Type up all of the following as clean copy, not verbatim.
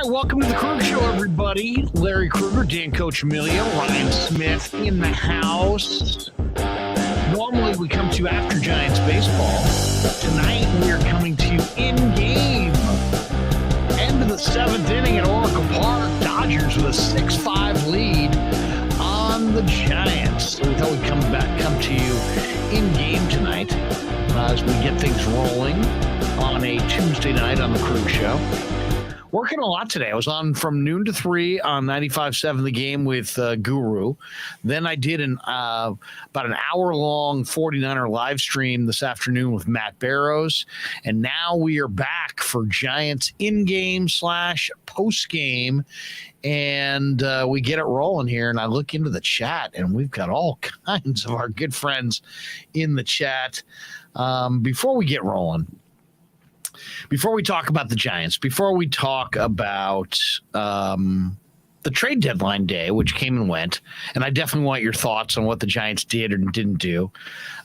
welcome to the Krueg Show, everybody. Larry Krueger, Dan Coccimilgio, Ryan Smith in the house. Normally we come to you after Giants baseball. Tonight we are coming to you in-game. End of the seventh inning at Oracle Park. Dodgers with a 6-5 lead on the Giants. So we thought we'd come to you in-game tonight as we get things rolling on a Tuesday night on the Krueg Show. Working a lot today. I was on from noon to 3 on 95.7 The Game with Guru. Then I did about an hour-long 49er live stream this afternoon with Matt Barrows. And now we are back for Giants in-game / post-game. And we get it rolling here. And I look into the chat, and we've got all kinds of our good friends in the chat. Before we get rolling, before we talk about the Giants, before we talk about the trade deadline day, which came and went, and I definitely want your thoughts on what the Giants did or didn't do.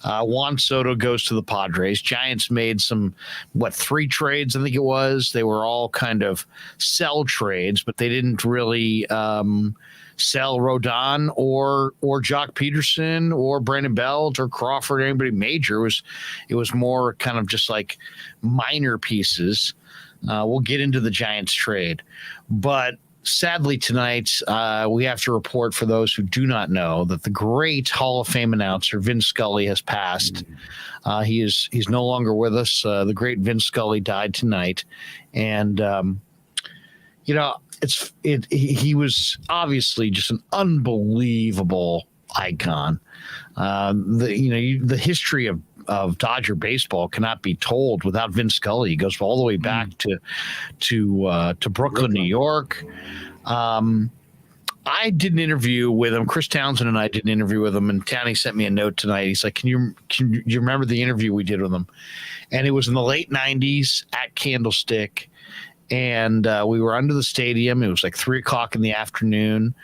Juan Soto goes to the Padres. Giants made 3 trades, I think it was. They were all kind of sell trades, but they didn't really sell Rodon or Jock Peterson or Brandon Belt or Crawford or anybody major. It was more kind of just like minor pieces. We'll get into the Giants trade, but sadly tonight we have to report, for those who do not know, that the great Hall of Fame announcer Vin Scully has passed. He's no longer with us. The great Vin Scully died tonight, and he was obviously just an unbelievable icon. The history of Dodger baseball cannot be told without Vin Scully. He goes all the way back to Brooklyn, New York. I did an interview with him. Chris Townsend and I did an interview with him, and Townie sent me a note tonight. He's like, "Can you remember the interview we did with him?" And it was in the late '90s at Candlestick. And we were under the stadium. It was like 3:00 in the afternoon.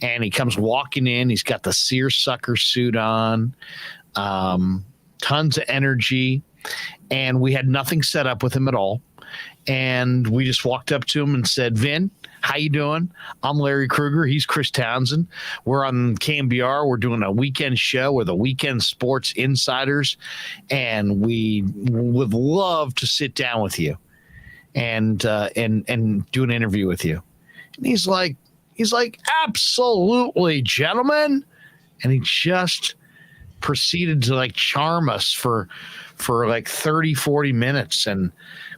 And he comes walking in. He's got the seersucker suit on, tons of energy. And we had nothing set up with him at all. And we just walked up to him and said, "Vin, how you doing? I'm Larry Krueger. He's Chris Townsend. We're on KMBR. We're doing a weekend show. We're the Weekend Sports Insiders. And we would love to sit down with you and do an interview with you." And he's like, "Absolutely, gentlemen." And he just proceeded to like charm us for like 30, 40 minutes. And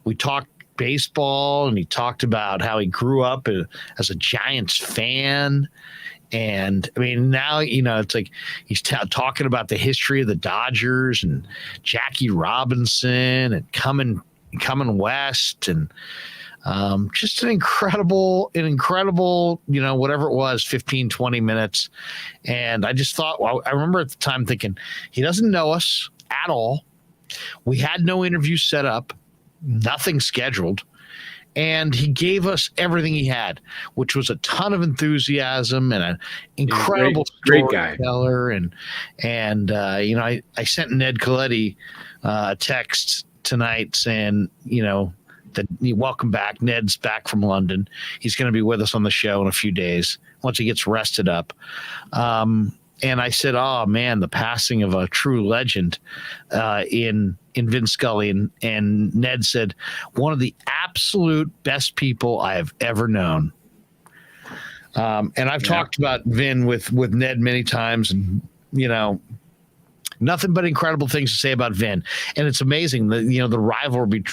we talked baseball, and he talked about how he grew up as a Giants fan. And I mean, now, it's like he's talking about the history of the Dodgers and Jackie Robinson and coming west, and just an incredible, whatever it was, 15, 20 minutes. And I just thought, I remember at the time thinking, he doesn't know us at all. We had no interview set up, nothing scheduled. And he gave us everything he had, which was a ton of enthusiasm and an incredible great guy. Storyteller. And I sent Ned Coletti a text tonight saying, that welcome back. Ned's back from London. He's going to be with us on the show in a few days once he gets rested up. And I said, "Oh man, the passing of a true legend in Vin Scully." And Ned said, "One of the absolute best people I have ever known." And I've talked about Vin with Ned many times, and nothing but incredible things to say about Vin. And it's amazing that, the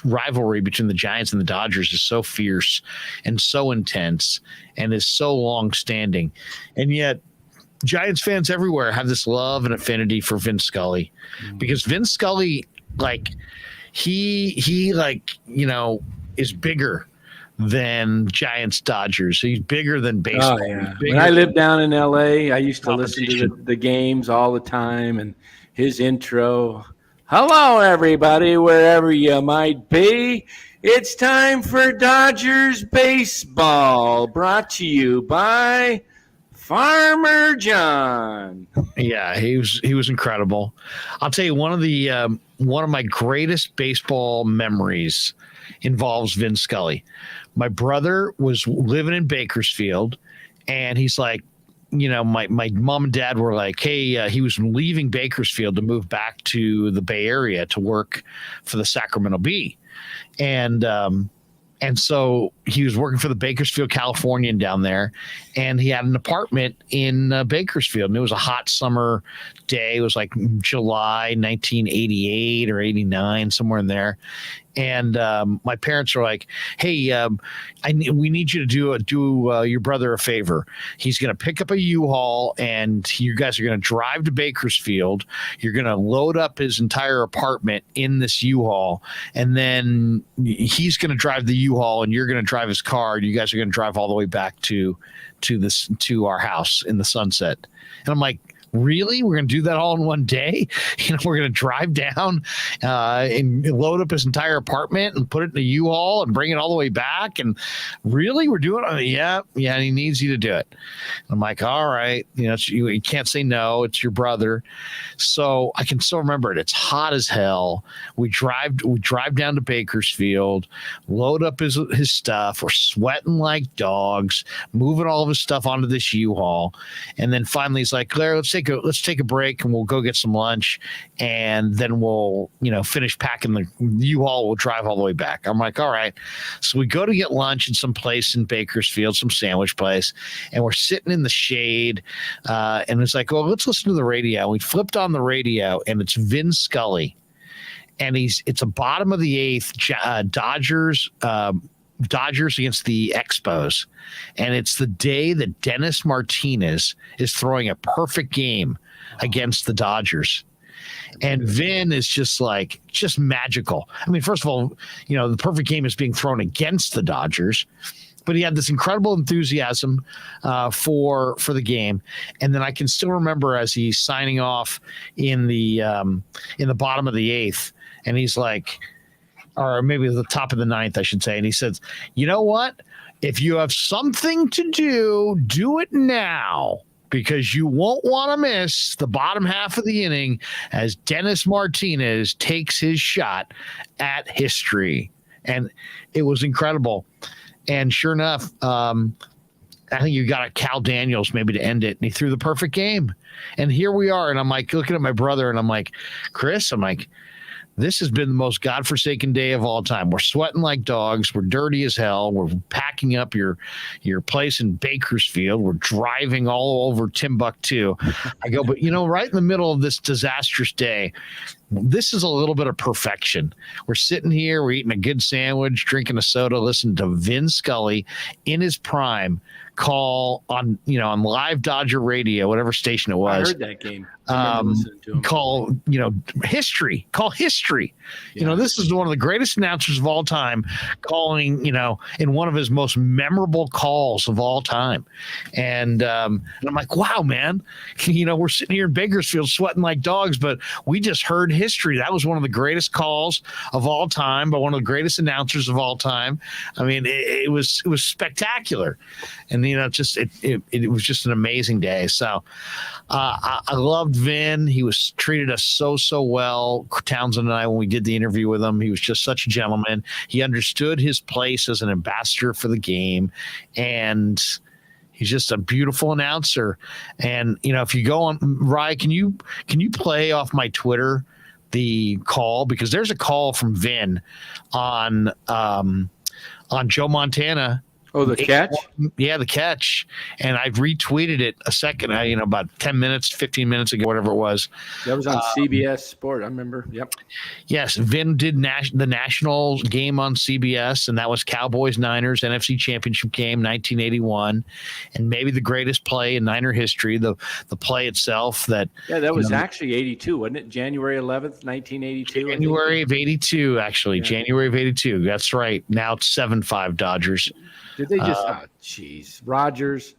rivalry between the Giants and the Dodgers is so fierce and so intense and is so long standing. And yet Giants fans everywhere have this love and affinity for Vin Scully, because Vin Scully, he is bigger than Giants Dodgers. He's bigger than baseball. Oh, yeah. When I lived down in LA, I used to listen to the games all the time, and his intro, "Hello, everybody, wherever you might be. It's time for Dodgers baseball, brought to you by Farmer John." Yeah, he was incredible. I'll tell you, one of the one of my greatest baseball memories involves Vin Scully. My brother was living in Bakersfield, and he's like, my mom and dad were like, hey, he was leaving Bakersfield to move back to the Bay Area to work for the Sacramento Bee. And so he was working for the Bakersfield Californian down there, and he had an apartment in Bakersfield. And it was a hot summer day. It was like July 1988 or 89, somewhere in there. And my parents were like, "Hey, we need you to do your brother a favor. He's going to pick up a U-Haul, and you guys are going to drive to Bakersfield. You're going to load up his entire apartment in this U-Haul, and then he's going to drive the U-Haul, and you're going to drive his car. And you guys are going to drive all the way back to our house in the Sunset." And I'm like, really? We're going to do that all in one day? We're going to drive down and load up his entire apartment and put it in a U-Haul and bring it all the way back. And really, we're doing it? Yeah. And he needs you to do it. I'm like, all right. You can't say no. It's your brother. So I can still remember it. It's hot as hell. We drive down to Bakersfield, load up his stuff. We're sweating like dogs, moving all of his stuff onto this U-Haul. And then finally he's like, Claire, let's take a break and we'll go get some lunch, and then we'll finish packing the U-Haul. We'll drive all the way back. I'm like, all right. So we go to get lunch in some place in Bakersfield, some sandwich place, and we're sitting in the shade, and it's like, well, let's listen to the radio. We flipped on the radio, and it's Vin Scully, and it's a bottom of the eighth, Dodgers against the Expos, and it's the day that Dennis Martinez is throwing a perfect game against the Dodgers. And Vin is just magical. I mean, first of all, the perfect game is being thrown against the Dodgers, but he had this incredible enthusiasm for the game. And then I can still remember as he's signing off in the bottom of the eighth, and he's like, or maybe the top of the ninth, I should say. And he says, you know what? If you have something to do it now, because you won't want to miss the bottom half of the inning as Dennis Martinez takes his shot at history. And it was incredible. And sure enough, I think you got a Cal Daniels maybe to end it. And he threw the perfect game. And here we are. And I'm like looking at my brother, and I'm like, Chris, this has been the most godforsaken day of all time. We're sweating like dogs. We're dirty as hell. We're packing up your place in Bakersfield. We're driving all over Timbuktu. I go, but right in the middle of this disastrous day, this is a little bit of perfection. We're sitting here, we're eating a good sandwich, drinking a soda, listening to Vin Scully in his prime call on live Dodger radio, whatever station it was. I heard that game. Call history. Yeah. This is one of the greatest announcers of all time, calling, in one of his most memorable calls of all time. And I'm like, wow, man, we're sitting here in Bakersfield sweating like dogs, but we just heard history. That was one of the greatest calls of all time by one of the greatest announcers of all time. I mean, it was spectacular. And, it was just an amazing day. So I loved Vin. He treated us so well, Townsend and I, when we did the interview with him. He was just such a gentleman. He understood his place as an ambassador for the game, and he's just a beautiful announcer. And if you go on, Rye, can you play off my Twitter the call, because there's a call from Vin on Joe Montana. Oh, the catch? Yeah, the catch. And I retweeted it about 10 minutes, 15 minutes ago, whatever it was. That was on CBS Sport, I remember. Yep. Yes, Vin did the national game on CBS, and that was Cowboys-Niners NFC Championship game, 1981, and maybe the greatest play in Niner history, the play itself. That was actually 82, wasn't it? January 11th, 1982? January of 82, actually. Yeah. January of 82. That's right. Now it's 7-5 Dodgers. Did they just? Rogers.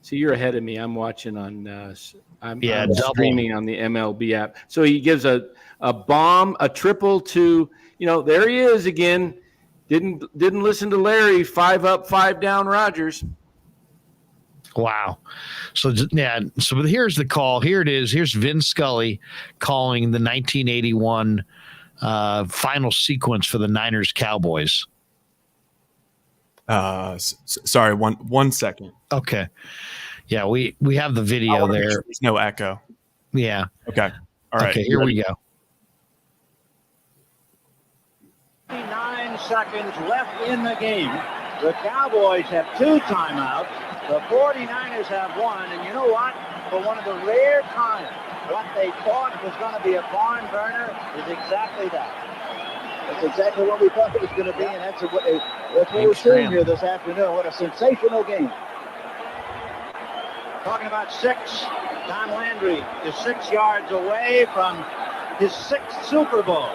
See, you're ahead of me. I'm watching on. I'm streaming on the MLB app. So he gives a bomb, a triple to. There he is again. Didn't listen to Larry. 5 up, 5 down. Rogers. Wow. So here's the call. Here it is. Here's Vin Scully calling the 1981 final sequence for the Niners Cowboys. Sorry, one second. Okay. Yeah, we have the video there. Sure there's no echo. Yeah. Okay. All right. Okay, here we go. 9 seconds left in the game. The Cowboys have 2 timeouts. The 49ers have 1. And you know what? For one of the rare times, what they thought was going to be a barn burner is exactly that. That's exactly what we thought it was going to be, and that's what we're seeing here this afternoon. What a sensational game. Talking about 6. Tom Landry is 6 yards away from his 6th Super Bowl.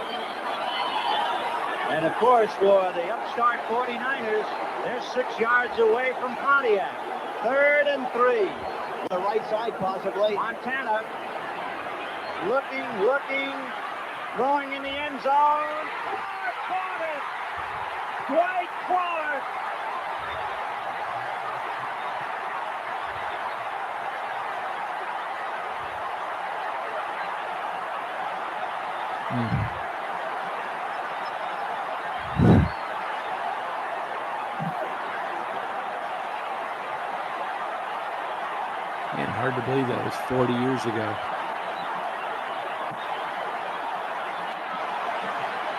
And, of course, for the upstart 49ers, they're 6 yards away from Pontiac. 3rd and 3. The right side, possibly. Montana looking, throwing in the end zone. Clark caught it! Dwight Clark! Man, hard to believe that was 40 years ago.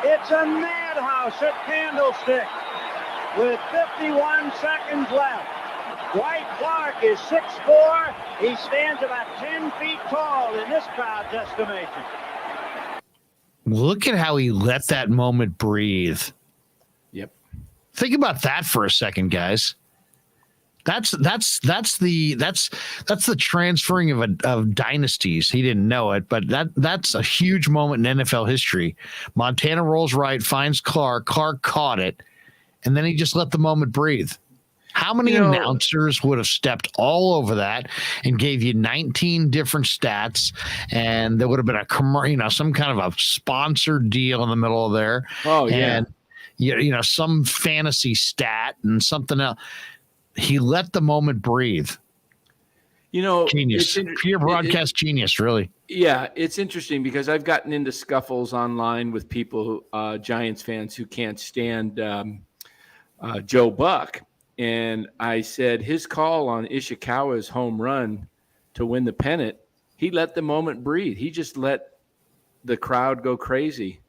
It's a madhouse at Candlestick with 51 seconds left. Dwight Clark is 6'4". He stands about 10 feet tall in this crowd's estimation. Look at how he let that moment breathe. Yep. Think about that for a second, guys. That's the transferring of dynasties. He didn't know it, but that's a huge moment in NFL history. Montana rolls right, finds Clark. Clark caught it, and then he just let the moment breathe. How many announcers would have stepped all over that and gave you 19 different stats, and there would have been some kind of a sponsored deal in the middle of there. Oh yeah, and some fantasy stat and something else. He let the moment breathe. Genius. Pure broadcast genius, really. Yeah, it's interesting because I've gotten into scuffles online with people, Giants fans, who can't stand Joe Buck. And I said his call on Ishikawa's home run to win the pennant, he let the moment breathe. He just let the crowd go crazy.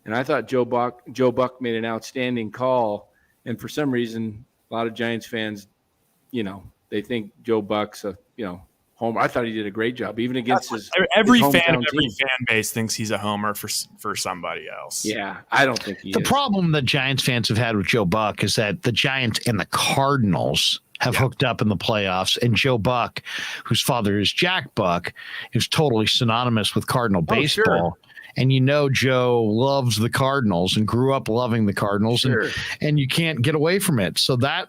And I thought Joe Buck made an outstanding call. And for some reason, a lot of Giants fans, they think Joe Buck's a, homer. I thought he did a great job, even against every his fan of every team. fan base thinks he's a homer for somebody else. Yeah, I don't think he is. The problem that Giants fans have had with Joe Buck is that the Giants and the Cardinals have hooked up in the playoffs, and Joe Buck, whose father is Jack Buck, is totally synonymous with Cardinal baseball. Sure. And Joe loves the Cardinals and grew up loving the Cardinals, and you can't get away from it. So that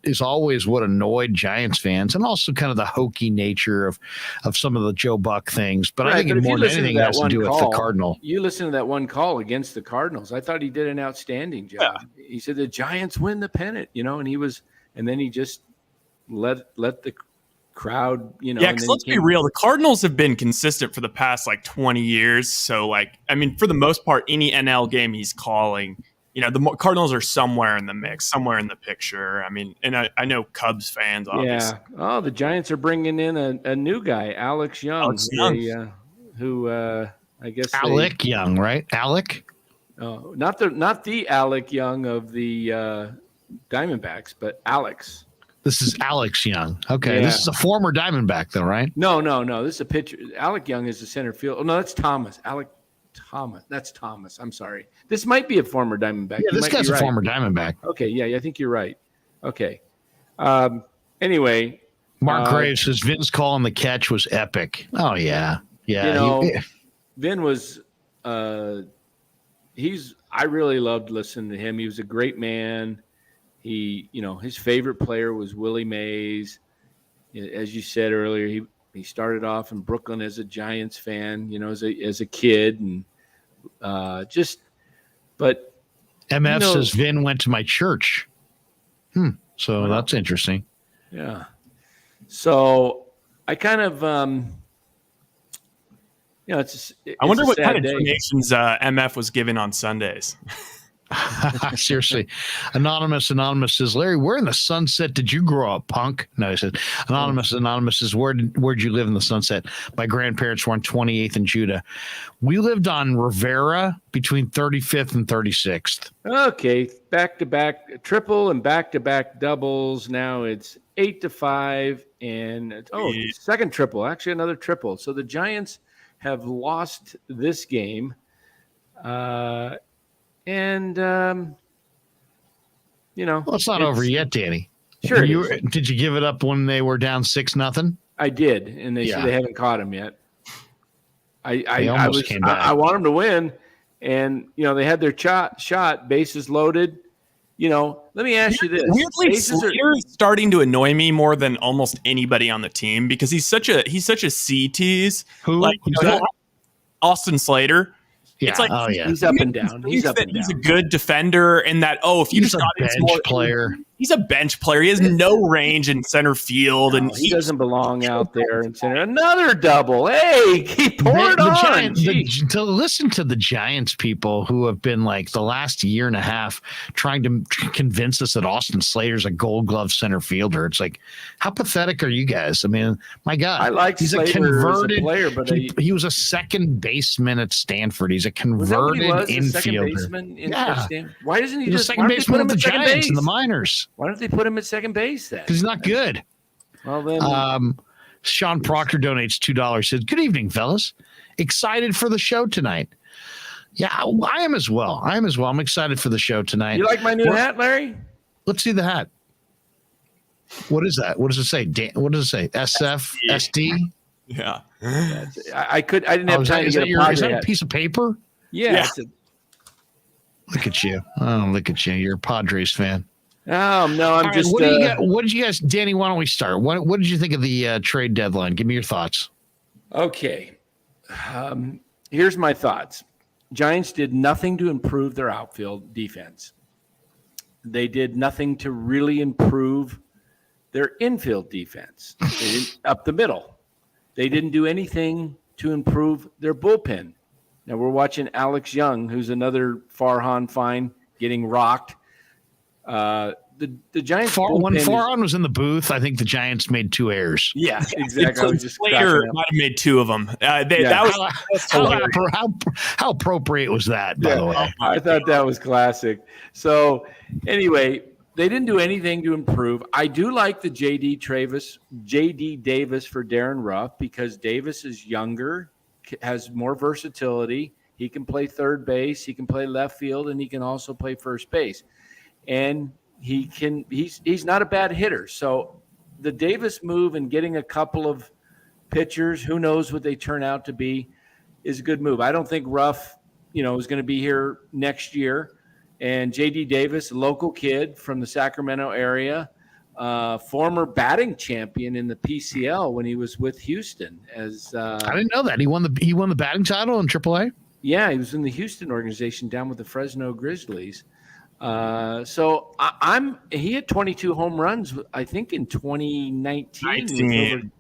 is always what annoyed Giants fans, and also kind of the hokey nature of some of the Joe Buck things. But I think it more than anything has to do with the Cardinal. You listen to that one call against the Cardinals. I thought he did an outstanding job. Yeah. He said the Giants win the pennant, and then he just let the crowd, Yeah, because let's be real, the Cardinals have been consistent for the past 20 years. So for the most part, any NL game he's calling, the Cardinals are somewhere in the mix, somewhere in the picture. And I know Cubs fans, obviously. Yeah. Oh, the Giants are bringing in a new guy, Alex Young. Who I guess Alec Young, right? Alec? Oh, not the Alec Young of the Diamondbacks, but Alex. This is Alex Young. Okay, yeah. This is a former Diamondback, though, right? No. This is a pitcher. Alec Young is the center field. Oh, no, that's Thomas. That's Thomas. I'm sorry. This might be a former Diamondback. Yeah, this guy's a former Diamondback. Okay, yeah, I think you're right. Okay. Anyway. Mark Graves says Vin's call on the catch was epic. Oh, yeah. Yeah. Vin was I really loved listening to him. He was a great man. He, his favorite player was Willie Mays. As you said earlier, he started off in Brooklyn as a Giants fan, as a kid, and but MF says Vin went to my church. So that's interesting. Yeah. So I kind of, it's I wonder a what sad kind of day. donations MF was given on Sundays. Seriously. Anonymous says, Larry, where in the Sunset did you grow up, punk? No, he said, Anonymous says, where'd you live in the Sunset? My grandparents were on 28th and Judah. We lived on Rivera between 35th and 36th. Okay, back-to-back triple and back-to-back doubles. Now it's 8-5 and second triple, actually another triple. So the Giants have lost this game. Well, it's not over yet, Danny. Sure. Did you give it up when they were down 6-0? I did, and they haven't caught him yet. Almost came back. I want them to win, and they had their shot, bases loaded. Let me ask you this: weirdly, Slater is starting to annoy me more than almost anybody on the team because he's such a C tease. Who's that? Austin Slater. Yeah. It's like, he's up and down. He's up and down. He's a good defender, and that if you he's just a got bench player. He's a bench player. He has no range in center field, and he doesn't belong out there in center. Another double. Hey, keep pouring on. To listen to the Giants people who have been like the last year and a half trying to convince us that Austin Slater's a Gold Glove center fielder. It's like, how pathetic are you guys? I mean, my God, I like he's Slater a converted as a player, but he was a second baseman at Stanford. He's a converted infielder. Why doesn't he just second baseman with the Giants in the minors? Why don't they put him at second base then? Because he's not good. Well, then. Sean Proctor donates $2. Says, "Good evening, fellas. Excited for the show tonight." Yeah, I am as well. I'm excited for the show tonight. You like my new hat, Larry? Let's see the hat. What is that? What does it say? What does it say? SF, SD? Yeah. I didn't have time to get is that a piece of paper? Yeah. Look at you. Oh, look at you. You're a Padres fan. Oh, no, I'm just. What did you guys, Danny, why don't we start? What did you think of the trade deadline? Give me your thoughts. Okay. Here's my thoughts. Giants did nothing to improve their outfield defense. They did nothing to really improve their infield defense. They didn't up the middle. They didn't do anything to improve their bullpen. Now we're watching Alex Young, who's another Farhan Fine, getting rocked. The Giants. When Farhan was in the booth, I think the Giants made 2 errors. Yeah, exactly. Slater might have made 2 of them. How appropriate was that? By the way, I thought that was classic. So anyway, they didn't do anything to improve. I do like the J.D. Davis for Darren Ruff because Davis is younger, has more versatility. He can play third base, he can play left field, and he can also play first base. And he's not a bad hitter. So the Davis move and getting a couple of pitchers, who knows what they turn out to be, is a good move. I don't think Ruff, is going to be here next year. And J.D. Davis, local kid from the Sacramento area, former batting champion in the PCL when he was with Houston. I didn't know that he won the batting title in AAA. Yeah, he was in the Houston organization down with the Fresno Grizzlies. So he had 22 home runs, I think, in 2019.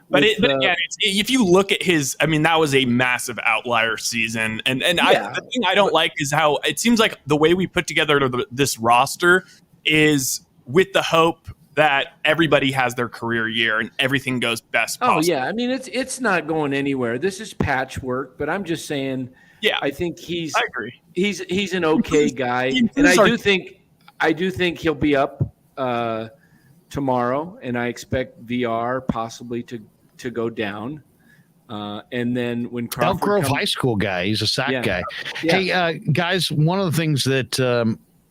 But again, if you look at his, that was a massive outlier season. And the thing I don't like is how it seems like the way we put together this roster is with the hope that everybody has their career year and everything goes best possible. Oh, yeah. It's not going anywhere. This is patchwork, but I'm just saying, I think I agree. He's an okay guy. And I do think he'll be up tomorrow, and I expect VR possibly to go down. And then when Crawford Elk Grove High School guy, he's a sack guy. Yeah. Hey, guys, one of the things that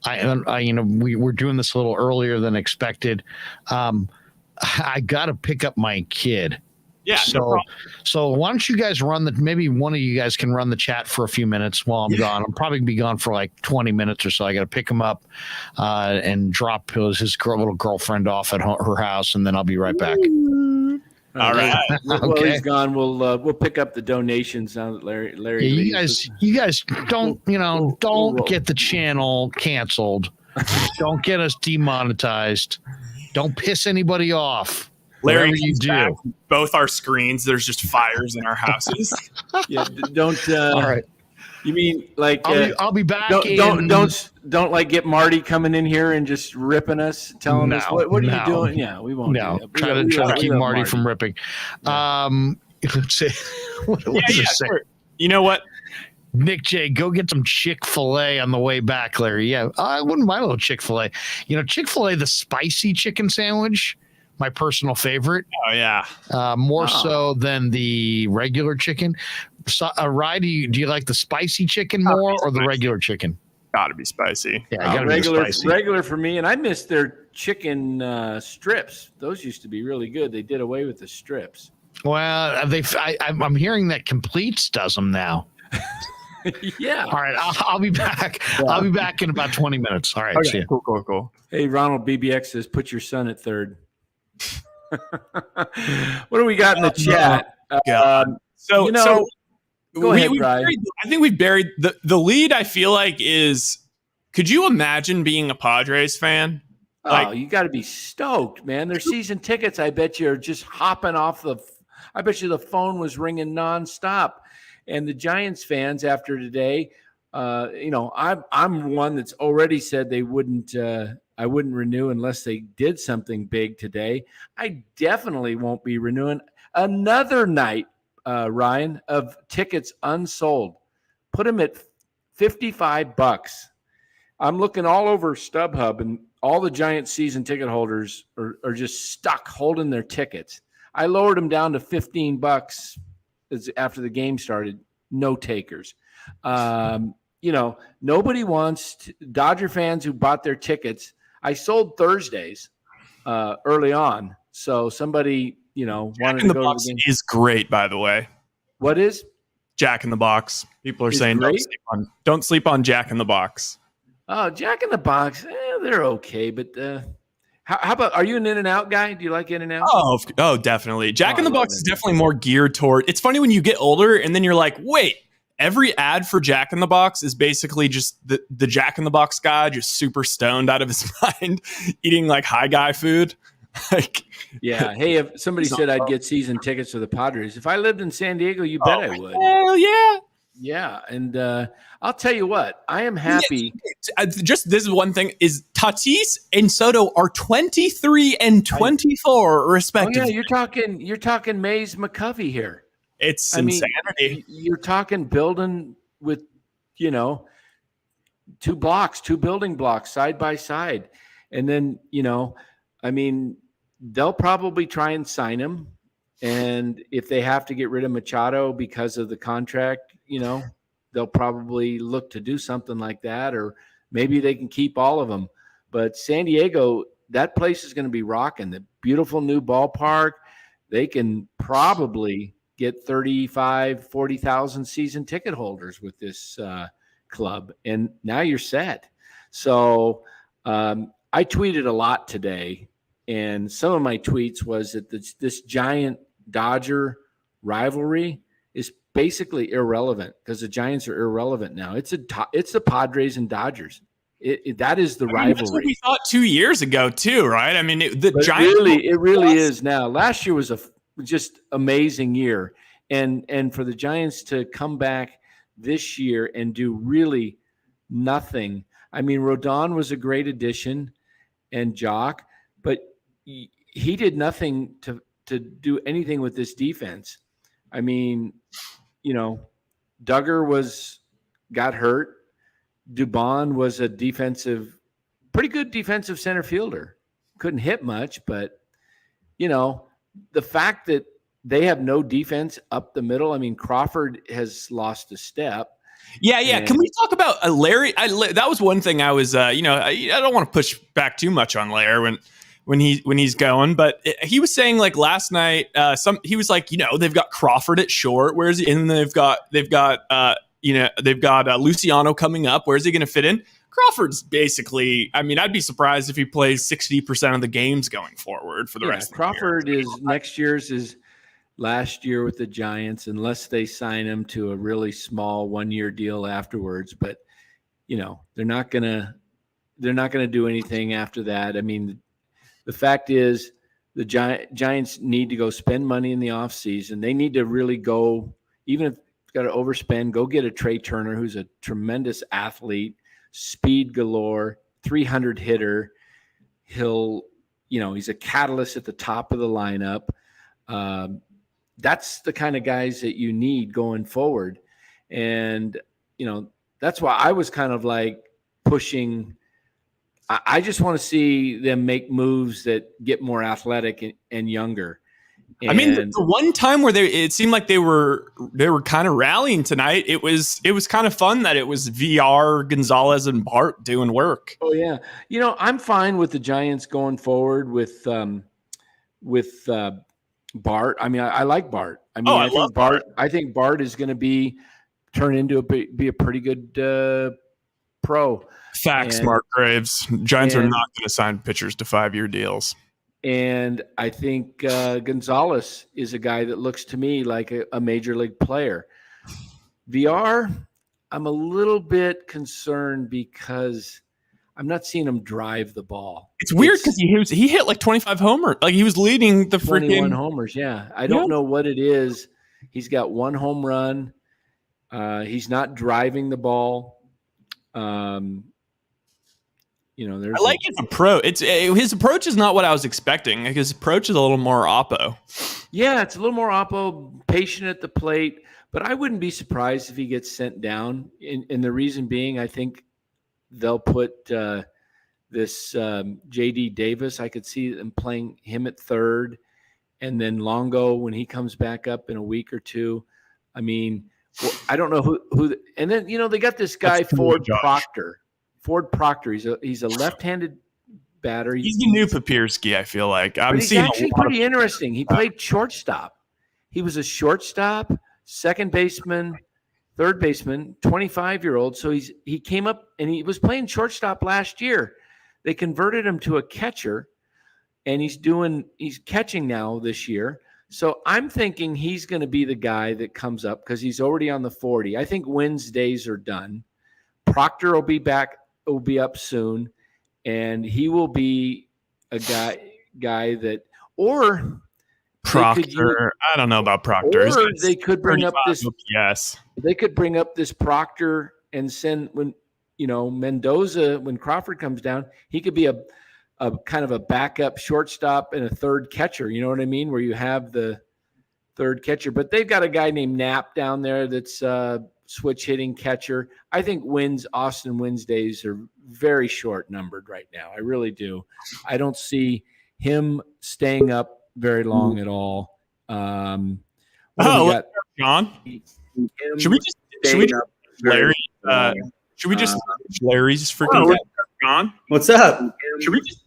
we're doing this a little earlier than expected. I got to pick up my kid. Yeah. So why don't you guys maybe one of you guys can run the chat for a few minutes while I'm gone. I'm probably gonna be gone for like 20 minutes or so. I got to pick him up and drop his little girlfriend off at her house, and then I'll be right back. All right. While he's gone, we'll pick up the donations now that Larry. Yeah, you guys don't get the channel canceled. Don't get us demonetized. Don't piss anybody off. Larry, Whatever you do. both our screens, there's just fires in our houses. Yeah, don't. All right. You mean like I'll be back. Don't like get Marty coming in here and just ripping us, telling us what are you doing? Yeah, we won't. No, do that. trying to keep Marty from ripping. Let's see. What does it say? Sure. You know what? Nick J, go get some Chick-fil-A on the way back, Larry. Yeah, I wouldn't mind a little Chick-fil-A. You know, Chick-fil-A, the spicy chicken sandwich, my personal favorite. Oh, yeah. More so than the regular chicken. So, Rye, do you like the spicy chicken more or the regular chicken? Gotta be spicy. Yeah, gotta regular, be spicy. Regular for me, and I miss their chicken strips. Those used to be really good. They did away with the strips. Well, I'm hearing that Completes does them now. Yeah. All right, I'll be back. Yeah. I'll be back in about 20 minutes. All right. Okay, See you. Cool. Hey, Ronald BBX says, put your son at third. What do we got in the chat? Go ahead, Brian. I think we've buried the lead. I feel like is. Could you imagine being a Padres fan? You got to be stoked, man. Their season tickets, I bet you, are just hopping off the. I bet you the phone was ringing nonstop. And the Giants fans after today, I'm one that's already said they wouldn't. I wouldn't renew unless they did something big today. I definitely won't be renewing. Another night, Ryan, of tickets unsold. Put them at $55. I'm looking all over StubHub, and all the Giants season ticket holders are just stuck holding their tickets. I lowered them down to $15 after the game started. No takers. Nobody wants Dodger fans who bought their tickets. I sold Thursdays early on, so somebody wanted to go to the game. Is great, by the way. What is Jack in the Box? People are saying don't sleep on Jack in the Box. Oh, Jack in the Box, they're okay, but how about, are you an In-N-Out guy? Do you like In-N-Out? Oh, definitely. Jack in the Box is definitely more geared toward. It's funny when you get older and then you're like, wait, every ad for Jack in the Box is basically just the Jack in the Box guy just super stoned out of his mind, eating like high guy food. Yeah. Hey, if somebody said I'd get season tickets to the Padres, if I lived in San Diego, you bet I would. Hell yeah. Yeah, and I'll tell you what, I am happy. Just this is one thing: is Tatis and Soto are 23 and 24 respectively. Oh yeah, you're talking Mays McCovey here. It's insanity. You're talking building with two building blocks side by side, and then they'll probably try and sign him, and if they have to get rid of Machado because of the contract. They'll probably look to do something like that, or maybe they can keep all of them. But San Diego, that place is going to be rocking. The beautiful new ballpark. They can probably get 40,000 season ticket holders with this club. And now you're set. So I tweeted a lot today, and some of my tweets was that this Giant Dodger rivalry is basically irrelevant because the Giants are irrelevant now. It's the Padres and Dodgers. That is the rivalry. That's what we thought 2 years ago too, right? I mean, Giants really is now. Last year was a just amazing year, and for the Giants to come back this year and do really nothing. I mean, Rodon was a great addition, and Jock, but he did nothing to do anything with this defense. I mean, Duggar got hurt. Dubon was a pretty good defensive center fielder. Couldn't hit much, but the fact that they have no defense up the middle. I mean, Crawford has lost a step. Yeah. Can we talk about Larry? That was one thing I was, I don't want to push back too much on Larry when he's going, but he was saying like last night, he was like, they've got Crawford at short. Where's he? And they've got Luciano coming up. Where's he going to fit in? Crawford's basically, I'd be surprised if he plays 60% of the games going forward for the rest of the year. Crawford is next year's is last year with the Giants, unless they sign him to a really small 1-year deal afterwards. But, they're not going to do anything after that. I mean, the fact is the Giants need to go spend money in the offseason. They need to really go, even if it's got to overspend, go get a Trey Turner, who's a tremendous athlete, speed galore, 300 hitter. He's a catalyst at the top of the lineup. That's the kind of guys that you need going forward. And, that's why I was kind of like pushing. I just want to see them make moves that get more athletic and younger. I mean, the one time where it seemed like they were kind of rallying tonight. It was kind of fun that it was VR, Gonzalez, and Bart doing work. Oh yeah, I'm fine with the Giants going forward with Bart. I mean, I like Bart. I mean, I love Bart. I think Bart is going to turn into be a pretty good pro. Facts, Mark Graves. Giants are not going to sign pitchers to 5-year deals. And I think Gonzalez is a guy that looks to me like a major league player. VR, I'm a little bit concerned because I'm not seeing him drive the ball. It's weird because he hit like 25 homers. Like he was leading the 21 homers. Yeah, I don't know what it is. He's got one home run. He's not driving the ball. There's I like his approach. His approach is not what I was expecting. Like his approach is a little more oppo. Yeah, it's a little more oppo, patient at the plate. But I wouldn't be surprised if he gets sent down. And the reason being, I think they'll put this J.D. Davis. I could see them playing him at third, and then Longo when he comes back up in a week or two. I mean, I don't know who. And then they got this guy Ford Proctor. Ford Proctor. He's a left-handed batter. He's the new Papirski, I feel like. He's actually pretty interesting. He played shortstop. He was a shortstop, second baseman, third baseman, 25-year-old. So he came up and he was playing shortstop last year. They converted him to a catcher, and he's catching now this year. So I'm thinking he's going to be the guy that comes up because he's already on the 40. I think Wynn's days are done. Proctor will be back. Will be up soon, and he will be a guy that, or Proctor. I don't know about Proctor. Or they could bring up this. Yes, they could bring up this Proctor and send when Mendoza, when Crawford comes down, he could be a kind of a backup shortstop and a third catcher. You know what I mean? Where you have the third catcher, but they've got a guy named Knapp down there that's switch hitting catcher. I think Austin Wynn's days are very short numbered right now. I really do. I don't see him staying up very long at all. John, should we just Larry? Should we just Larry's freaking John? What's up? Should we just?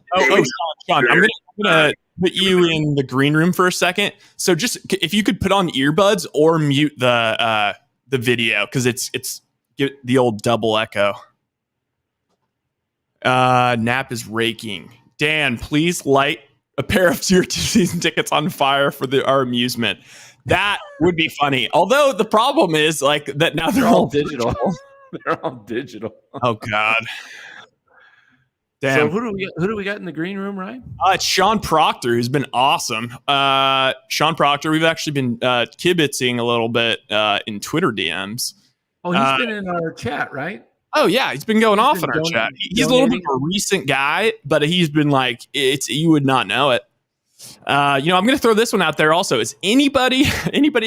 John, I'm gonna put you in the green room for a second. So just if you could put on earbuds or mute the video because it's the old double echo. Knapp is raking. Dan, please light a pair of your season tickets on fire for our amusement. That would be funny. Although the problem is like that now they're all digital. They're all digital. Oh God. Damn. So who do we got in the green room, Ryan? It's Sean Proctor, who's been awesome. Sean Proctor, we've actually been kibitzing a little bit in Twitter DMs. Oh, he's been in our chat, right? Oh yeah, he's been going off in our chat. He's a little bit of a recent guy, but he's been like you would not know it. I'm going to throw this one out there also. Is anybody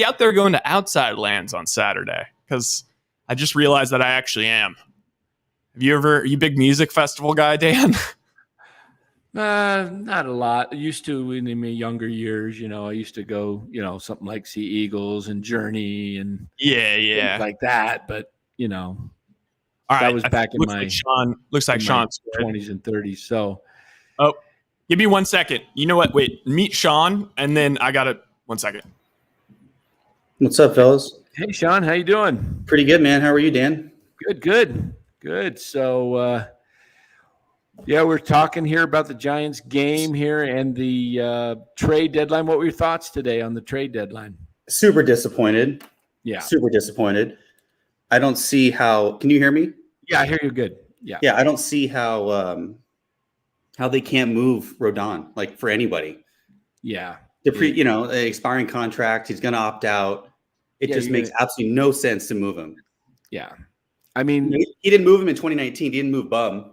out there going to Outside Lands on Saturday? Because I just realized that I actually am. Are you a big music festival guy, Dan? Not a lot. I used to in my younger years, I used to go, something like see Eagles and Journey and things like that. But, all right, that was back in my Sean's 20s and 30s. So, give me 1 second. You know what? Wait, meet Sean, and then I got it. 1 second. What's up, fellas? Hey, Sean, how you doing? Pretty good, man. How are you, Dan? Good. So, we're talking here about the Giants game here and the trade deadline. What were your thoughts today on the trade deadline? Super disappointed. Yeah. Super disappointed. I don't see how – can you hear me? Yeah, I hear you good. Yeah. Yeah, I don't see how they can't move Rodon, like, for anybody. Yeah. Expiring contract. He's going to opt out. It just makes absolutely no sense to move him. Yeah. I mean, he didn't move him in 2019. He didn't move Bum.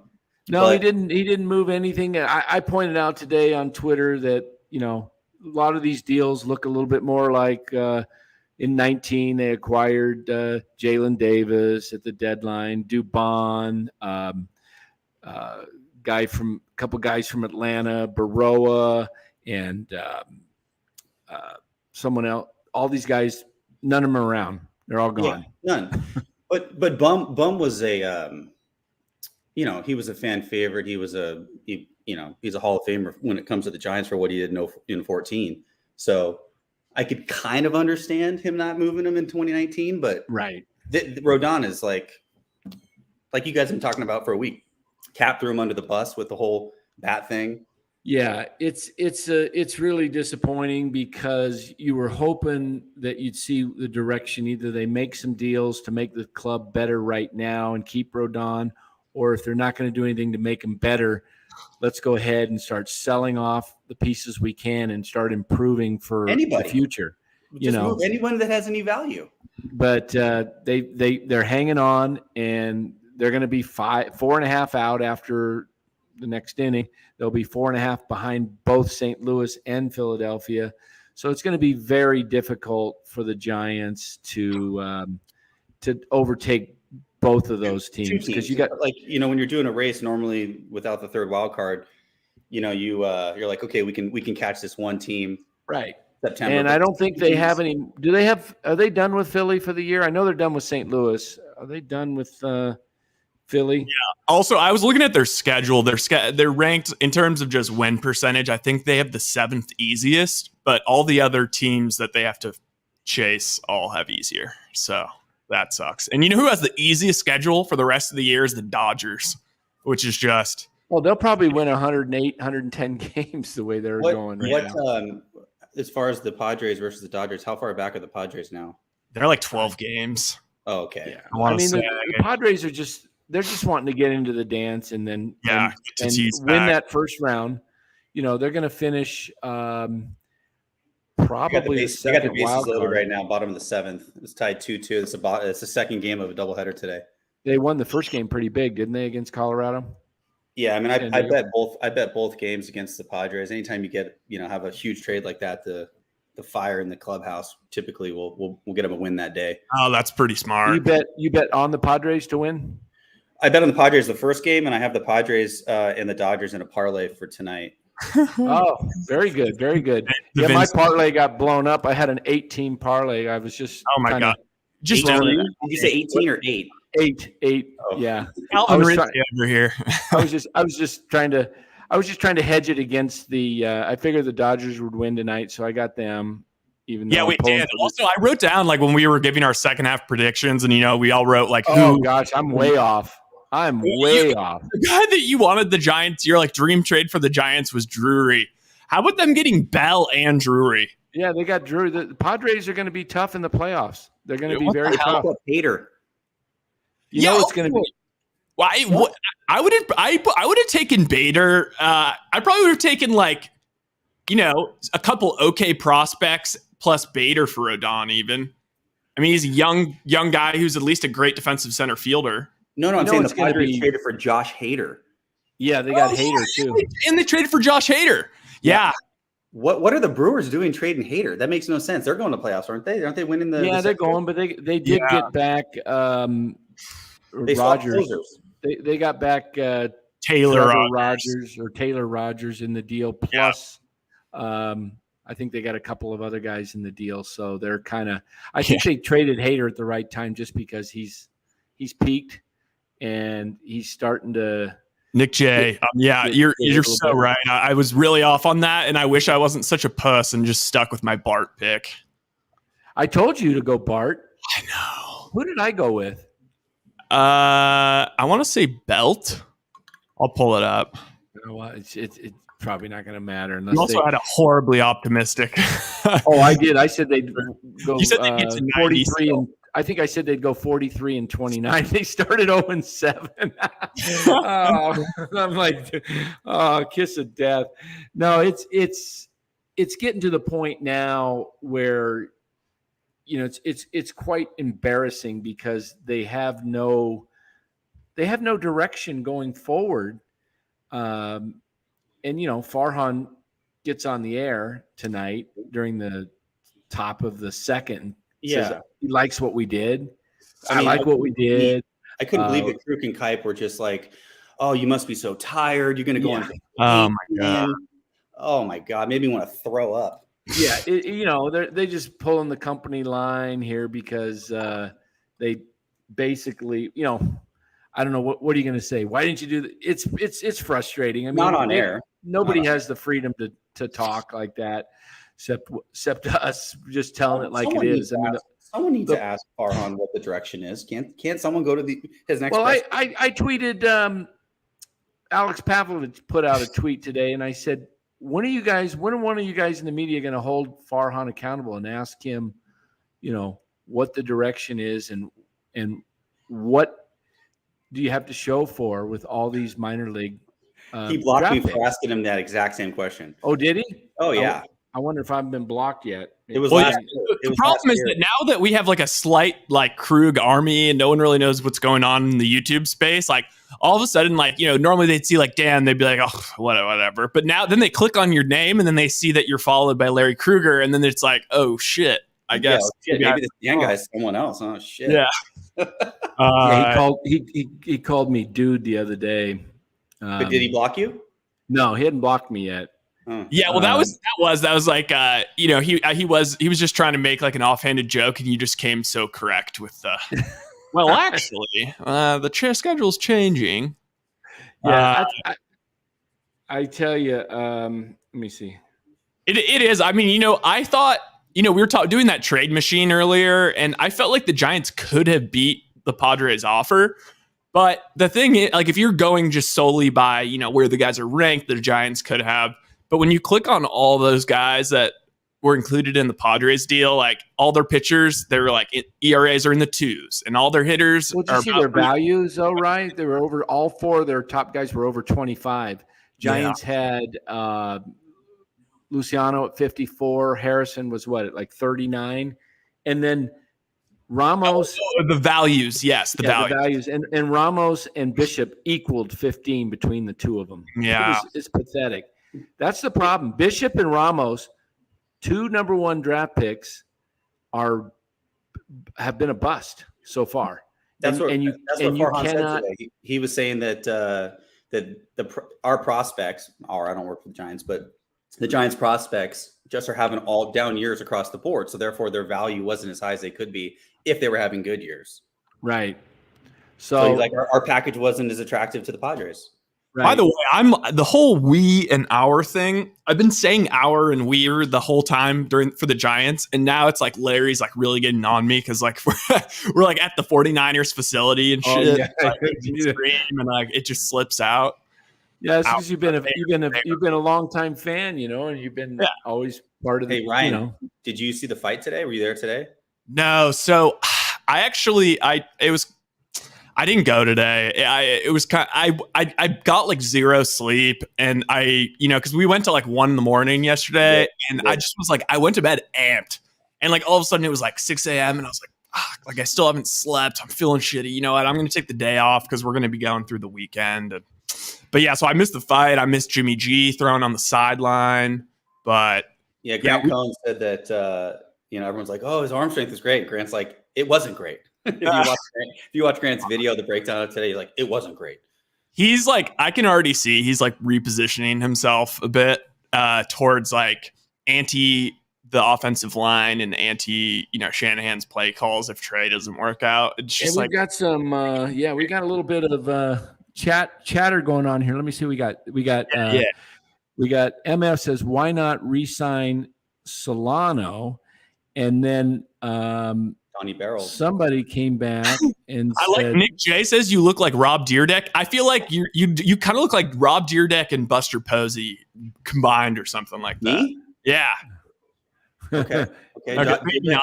No, he didn't. He didn't move anything. I pointed out today on Twitter that, a lot of these deals look a little bit more like in 19 they acquired Jalen Davis at the deadline, Dubon, couple guys from Atlanta, Baroa, and someone else. All these guys, none of them are around. They're all gone. Yeah, none. But Bum was a he was a fan favorite. He was he's a Hall of Famer when it comes to the Giants for what he did in 14. So I could kind of understand him not moving him in 2019, but right. Rodon is like you guys have been talking about for a week. Cap threw him under the bus with the whole bat thing. Yeah, it's really disappointing because you were hoping that you'd see the direction. Either they make some deals to make the club better right now and keep Rodon, or if they're not going to do anything to make him better, let's go ahead and start selling off the pieces we can and start improving for the future. Just move anyone that has any value. But they're hanging on, and they're going to be 4.5 out after the next inning. They'll be 4.5 behind both St. Louis and Philadelphia. So it's going to be very difficult for the Giants to overtake both of those teams, because you got when you're doing a race normally without the third wild card, you're like, okay, we can catch this one team, right? September. And I don't think they have any. Are they done with Philly for the year? I know they're done with St. Louis. Are they done with Philly? Yeah. Also, I was looking at their schedule. They're ranked in terms of just win percentage. I think they have the 7th easiest, but all the other teams that they have to chase all have easier. So that sucks. And you know who has the easiest schedule for the rest of the year is the Dodgers, which is just. Well, they'll probably win 108, 110 games the way they're going right now. As far as the Padres versus the Dodgers, how far back are the Padres now? They're like 12 games. Oh, okay. Yeah. The Padres are they're just wanting to get into the dance and then win that first round. They're going to finish probably they got the bases loaded right now, bottom of the 7th. It's tied 2-2. It's the second game of a doubleheader today. They won the first game pretty big, didn't they, against Colorado? Yeah, I mean, I bet both games against the Padres. Anytime you get have a huge trade like that, the fire in the clubhouse typically will get them a win that day. Oh, that's pretty smart. You bet on the Padres to win? I bet on the Padres the first game, and I have the Padres and the Dodgers in a parlay for tonight. Oh, very good, very good. Yeah, my parlay got blown up. I had an 8-team parlay. I was just God, just 18? Did you say 18 or 8? 8. Oh. Yeah, over here. I was just trying to hedge it against the. I figured the Dodgers would win tonight, so I got them. Even though we did. Also, I wrote down when we were giving our second half predictions, and we all wrote oh gosh, I'm way off. I'm way off. The guy that you wanted the Giants, your dream trade for the Giants was Drury. How about them getting Bell and Drury? Yeah, they got Drury. The Padres are going to be tough in the playoffs. They're going to be very tough. Hater. It's going to be. Well, I would have taken Bader. I probably would have taken a couple okay prospects plus Bader for Rodon. Even, I mean, he's a young guy who's at least a great defensive center fielder. No, I'm saying the Padres traded for Josh Hader. Yeah, they got Hader too, and they traded for Josh Hader. Yeah. What are the Brewers doing trading Hader? That makes no sense. They're going to playoffs, aren't they? Aren't they winning the? Yeah, they're going, but they did get back Rogers. They got back Taylor Rogers in the deal. Plus, I think they got a couple of other guys in the deal. So they're kind of. I think they traded Hader at the right time just because he's peaked and he's starting to. Nick J. You're so right. I was really off on that, and I wish I wasn't such a puss and just stuck with my Bart pick. I told you to go Bart. I know. Who did I go with? I want to say Belt. I'll pull it up. You know what? It's probably not going to matter. You also had a horribly optimistic. Oh, I did. I said they'd go. You said they'd get to 43 and I think I said they'd go 43 and 29. They started 0-7. I'm like, kiss of death. No, it's it's getting to the point now where, it's quite embarrassing because they have no direction going forward. And Farhan gets on the air tonight during the top of the second. Says he likes what we did. I like what we did. I couldn't believe that Krueg and Kipe were just like, "Oh, you must be so tired. You're going to go on." Oh my god! Oh my god! Made me want to throw up. Yeah, they just pulling the company line here because they basically, I don't know what are you going to say? Why didn't you do that? It's frustrating. I mean, not on air. Nobody has the freedom to talk like that, except us just telling it like it is. I mean, someone needs to ask Farhan what the direction is. Can't someone go to his next? Well, I tweeted. Alex Pavlovich put out a tweet today, and I said, when are one of you guys in the media going to hold Farhan accountable and ask him, what the direction is and what do you have to show for with all these minor league? He blocked me for asking him that exact same question. Oh, did he? Oh, yeah. I wonder if I've been blocked yet. It was the problem is that now that we have like a slight like Krueg army and no one really knows what's going on in the YouTube space, like all of a sudden, like, normally they'd see like Dan, they'd be like, oh, whatever. But now then they click on your name and then they see that you're followed by Larry Krueger. And then it's like, oh shit, I guess. Yeah, maybe this Dan guy's someone else. Oh shit. Yeah. He called me dude the other day. But did he block you? No, he hadn't blocked me yet. Yeah, well, that was like, he was just trying to make like an offhanded joke, and you just came so correct with the. Well, actually, the schedule's changing. Yeah, I tell you. Let me see. It is. I mean, I thought, we were doing that trade machine earlier, and I felt like the Giants could have beat the Padres offer. But the thing is, like, if you're going just solely by, where the guys are ranked, the Giants could have. But when you click on all those guys that were included in the Padres deal, like all their pitchers, they're like ERAs are in the 2s, and all their hitters are. Well, did you see their values though, right? They were over, all 4 of their top guys were over 25. Giants had Luciano at 54. Harrison was at like 39, and then Ramos. The values, yes, the values, and Ramos and Bishop equaled 15 between the two of them. Yeah, it's pathetic. That's the problem. Bishop and Ramos, 2 number 1 draft picks, have been a bust so far. That's what Farhan said today. He was saying that our prospects, I don't work for the Giants, but the Giants prospects just are having all down years across the board. So therefore their value wasn't as high as they could be if they were having good years. Right. So like our package wasn't as attractive to the Padres. Right. By the way, I'm the whole we and our thing. I've been saying our and we're the whole time for the Giants, and now it's like Larry's like really getting on me because like we're like at the 49ers facility and shit. Oh, yeah. And like it just slips out. Yeah, it's because you've been a long time fan, and you've been always part of the. Hey Ryan, did you see the fight today? Were you there today? No, so I didn't go today. I got like 0 sleep, and because we went to like 1 a.m. yesterday, and I just was like, I went to bed amped, and like all of a sudden it was like 6 a.m. and I was like, I still haven't slept. I'm feeling shitty. You know what? I'm going to take the day off because we're going to be going through the weekend. But yeah, so I missed the fight. I missed Jimmy G throwing on the sideline, but Grant Cohn said that everyone's like, oh, his arm strength is great. Grant's like, it wasn't great. If you watch Grant's video, the breakdown of today, like it wasn't great. He's like, I can already see he's like repositioning himself a bit towards like anti the offensive line and anti Shanahan's play calls if Trey doesn't work out. It's just we got some we got a little bit of chatter going on here. Let me see. We got MF says, why not re-sign Solano? And then Donnie Barrel. Somebody came back and said, like Nick J says you look like Rob Dyrdek. I feel like you kind of look like Rob Dyrdek and Buster Posey combined or something like that. Me? Yeah. Okay. I don't know.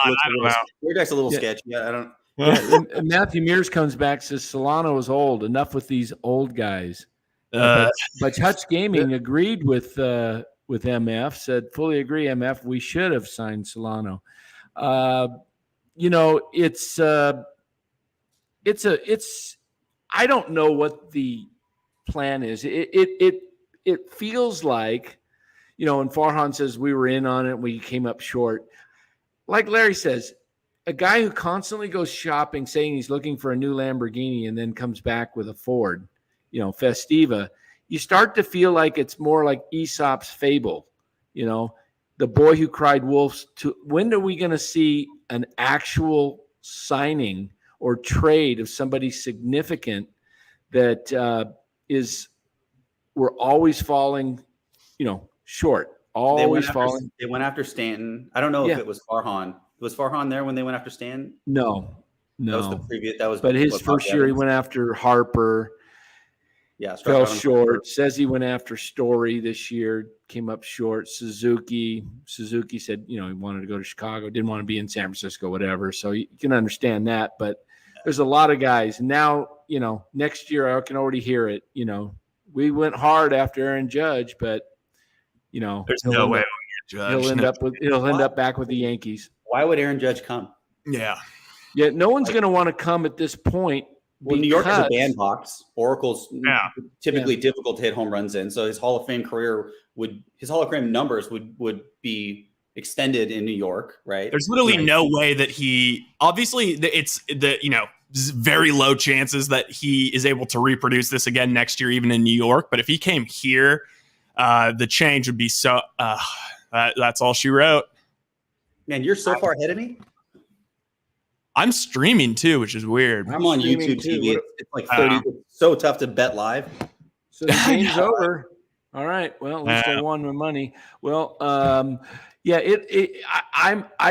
Dyrdek's a little sketchy. I don't. And Matthew Mears comes back, says Solano is old. Enough with these old guys. But Hutch Gaming agreed with with MF, said, fully agree, MF, we should have signed Solano. It's I don't know what the plan is. It feels like, and Farhan says we were in on it, we came up short. Like Larry says, a guy who constantly goes shopping saying he's looking for a new Lamborghini and then comes back with a Ford, Festiva, you start to feel like it's more like Aesop's fable, the boy who cried wolf. When are we going to see an actual signing or trade of somebody significant that we're always falling, short, always falling. They went after Stanton. I don't know if it was Farhan. Was Farhan there when they went after Stanton? No. That was the previous. That was. But his first year, he went after Harper. Yeah, fell short. Says he went after Story this year, came up short. Suzuki said, he wanted to go to Chicago, didn't want to be in San Francisco, whatever. So you can understand that. But there's a lot of guys. Now, next year I can already hear it. We went hard after Aaron Judge, but there's no way he'll end up back with the Yankees. Why would Aaron Judge come? Yeah. No one's going to want to come at this point. Well, New York is a bandbox. Oracle's typically difficult to hit home runs in, so his Hall of Fame numbers would be extended in New York, right? There's literally no way that it's very low chances that he is able to reproduce this again next year, even in New York. But if he came here, the change would be so. That's all she wrote. Man, you're so far ahead of me. I'm streaming too, which is weird. I'm on YouTube TV. It's like 30. It's so tough to bet live. So the game's over. All right. Well, at least I won my money. Well, I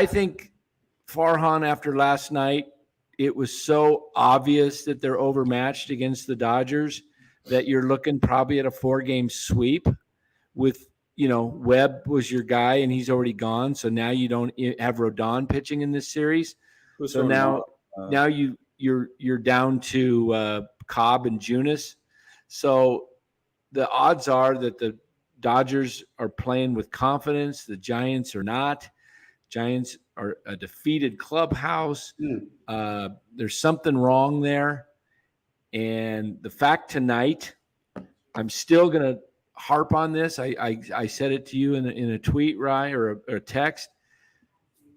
think Farhan, after last night, it was so obvious that they're overmatched against the Dodgers that you're looking probably at a 4-game sweep with, Webb was your guy and he's already gone. So now you don't have Rodon pitching in this series. So now you're down to Cobb and Junis. So the odds are that the Dodgers are playing with confidence. The Giants are not. Giants are a defeated clubhouse. There's something wrong there. And the fact tonight, I'm still going to harp on this. I said it to you in a tweet, Rye, or a text.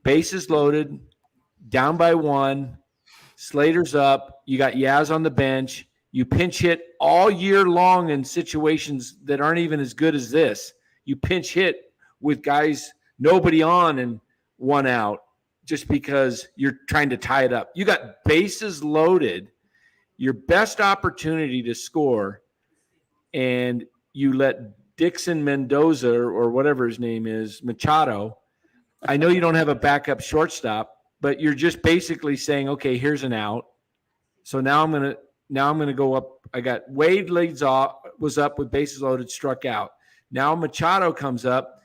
Bases loaded, down by 1, Slater's up, you got Yaz on the bench, you pinch hit all year long in situations that aren't even as good as this. You pinch hit with guys, nobody on and 1 out, just because you're trying to tie it up. You got bases loaded, your best opportunity to score, and you let Dixon Mendoza or whatever his name is, Machado. I know you don't have a backup shortstop, but you're just basically saying, okay, here's an out. So now I'm gonna go up. I got Wade was up with bases loaded, struck out. Now Machado comes up.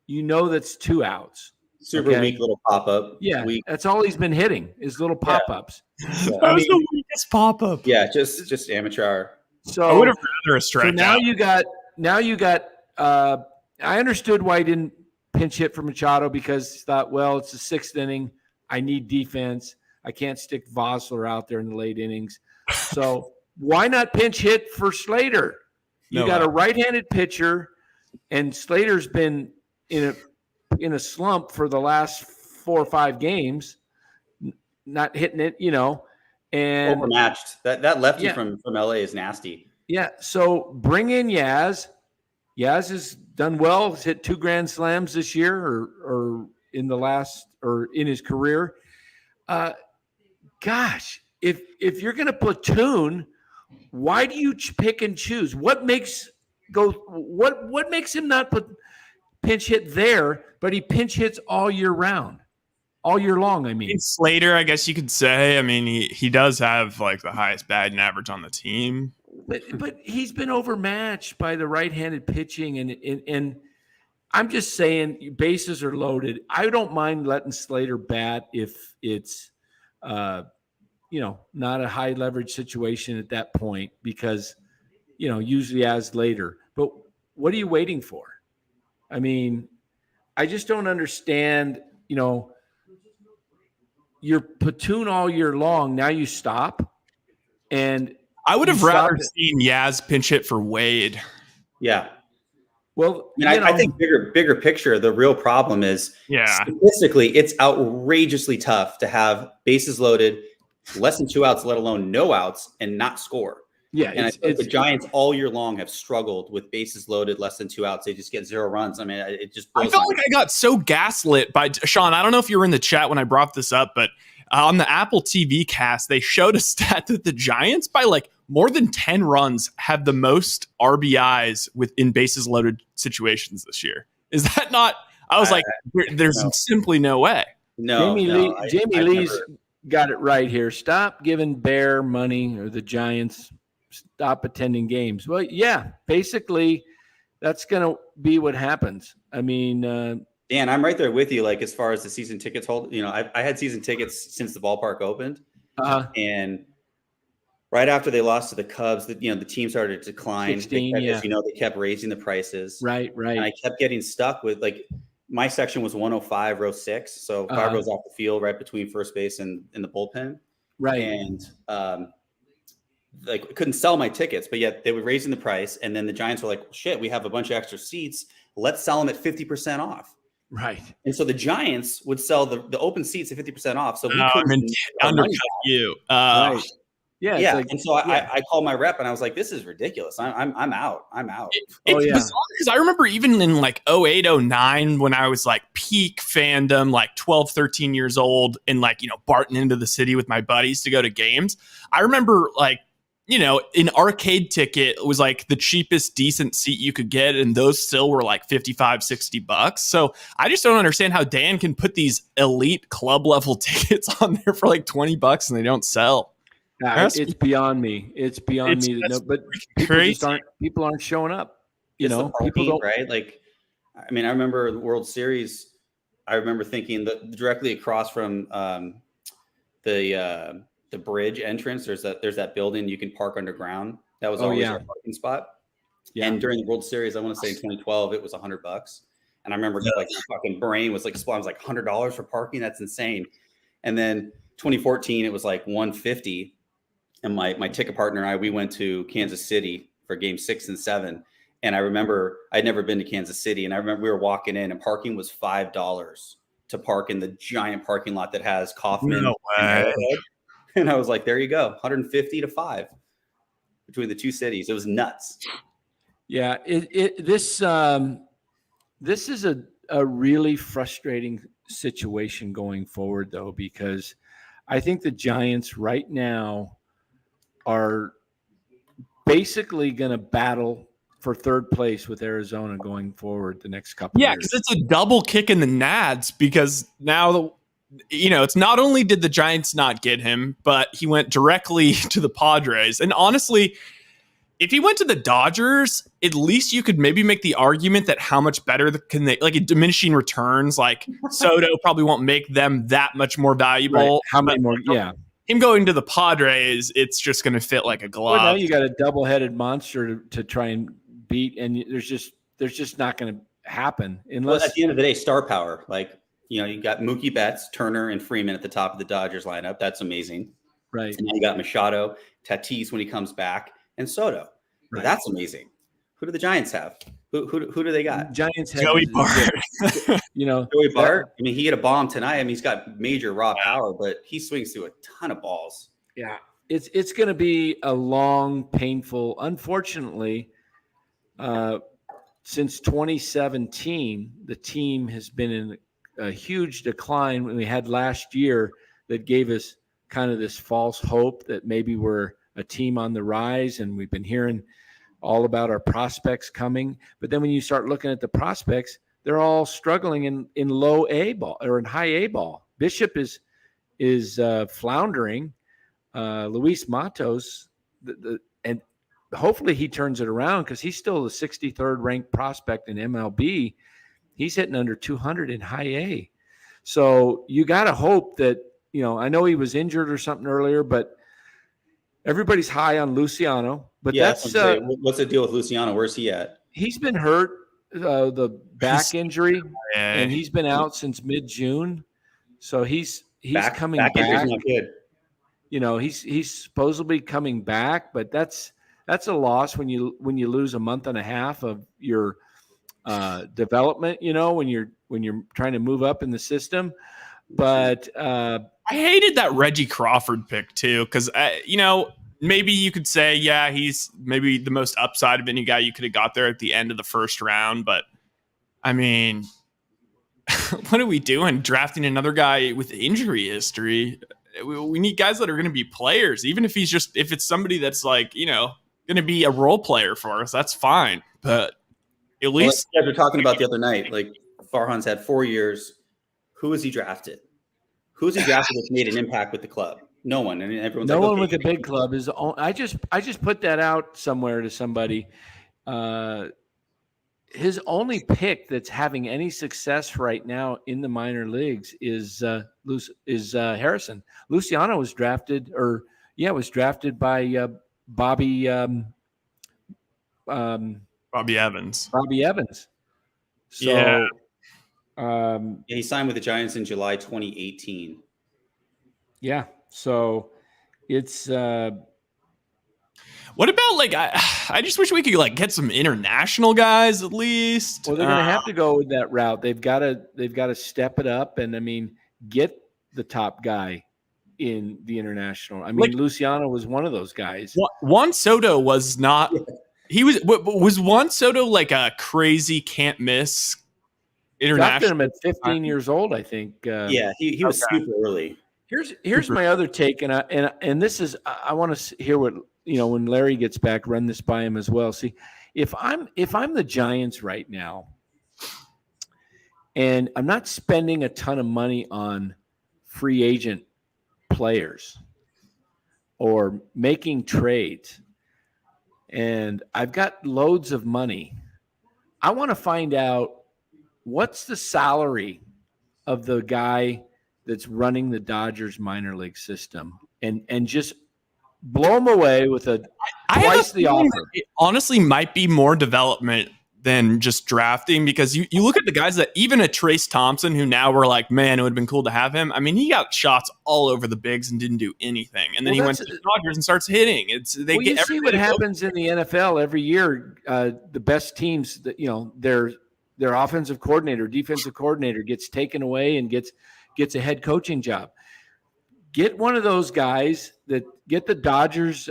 That's 2 outs. Super weak little pop up. Yeah, that's all he's been hitting is little pop ups. That was the weakest pop up. Yeah, just amateur. So I would have rather a strikeout. So now you got. I understood why he didn't pinch hit for Machado because he thought, well, it's the 6th inning. I need defense. I can't stick Vosler out there in the late innings. So why not pinch hit for Slater? You got a right-handed pitcher, and Slater's been in a slump for the last 4 or 5 games, not hitting it, and overmatched. That lefty from LA is nasty. Yeah. So bring in Yaz. Yaz has done well. He's hit 2 grand slams this year or in the last or in his career. Gosh, if you're going to platoon, why do you pick and choose? What makes him not pinch hit there, but he pinch hits all year round, all year long? I mean, Slater, I guess you could say. I mean, he does have like the highest batting average on the team, but he's been overmatched by the right-handed pitching, and I'm just saying bases are loaded. I don't mind letting Slater bat if it's not a high leverage situation at that point because usually as later. But what are you waiting for? I mean, I just don't understand, you're platoon all year long. Now you stop. And I would have rather seen Yaz pinch hit for Wade. Yeah. Well, I think bigger picture, the real problem is statistically, it's outrageously tough to have bases loaded, less than 2 outs, let alone no outs, and not score. Yeah, and I think the Giants all year long have struggled with bases loaded, less than 2 outs. They just get 0 runs. I mean, it just. I felt like I got so gaslit by Sean. I don't know if you were in the chat when I brought this up, but on the Apple TV cast, they showed a stat that the Giants, by like more than 10 runs, have the most RBIs in bases loaded situations this year. Is that not? I was like, there's simply no way. No, Jamie Lee's got it right here. Stop giving Bear money, or the Giants stop attending games. Well, yeah, basically that's going to be what happens. I mean, Dan, I'm right there with you. Like, as far as the season tickets hold, I had season tickets since the ballpark opened, and right after they lost to the Cubs, the team started to decline. 16, as they kept raising the prices. Right. And I kept getting stuck with, like, my section was 105, row 6, so 5 rows off the field, right between first base and the bullpen. Right. And like, couldn't sell my tickets, but yet they were raising the price, and then the Giants were like, well, "Shit, we have a bunch of extra seats. Let's sell them at 50% off." Right. And so the Giants would sell the open seats at 50% off. So we couldn't undercut you. Right. Yeah. Like, and so I called my rep and I was like, "This is ridiculous. I'm out. I'm out." It's bizarre because I remember even in like 08, 09, when I was like peak fandom, like 12, 13 years old, and like, barting into the city with my buddies to go to games. I remember like, an arcade ticket was like the cheapest decent seat you could get, and those still were like $55-$60. So I just don't understand how Dan can put these elite club level tickets on there for like $20 and they don't sell. It's beyond me. It's beyond me. But people aren't showing up. People don't, right? Like, I mean, I remember the World Series. I remember thinking that directly across from the bridge entrance, there's that building you can park underground. That was always our parking spot. Yeah. And during the World Series, I want to say in 2012, it was $100. And I remember like my fucking brain was like, I was like, $100 for parking. That's insane. And then 2014, it was like $150. And my ticket partner and I, we went to Kansas City for game 6 and 7. And I remember I'd never been to Kansas City. And I remember we were walking in and parking was $5 to park in the giant parking lot that has Kaufman. No way. And I was like, there you go, 150 to 5 between the two cities. It was nuts. Yeah, this is a really frustrating situation going forward, though, because I think the Giants right now are basically going to battle for third place with Arizona going forward the next couple of years. Yeah, because it's a double kick in the nads, because now it's not only did the Giants not get him, but he went directly to the Padres. And honestly, if he went to the Dodgers, at least you could maybe make the argument that how much better can they, like, diminishing returns, like Soto probably won't make them that much more valuable. Right. How many more? Yeah. Him going to the Padres, it's just going to fit like a glove. Well, now you got a double-headed monster to try and beat, and there's just not going to happen unless at the end of the day, star power. Like, you got Mookie Betts, Turner, and Freeman at the top of the Dodgers lineup. That's amazing, right? And then you got Machado, Tatis when he comes back, and Soto. Right. That's amazing. Who do the Giants have? Who do they got? Giants have Joey Bart. Joey Bart. I mean, he hit a bomb tonight. I mean, he's got major raw power, but he swings through a ton of balls. Yeah, it's going to be a long, painful. Unfortunately, since 2017, the team has been in a huge decline. When we had last year that gave us kind of this false hope that maybe we're a team on the rise, and we've been hearing all about our prospects coming. But then when you start looking at the prospects, they're all struggling in low A ball or in high A ball. Bishop is floundering. Luis Matos, and hopefully he turns it around, because he's still the 63rd ranked prospect in MLB. He's hitting under 200 in high A. So you got to hope that, I know he was injured or something earlier, but everybody's high on Luciano. But that's what's the deal with Luciano? Where's he at? He's been hurt. the back injury, and he's been out since mid-June. So he's coming back. Injury's not good. You know, he's supposedly coming back, but that's a loss when you lose a month and a half of your development. You know, when you're trying to move up in the system. But I hated that Reggie Crawford pick too, because you know, maybe you could say, yeah, he's maybe the most upside of any guy you could have got there at the end of the first round. But I mean, what are we doing drafting another guy with injury history? We need guys that are going to be players, even if if it's somebody that's like, you know, going to be a role player for us, that's fine. But at least you guys were talking about the other night, like Farhan's had 4 years. Who was he drafted? Who's he drafted that's made an impact with the club? No one. And everyone's no like, one with a big club is. I just put that out somewhere to somebody. His only pick that's having any success right now in the minor leagues is Harrison. Luciano was drafted, by Bobby Evans. Bobby Evans. So, he signed with the Giants in July 2018. Yeah. So it's. What about like I just wish we could like get some international guys at least. Well, they're going to have to go with that route. They've got to step it up, and I mean, get the top guy in the international. I mean, like, Luciano was one of those guys. Juan Soto was not. He was Juan Soto like a crazy can't miss international. Drafted him at 15 years old, I think. He was super early. Here's my other take, and this is I want to hear what. You know, when Larry gets back, run this by him as well. See, if I'm the Giants right now, and I'm not spending a ton of money on free agent players or making trades, and I've got loads of money, I want to find out what's the salary of the guy that's running the Dodgers minor league system, and just blow them away with twice the offer. It honestly might be more development than just drafting, because you look at the guys that even a Trace Thompson, who now we're like, man, it would have been cool to have him. I mean, he got shots all over the bigs and didn't do anything. And then he went to the Dodgers and starts hitting. You see what happens in the NFL every year. The best teams, that their offensive coordinator, defensive coordinator gets taken away and gets a head coaching job. Get one of those guys get the Dodgers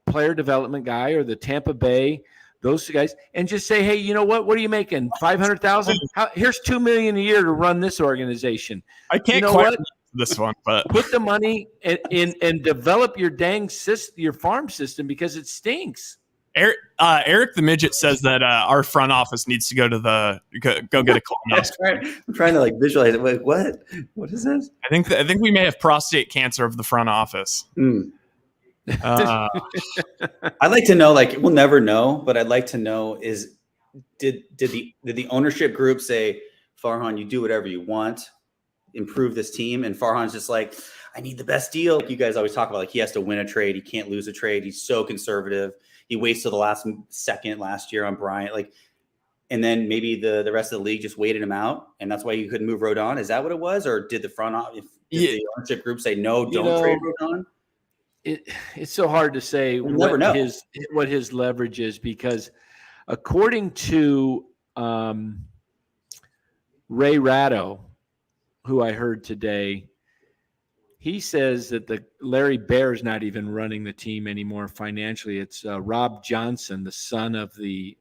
player development guy or the Tampa Bay, those guys, and just say, hey, you know what? What are you making? $500,000? Here's $2 million a year to run this organization. I can't quite this one, but put the money in and develop your your farm system, because it stinks. Eric the Midget says that our front office needs to go to go get a colonoscopy. I'm trying to like visualize it. Like, what is this? I think we may have prostate cancer of the front office. I'd like to know, like, we'll never know, but I'd like to know is did the ownership group say, Farhan, you do whatever you want, improve this team, and Farhan's just like, I need the best deal. Like you guys always talk about, like, he has to win a trade, he can't lose a trade, he's so conservative. He waits till the last second last year on Bryant, like, and then maybe the rest of the league just waited him out, and that's why you couldn't move Rodon. Is that what it was, or did the front office, the ownership group say no, don't trade Rodon? It's so hard to say what his leverage is, because according to Ray Ratto, who I heard today, he says that Larry Baer is not even running the team anymore financially. It's Rob Johnson, the son of the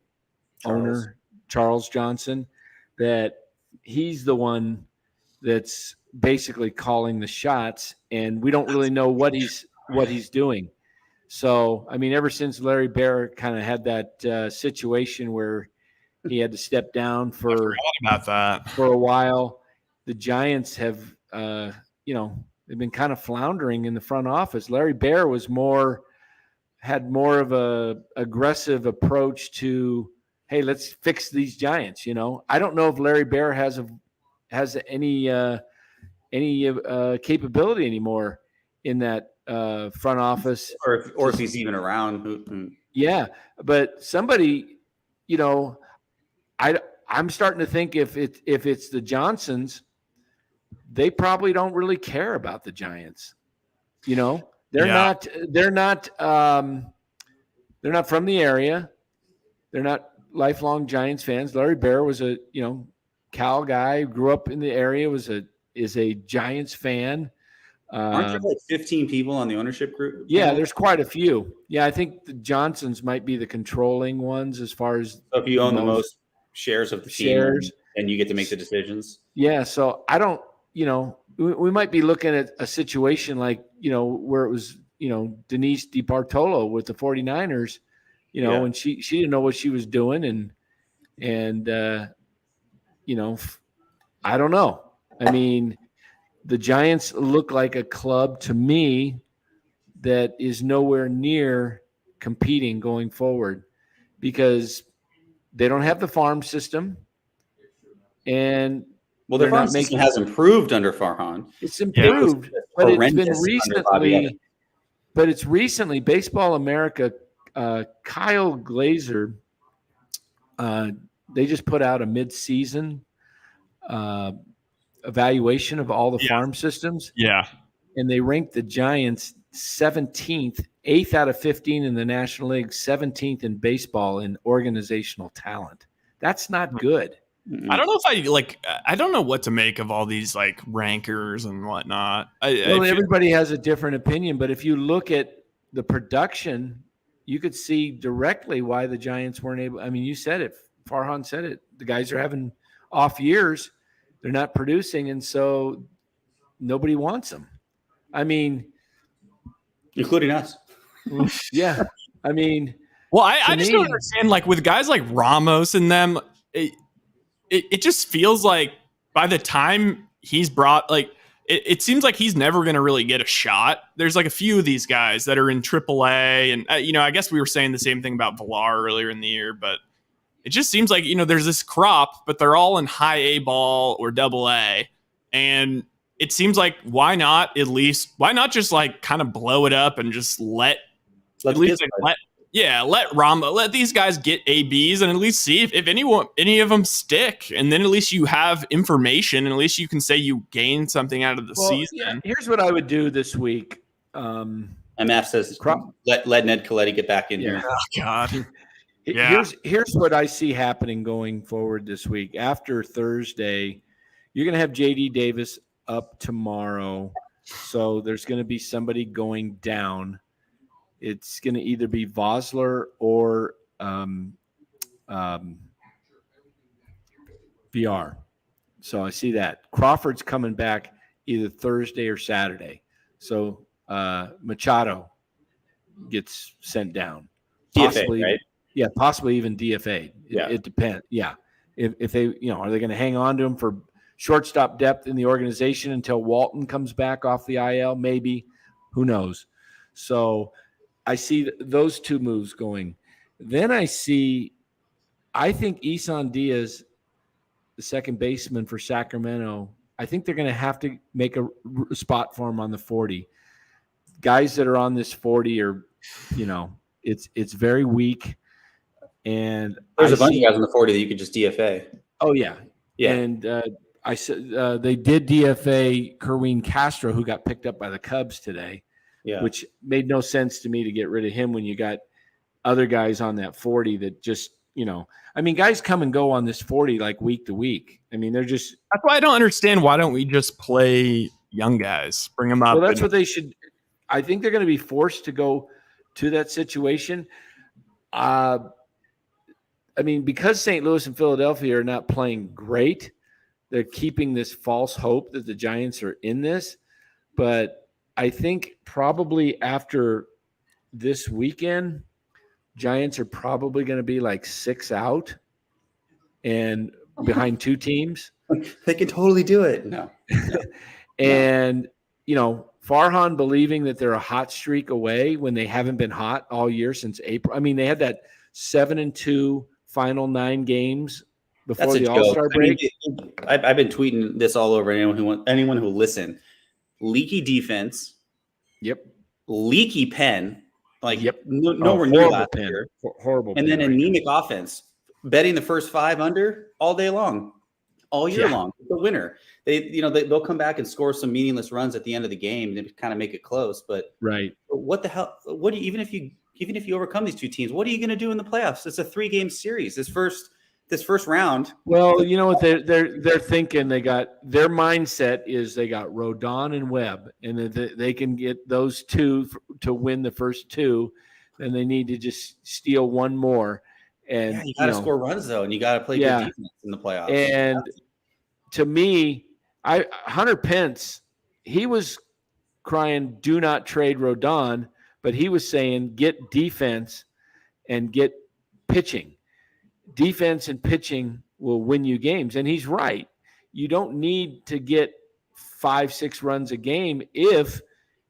owner, Charles Johnson, that he's the one that's basically calling the shots, and we don't really know what he's doing. So, I mean, ever since Larry Baer kind of had that situation where he had to step down for a while, the Giants have, they've been kind of floundering in the front office. Larry Baer had more of a aggressive approach to, hey, let's fix these Giants. I don't know if Larry Baer has any capability anymore in that front office, or if he's even around. Yeah, but somebody, I'm starting to think if it's the Johnsons, they probably don't really care about the Giants. You know, they're not from the area. They're not lifelong Giants fans. Larry Bear was a, Cal guy, grew up in the area, is a Giants fan. Aren't there like 15 people on the ownership group? Yeah, there's quite a few. Yeah, I think the Johnsons might be the controlling ones as far as. So if you own the most shares of the team, and you get to make the decisions. Yeah, so I don't, we might be looking at a situation like, where it was, Denise DiBartolo with the 49ers, and she didn't know what she was doing. And I don't know. I mean, the Giants look like a club to me that is nowhere near competing going forward because they don't have the farm system. And their farm system has improved under Farhan. It's improved, but it's been recently. But it's recently. Baseball America, Kyle Glazer, they just put out a mid-season evaluation of all the farm systems. Yeah, and they ranked the Giants 17th, 8th out of 15 in the National League, 17th in baseball in organizational talent. That's not good. I don't know if I don't know what to make of all these like rankers and whatnot. Everybody has a different opinion, but if you look at the production, you could see directly why the Giants weren't able. I mean, you said it. Farhan said it. The guys are having off years. They're not producing, and so nobody wants them. I mean, including us. Yeah. I mean, well, I just don't understand. Like with guys like Ramos and them, it just feels like by the time he's brought, like, it seems like he's never going to really get a shot. There's like a few of these guys that are in AAA. And, I guess we were saying the same thing about Villar earlier in the year, but it just seems like, there's this crop, but they're all in high A ball or AA. And it seems like why not just like kind of blow it up and just let these guys get ABs and at least see if any of them stick, and then at least you have information and at least you can say you gained something out of the season. Yeah, here's what I would do this week. MF says let Ned Coletti get back in here. Oh God. Yeah. Here's what I see happening going forward this week. After Thursday, you're going to have JD Davis up tomorrow, so there's going to be somebody going down. It's going to either be Vosler or VR. So I see that. Crawford's coming back either Thursday or Saturday. So Machado gets sent down. Possibly, DFA, right? Yeah, possibly even DFA. Yeah. It depends. Yeah. If they, are they going to hang on to him for shortstop depth in the organization until Walton comes back off the IL? Maybe. Who knows? So I see those two moves going. Then I think Isan Diaz, the second baseman for Sacramento, I think they're going to have to make a spot for him on the 40. Guys that are on this 40 are, it's very weak. And there's a bunch of guys on the 40 that you could just DFA. Oh, yeah. Yeah. And I said they did DFA Kerwin Castro, who got picked up by the Cubs today. Yeah. Which made no sense to me to get rid of him when you got other guys on that 40 that just, guys come and go on this 40 like week to week. I mean, they're just. That's why I don't understand. Why don't we just play young guys? Bring them up. Well, that's what they should. I think they're going to be forced to go to that situation. Because St. Louis and Philadelphia are not playing great, they're keeping this false hope that the Giants are in this. But I think probably after this weekend, Giants are probably going to be like 6 out and behind two teams. They can totally do it. No. And, Farhan believing that they're a hot streak away when they haven't been hot all year since April. I mean, they had that 7-2 final 9 games before the All-Star break. I've been tweeting this all over anyone who will listen. Leaky defense. Yep. Leaky pen. Like, yep. Nowhere near last pen. year. Horrible. And then anemic offense. betting the first 5 under all day long, all year long. The winner. They'll come back and score some meaningless runs at the end of the game to kind of make it close. But what the hell? Even if you overcome these two teams, what are you going to do in the playoffs? It's a 3-game series. This first round. Well, you know what they're thinking. Their mindset is they got Rodon and Webb, and they can get those two to win the first 2. Then they need to just steal one more. And you got to score runs though, and you got to play good defense in the playoffs. And to me, Hunter Pence, he was crying, "Do not trade Rodon," but he was saying, "Get defense and get pitching. Defense and pitching will win you games." And he's right. You don't need to get 5-6 runs a game if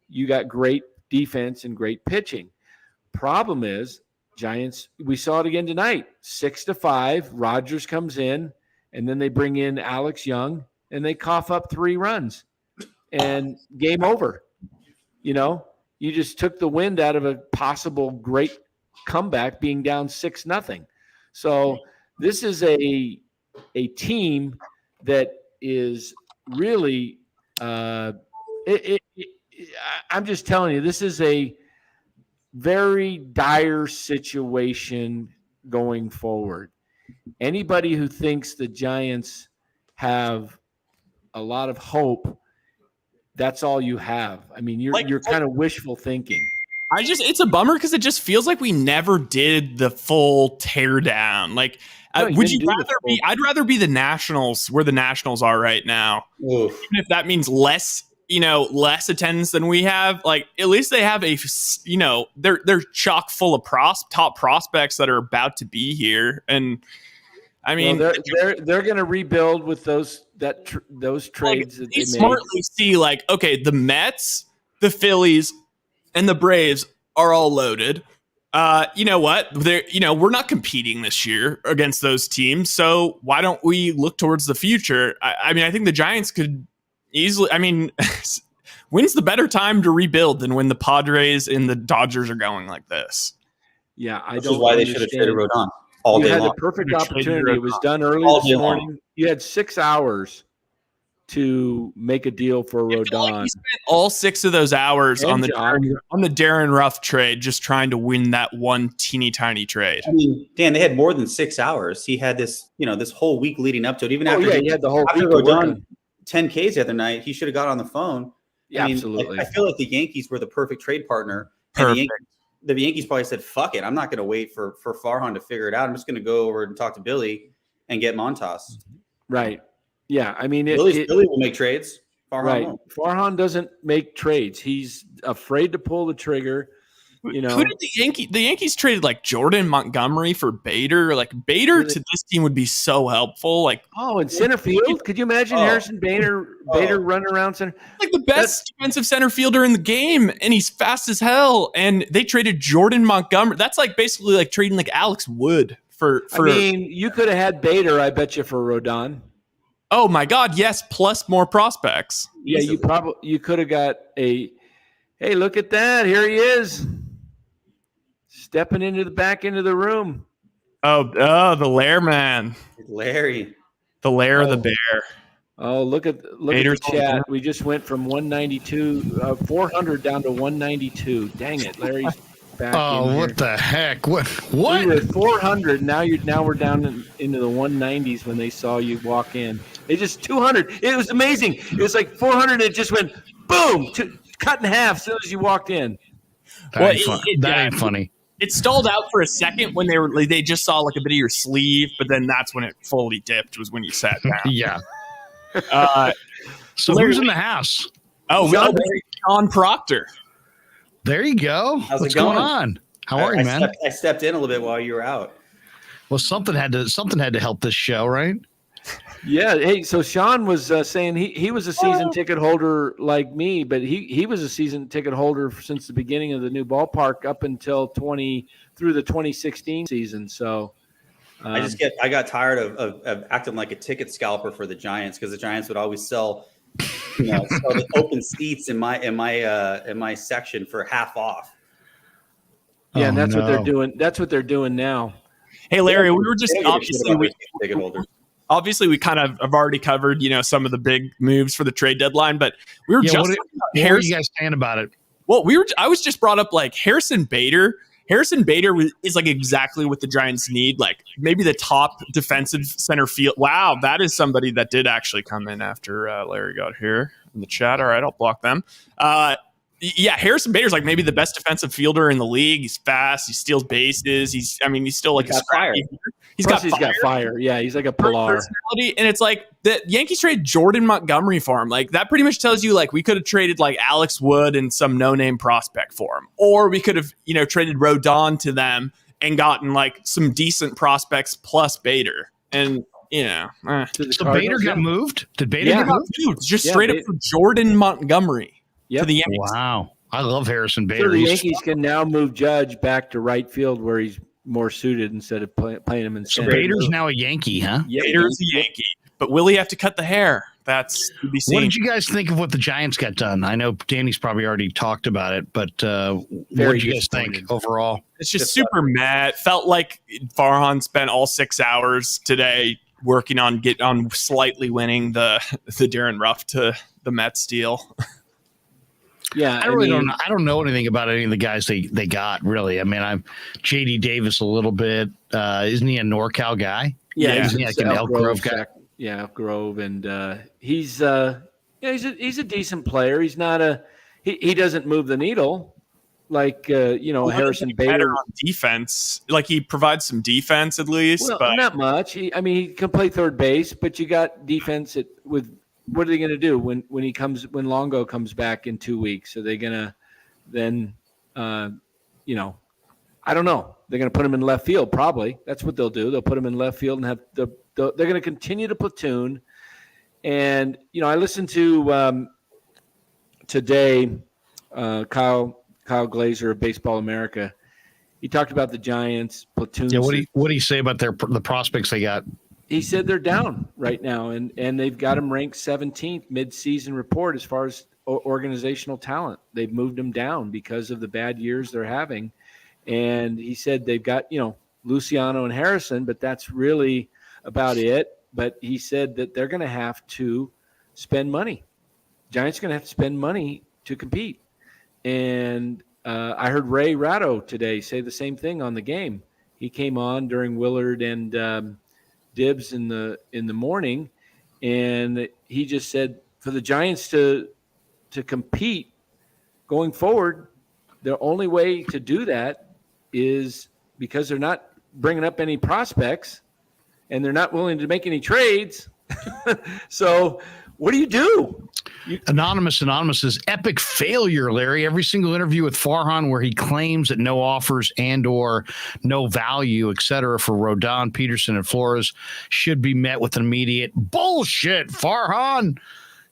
you got great defense and great pitching. Problem is, Giants, we saw it again tonight, 6-5. Rogers comes in, and then they bring in Alex Young, and they cough up 3 runs, and game over. You just took the wind out of a possible great comeback, being down 6-0. So this is a team that is really I'm just telling you, this is a very dire situation going forward. Anybody who thinks the Giants have a lot of hope, that's all you have. I mean, you're kind of wishful thinking. It's a bummer because it just feels like we never did the full tear down. Like, I'd rather be the Nationals where the Nationals are right now. Oof. Even if that means less attendance than we have. Like, at least they have they're chock full of top prospects that are about to be here. And I mean, they're going to rebuild with those trades that they smartly see, like, okay, the Mets, the Phillies, and the Braves are all loaded. You know what? We're not competing this year against those teams. So why don't we look towards the future? I mean, I think the Giants could easily. I mean, when's the better time to rebuild than when the Padres and the Dodgers are going like this? Yeah, Which is why they should have traded Rodon all day long. You had the perfect opportunity. It was done early this morning. You had 6 hours to make a deal for Rodon. Like he spent all 6 of those hours on the Darren Ruff trade, just trying to win that one teeny tiny trade. I mean, Dan, they had more than 6 hours. He had this whole week leading up to it. Even after he had the whole week Rodon 10 Ks the other night, he should have got on the phone. Yeah, absolutely. I feel like the Yankees were the perfect trade partner. Perfect. The Yankees probably said, "Fuck it, I'm not going to wait for Farhan to figure it out. I'm just going to go over and talk to Billy and get Montas." Right. Yeah, I mean, Billy will make trades. Farhan won't. Farhan doesn't make trades. He's afraid to pull the trigger. Who did the Yankees traded like Jordan Montgomery for Bader? Like Bader to this team would be so helpful. Like in center field, could you imagine Harrison Bader running around center? Like the best defensive center fielder in the game, and he's fast as hell. And they traded Jordan Montgomery. That's like basically like trading like Alex Wood for. I mean, you could have had Bader, I bet you, for Rodon. Oh my God, yes, plus more prospects. Yeah, you could have got hey, look at that. Here he is. Stepping into the back end of the room. Oh, the Lair man. Larry. The Lair of the Bear. Oh, look at the chat. We just went from 400 down to 192. Dang it, Larry's back in here. What the heck? What? We were at 400. Now we're down into the 190s when they saw you walk in. It just 200. It was amazing. It was like 400 and it just went boom, cut in half as soon as you walked in. That ain't funny. It stalled out for a second when they just saw like a bit of your sleeve, but then that's when it fully dipped, was when you sat down. Yeah. So who's in the house? Oh, Sean Proctor. There you go. What's going on? How are you, man? I stepped in a little bit while you were out. Well, something had to help this show, right? Yeah. Hey, so Sean was saying he was a season ticket holder like me, but he was a season ticket holder since the beginning of the new ballpark up until through the 2016 season. So I got tired of acting like a ticket scalper for the Giants, because the Giants would always sell the open seats in my section for half off. Yeah, and that's what they're doing. That's what they're doing now. Hey, Larry, we were just They don't give a shit about their ticket holders. obviously we kind of have already covered, some of the big moves for the trade deadline, but we were Yeah, just what were you guys saying about it? well, I was just brought up like Harrison Bader. Harrison Bader is like exactly what the Giants need, like maybe the top defensive center field. Wow, that is somebody that did actually come in after Larry got here in the chat. All right, I'll block them. Yeah, Harrison Bader's like maybe the best defensive fielder in the league. He's fast. He steals bases. He's still like He's got fire. He's Plus, got fire. Yeah, he's like a Pilar. personality, and it's like the Yankees traded Jordan Montgomery for him. Like that pretty much tells you like we could have traded like Alex Wood and some no-name prospect for him, or we could have traded Rodon to them and gotten like some decent prospects plus Bader. And So Bader got moved? Did Bader get moved? Just straight up for Jordan Montgomery to the Yankees. Wow. I love Harrison So Bader. the Yankees can now move Judge back to right field where he's more suited instead of playing him in So center. Bader's now a Yankee, huh? Bader's a Yankee, but will he have to cut the hair? That's to be seen. What did you guys think of what the Giants got done? I know Danny's probably already talked about it, but what did you guys think overall? It's just super mad. Felt like Farhan spent all 6 hours today working on slightly winning the Darren Ruff to the Mets deal. Yeah, I don't know anything about any of the guys they got really. I mean, I'm JD Davis a little bit. Isn't he a NorCal guy? Yeah, isn't he like an Elk Grove guy? Yeah, Elk Grove, and he's a decent player. He's not he doesn't move the needle like Harrison Bader on defense. Like he provides some defense at least, well, but not much. He can play third base, but you got defense with. What are they going to do when Longo comes back in 2 weeks? Are they going to then, I don't know. They're going to put him in left field, probably. That's what they'll do. They'll put him in left field and they're going to continue to platoon. And, I listened to today Kyle Glazer of Baseball America. He talked about the Giants platoon. Yeah, what do you say about the prospects they got? He said they're down right now, and they've got him ranked 17th mid-season report as far as organizational talent. They've moved him down because of the bad years they're having. And he said they've got, Luciano and Harrison, but that's really about it. But he said that they're going to have to spend money. Giants are going to have to spend money to compete. And I heard Ray Ratto today say the same thing on the game. He came on during Willard and Dibs in the morning, and he just said for the Giants to compete going forward, the only way to do that is because they're not bringing up any prospects and they're not willing to make any trades. So what do you do? Anonymous epic failure, Larry. Every single interview with Farhan where he claims that no offers and or no value, et cetera, for Rodon, Peterson, and Flores should be met with an immediate bullshit, Farhan.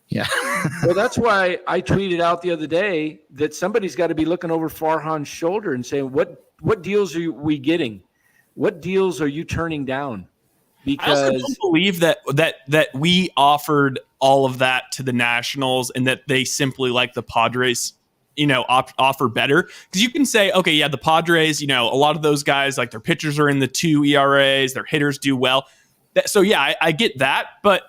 Yeah. Well, that's why I tweeted out the other day that somebody's got to be looking over Farhan's shoulder and saying, what deals are we getting? What deals are you turning down? Because I also don't believe that we offered all of that to the Nationals and that they simply, like the Padres, offer better. Because you can say, okay, yeah, the Padres, a lot of those guys, like their pitchers are in the 2 ERAs, their hitters do well. So yeah, I get that, but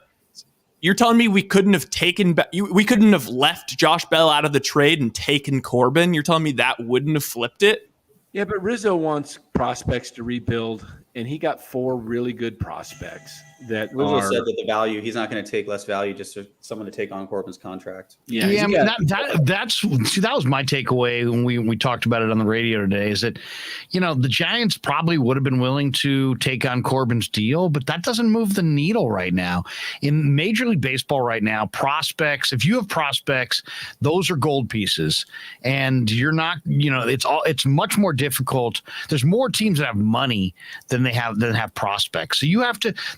you're telling me we couldn't have left Josh Bell out of the trade and taken Corbin? You're telling me that wouldn't have flipped it? Yeah, but Rizzo wants prospects to rebuild, and he got 4 really good prospects that Rizzo said that the value, he's not going to take less value just for someone to take on Corbin's contract. Yeah, I mean, that was my takeaway when we talked about it on the radio today, is that, the Giants probably would have been willing to take on Corbin's deal, but that doesn't move the needle right now. In Major League Baseball right now, prospects, if you have prospects, those are gold pieces, and you're not, it's much more difficult. There's more teams that have money than have prospects. So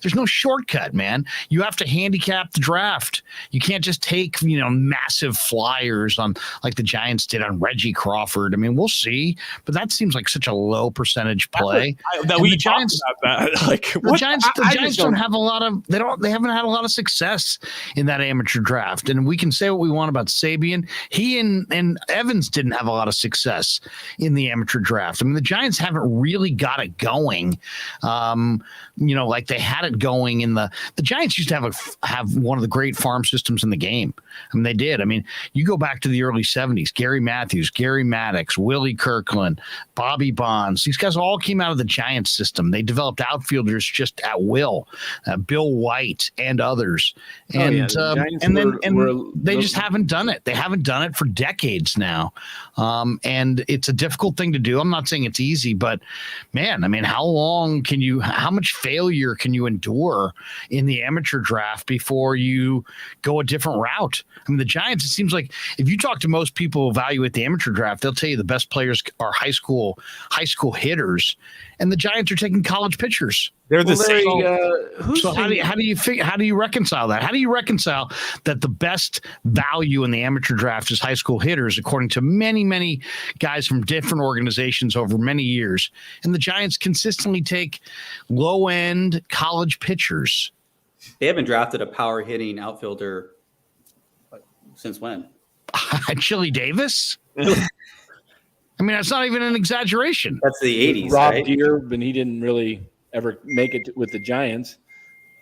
there's no shortcut, man. You have to handicap the draft. You can't just take, massive flyers on like the Giants did on Reggie Crawford. I mean, we'll see, but that seems like such a low percentage play. The Giants don't have a lot of, they haven't had a lot of success in that amateur draft. And we can say what we want about Sabian. He and Evans didn't have a lot of success in the amateur draft. I mean, the Giants haven't really got it going Like they had it going in the Giants used to have one of the great farm systems in the game. I mean, they did. I mean, you go back to the early 70s, Gary Matthews, Gary Maddox, Willie Kirkland, Bobby Bonds. These guys all came out of the Giants system. They developed outfielders just at will, Bill White and others. And they just haven't done it. They haven't done it for decades now. And it's a difficult thing to do. I'm not saying it's easy, but man, I mean, how much failure can you endure in the amateur draft before you go a different route? I mean, the Giants, it seems like if you talk to most people who evaluate the amateur draft, they'll tell you the best players are high school hitters, and the Giants are taking college pitchers. They're the same. So how do you reconcile that? How do you reconcile that the best value in the amateur draft is high school hitters, according to many, many guys from different organizations over many years, and the Giants consistently take low-end college pitchers? They haven't drafted a power hitting outfielder since when? Chili Davis? I mean, that's not even an exaggeration. That's the 80s, Rob right? Deere, but he didn't really ever make it with the Giants.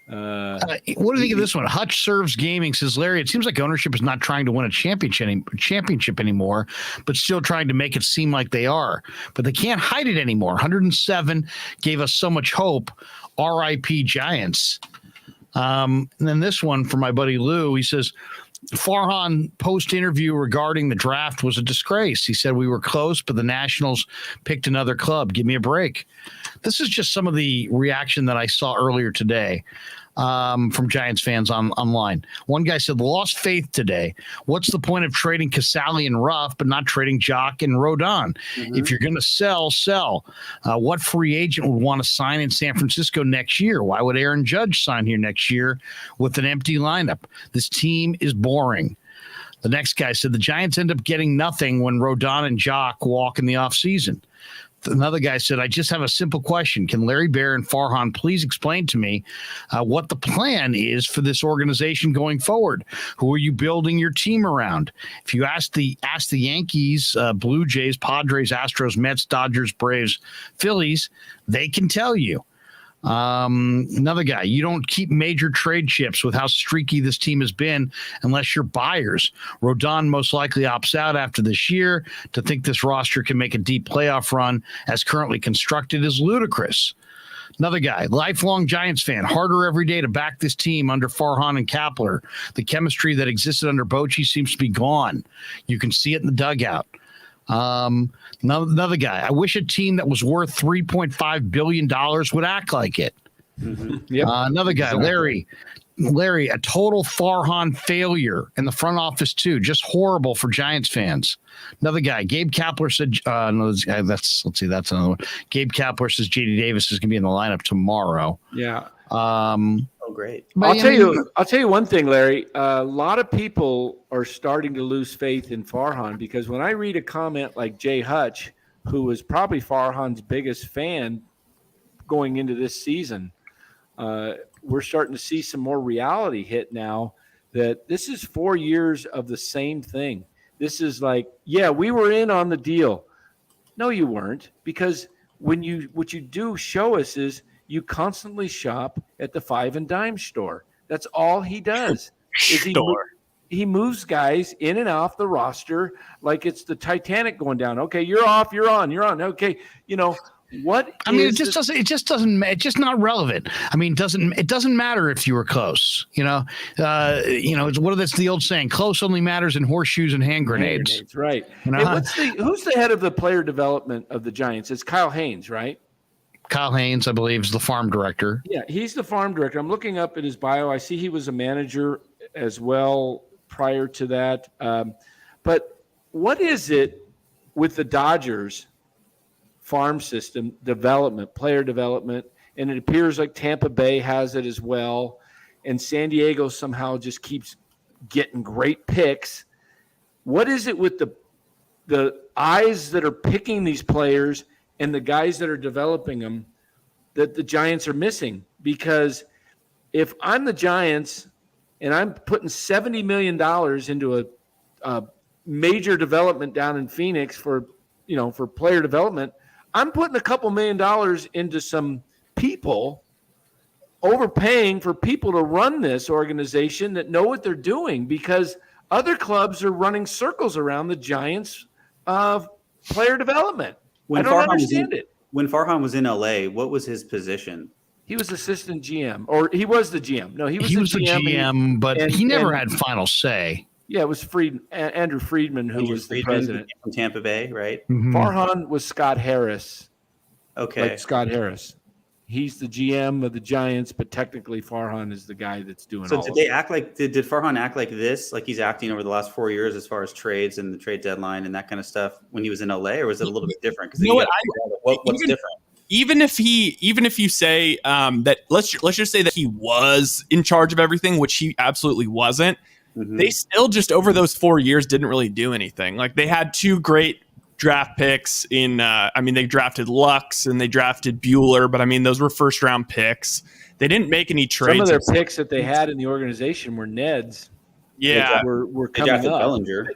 What do you think of this one? Hutch Serves Gaming says, Larry, it seems like ownership is not trying to win a championship anymore, but still trying to make it seem like they are. But they can't hide it anymore. 107 gave us so much hope. R.I.P. Giants. And then this one for my buddy Lou, he says, Farhan post-interview regarding the draft was a disgrace. He said we were close, but the Nationals picked another club. Give me a break. This is just some of the reaction that I saw earlier today from Giants fans online. One guy said, lost faith today. What's the point of trading Casali and Ruff, but not trading Jock and Rodon? Mm-hmm. If you're going to sell. What free agent would want to sign in San Francisco next year? Why would Aaron Judge sign here next year with an empty lineup? This team is boring. The next guy said the Giants end up getting nothing when Rodon and Jock walk in the offseason. Another guy said, I just have a simple question. Can Larry Bear and Farhan please explain to me what the plan is for this organization going forward? Who are you building your team around? If you ask the Yankees, Blue Jays, Padres, Astros, Mets, Dodgers, Braves, Phillies, they can tell you. Another guy, you don't keep major trade chips with how streaky this team has been unless you're buyers. Rodon most likely opts out after this year. To think this roster can make a deep playoff run as currently constructed is ludicrous. Another guy, lifelong Giants fan, harder every day to back this team under Farhan and Kapler. The chemistry that existed under Bochy seems to be gone. You can see it in the dugout. Another guy, I wish a team that was worth $3.5 billion would act like it. Mm-hmm. Yep. Another guy, Larry, a total Farhan failure in the front office too. Just horrible for Giants fans. Another guy, Gabe Kapler said, that's another one. Gabe Kapler says JD Davis is going to be in the lineup tomorrow. Yeah. Oh, great. I'll tell you one thing, Larry. A lot of people are starting to lose faith in Farhan because when I read a comment like Jay Hutch, who was probably Farhan's biggest fan going into this season, we're starting to see some more reality hit now that this is 4 years of the same thing. This is like, yeah, we were in on the deal. No, you weren't, because what you do show us is you constantly shop at the 5 and dime store. That's all he does. He moves guys in and off the roster like it's the Titanic going down. Okay, you're off, you're on, you're on. Okay, what? I mean, it's just not relevant. I mean, it doesn't matter if you were close. It's that's the old saying: close only matters in horseshoes and hand grenades. Right. Hey, who's the head of the player development of the Giants? It's Kyle Haynes, right? Kyle Haynes, I believe, is the farm director. Yeah, he's the farm director. I'm looking up at his bio. I see he was a manager as well prior to that. But what is it with the Dodgers farm system development, player development, and it appears like Tampa Bay has it as well, and San Diego somehow just keeps getting great picks? What is it with the eyes that are picking these players and the guys that are developing them that the Giants are missing? Because if I'm the Giants and I'm putting $70 million into a major development down in Phoenix for player development, I'm putting a couple $1 million into some people overpaying for people to run this organization that know what they're doing, because other clubs are running circles around the Giants' player development. I don't understand it. When Farhan was in LA, what was his position? He was assistant GM, or he was the GM. No, he was the GM, but he never had final say. Yeah, it was Andrew Friedman who was the president from Tampa Bay, right? Mm-hmm. Farhan was Scott Harris. Okay, like Scott Harris. He's the GM of the Giants, but technically Farhan is the guy that's doing. So all did of they it. act like did Farhan act like this, like he's acting over the last 4 years as far as trades and the trade deadline and that kind of stuff when he was in LA, or was it a little bit different? Because what's different? Even if you say that, let's just say that he was in charge of everything, which he absolutely wasn't. Mm-hmm. They still just over those 4 years didn't really do anything. Like they had 2 great draft picks in. They drafted Lux and they drafted Bueller, but those were first round picks. They didn't make any trades. Some of their picks that they had in the organization were Neds. Yeah, were coming up. Bellinger.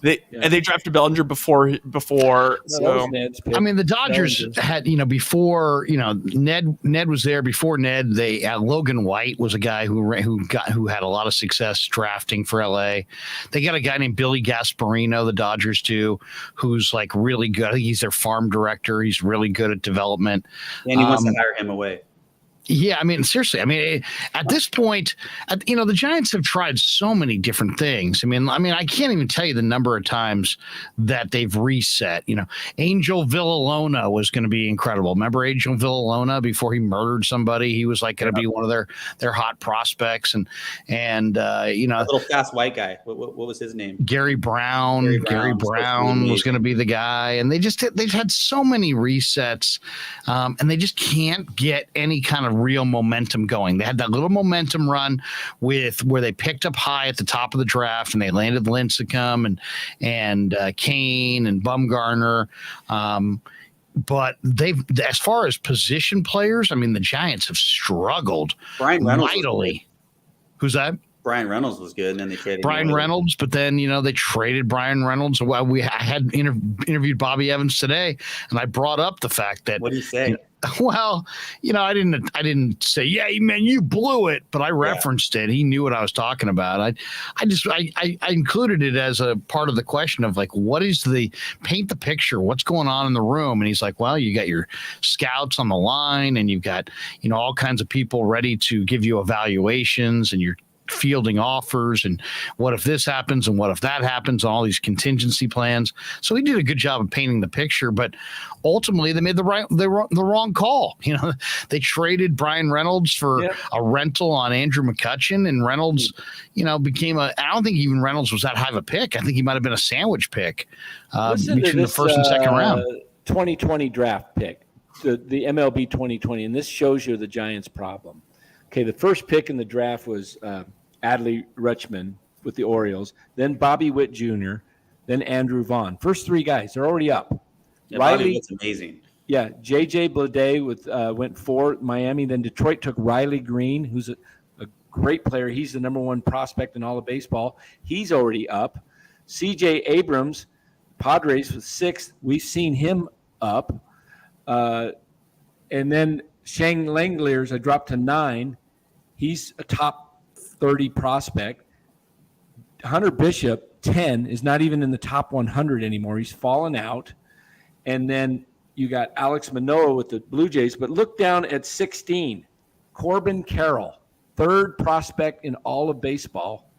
They drafted Bellinger before. So the Dodgers had before Ned was there. Before Ned, Logan White was a guy who had a lot of success drafting for LA. They got a guy named Billy Gasparino, the Dodgers do, who's like really good. He's their farm director. He's really good at development. And he wants to hire him away. Yeah, seriously. At this point, the Giants have tried so many different things. I can't even tell you the number of times that they've reset. Angel Villalona was going to be incredible. Remember Angel Villalona before he murdered somebody? He was like going to be one of their hot prospects, and a little fast white guy. What was his name? Gary Brown. Gary Brown was going to be the guy, and they've had so many resets, and they just can't get any kind of real momentum going. They had that little momentum run where they picked up high at the top of the draft and they landed Lincecum and Kane and Bumgarner. But as far as position players, the Giants have struggled mightily. Who's that? Brian Reynolds was good, and then they traded Brian Reynolds, but then they traded Brian Reynolds. Well, I had interviewed Bobby Evans today, and I brought up the fact that what did he say? I didn't say, yeah, man, you blew it, but I referenced it. He knew what I was talking about. I included it as a part of the question of like, what is paint the picture? What's going on in the room? And he's like, well, you got your scouts on the line and you've got, all kinds of people ready to give you evaluations and you're fielding offers and what if this happens and what if that happens, all these contingency plans. So he did a good job of painting the picture, but ultimately they made the wrong call. They traded Brian Reynolds for a rental on Andrew McCutchen, and Reynolds, became I don't think even Reynolds was that high of a pick. I think he might have been a sandwich pick between the first and second round. 2020 draft pick, the MLB 2020, and this shows you the Giants' problem. Okay, the first pick in the draft was Adley Rutschman with the Orioles, then Bobby Witt Jr., then Andrew Vaughn. First 3 guys, they're already up. Yeah, Riley, that's amazing. Yeah, J.J. Bleday went 4 Miami. Then Detroit took Riley Green, who's a great player. He's the number 1 prospect in all of baseball. He's already up. C.J. Abrams, Padres with 6th. We've seen him up. And then Shane Langeliers, I dropped to 9. He's a top 30 prospect. Hunter Bishop, 10, is not even in the top 100 anymore. He's fallen out. And then you got Alex Manoah with the Blue Jays. But look down at 16, Corbin Carroll, 3rd prospect in all of baseball.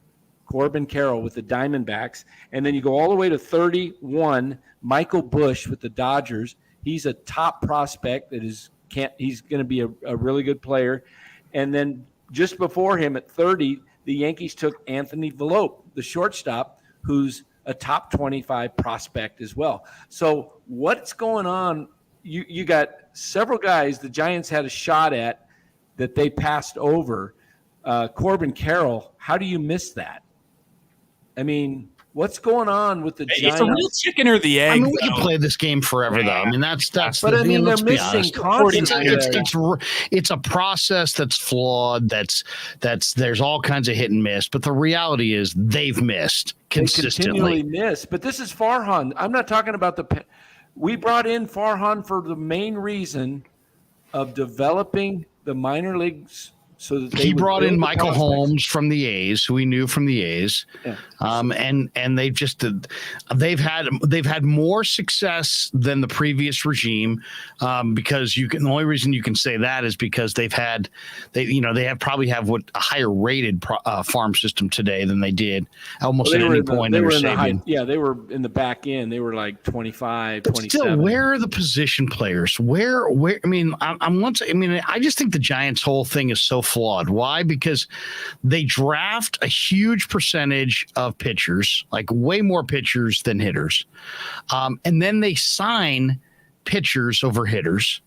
Corbin Carroll with the Diamondbacks. And then you go all the way to 31, Michael Busch with the Dodgers. He's a top prospect he's going to be a really good player. And then just before him at 30, the Yankees took Anthony Volpe, the shortstop, who's a top 25 prospect as well. So what's going on? You got several guys the Giants had a shot at that they passed over. Corbin Carroll, how do you miss that? What's going on with the Giants? It's a real chicken or the egg. We can play this game forever, though. That's. But they're missing constantly. It's a process that's flawed. There's all kinds of hit and miss. But the reality is they've missed consistently. They continually miss. But this is Farhan. I'm not talking about we brought in Farhan for the main reason of developing the minor leagues so that he brought in Michael prospects. Holmes from the A's, who we knew from the A's. Yeah. And they've had more success than the previous regime, because the only reason you can say that is because they probably have a higher rated farm system today than they did almost at any point. They were in the back end. They were like 25, but 27. still, where are the position players? Where? I just think the Giants' whole thing is so flawed. Why? Because they draft a huge percentage of pitchers, like way more pitchers than hitters. And then they sign pitchers over hitters.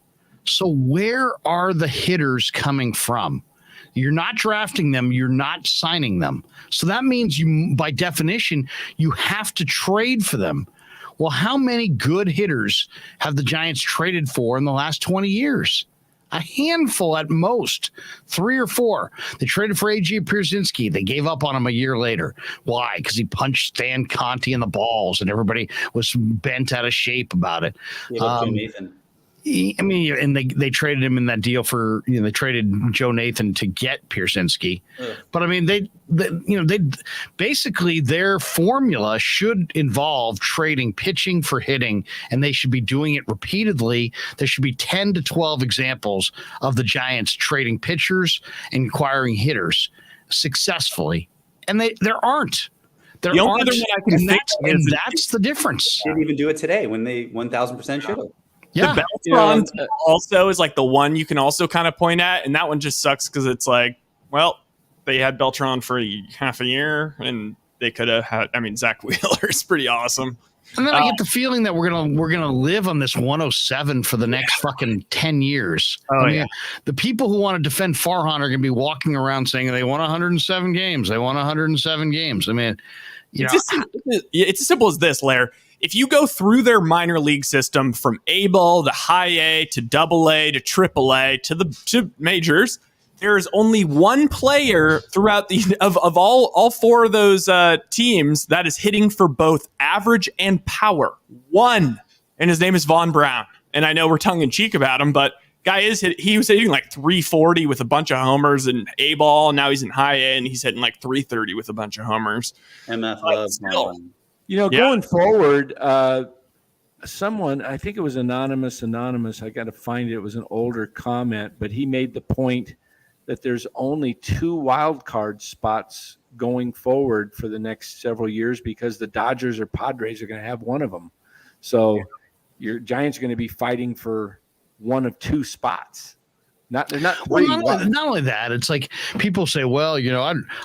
So where are the hitters coming from? You're not drafting them. You're not signing them. So that means by definition, you have to trade for them. Well, how many good hitters have the Giants traded for in the last 20 years? A handful at most, 3 or 4. They traded for A.J. Pierzynski. They gave up on him a year later. Why? Because he punched Stan Conti in the balls, and everybody was bent out of shape about it. Nathan. And they traded him in that deal for, they traded Joe Nathan to get Pierzynski. Yeah. But I mean, they basically their formula should involve trading pitching for hitting, and they should be doing it repeatedly. There should be 10 to 12 examples of the Giants trading pitchers and acquiring hitters successfully. And there aren't. There aren't. And that's the difference. They didn't even do it today when they 1,000% should have. Yeah. The Beltran also is like the one you can also kind of point at, and that one just sucks because it's like, well, they had Beltran for half a year, and they could have had. I mean, Zach Wheeler is pretty awesome. And then I get the feeling that we're gonna live on this 107 for the next fucking 10 years. The people who want to defend Farhan are gonna be walking around saying they won 107 games. They won 107 games. I mean, it's as simple as this, Lair. If you go through their minor league system from A ball to high A to double A to triple A to majors, there is only one player throughout of all 4 of those teams that is hitting for both average and power. One, and his name is Von Brown. And I know we're tongue in cheek about him, but he was hitting like 340 with a bunch of homers in A ball. And now he's in high A and he's hitting like 330 with a bunch of homers. MF loves going forward, someone, I think it was Anonymous, I got to find it. It was an older comment, but he made the point that there's only 2 wild card spots going forward for the next several years because the Dodgers or Padres are going to have one of them. So your Giants are going to be fighting for one of 2 spots. They're not. Well, not only that, it's like people say, well,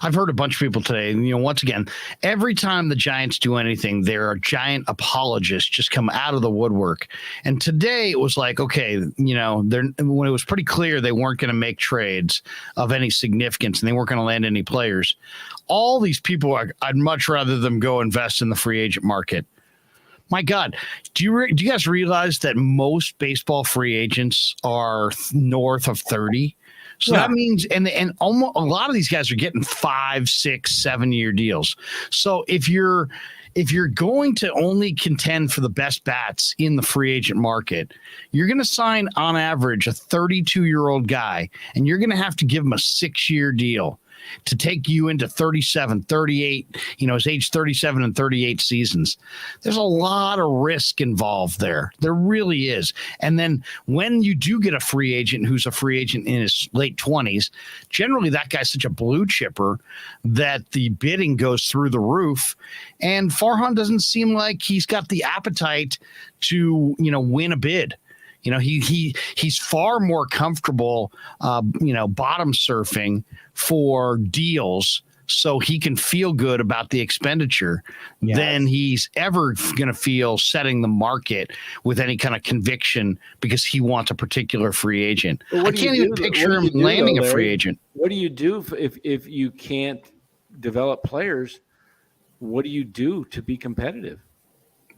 I've heard a bunch of people today, and once again, every time the Giants do anything, there are giant apologists just come out of the woodwork. And today it was like, okay, when it was pretty clear they weren't going to make trades of any significance and they weren't going to land any players. All these people I'd much rather them go invest in the free agent market. My God, do you guys realize that most baseball free agents are north of 30? So that means, and almost a lot of these guys are getting 5, 6, 7-year deals. So if you're going to only contend for the best bats in the free agent market, you're going to sign on average a 32-year-old guy, and you're going to have to give him a 6-year deal to take you into 37, 38, his age 37 and 38 seasons. There's a lot of risk involved there. There really is. And then when you do get a free agent who's a free agent in his late 20s, generally that guy's such a blue chipper that the bidding goes through the roof. And Farhan doesn't seem like he's got the appetite to, win a bid. He's far more comfortable, bottom surfing for deals so he can feel good about the expenditure than he's ever going to feel setting the market with any kind of conviction because he wants a particular free agent. I can't even picture him landing a free agent. What do you do if you can't develop players? What do you do to be competitive?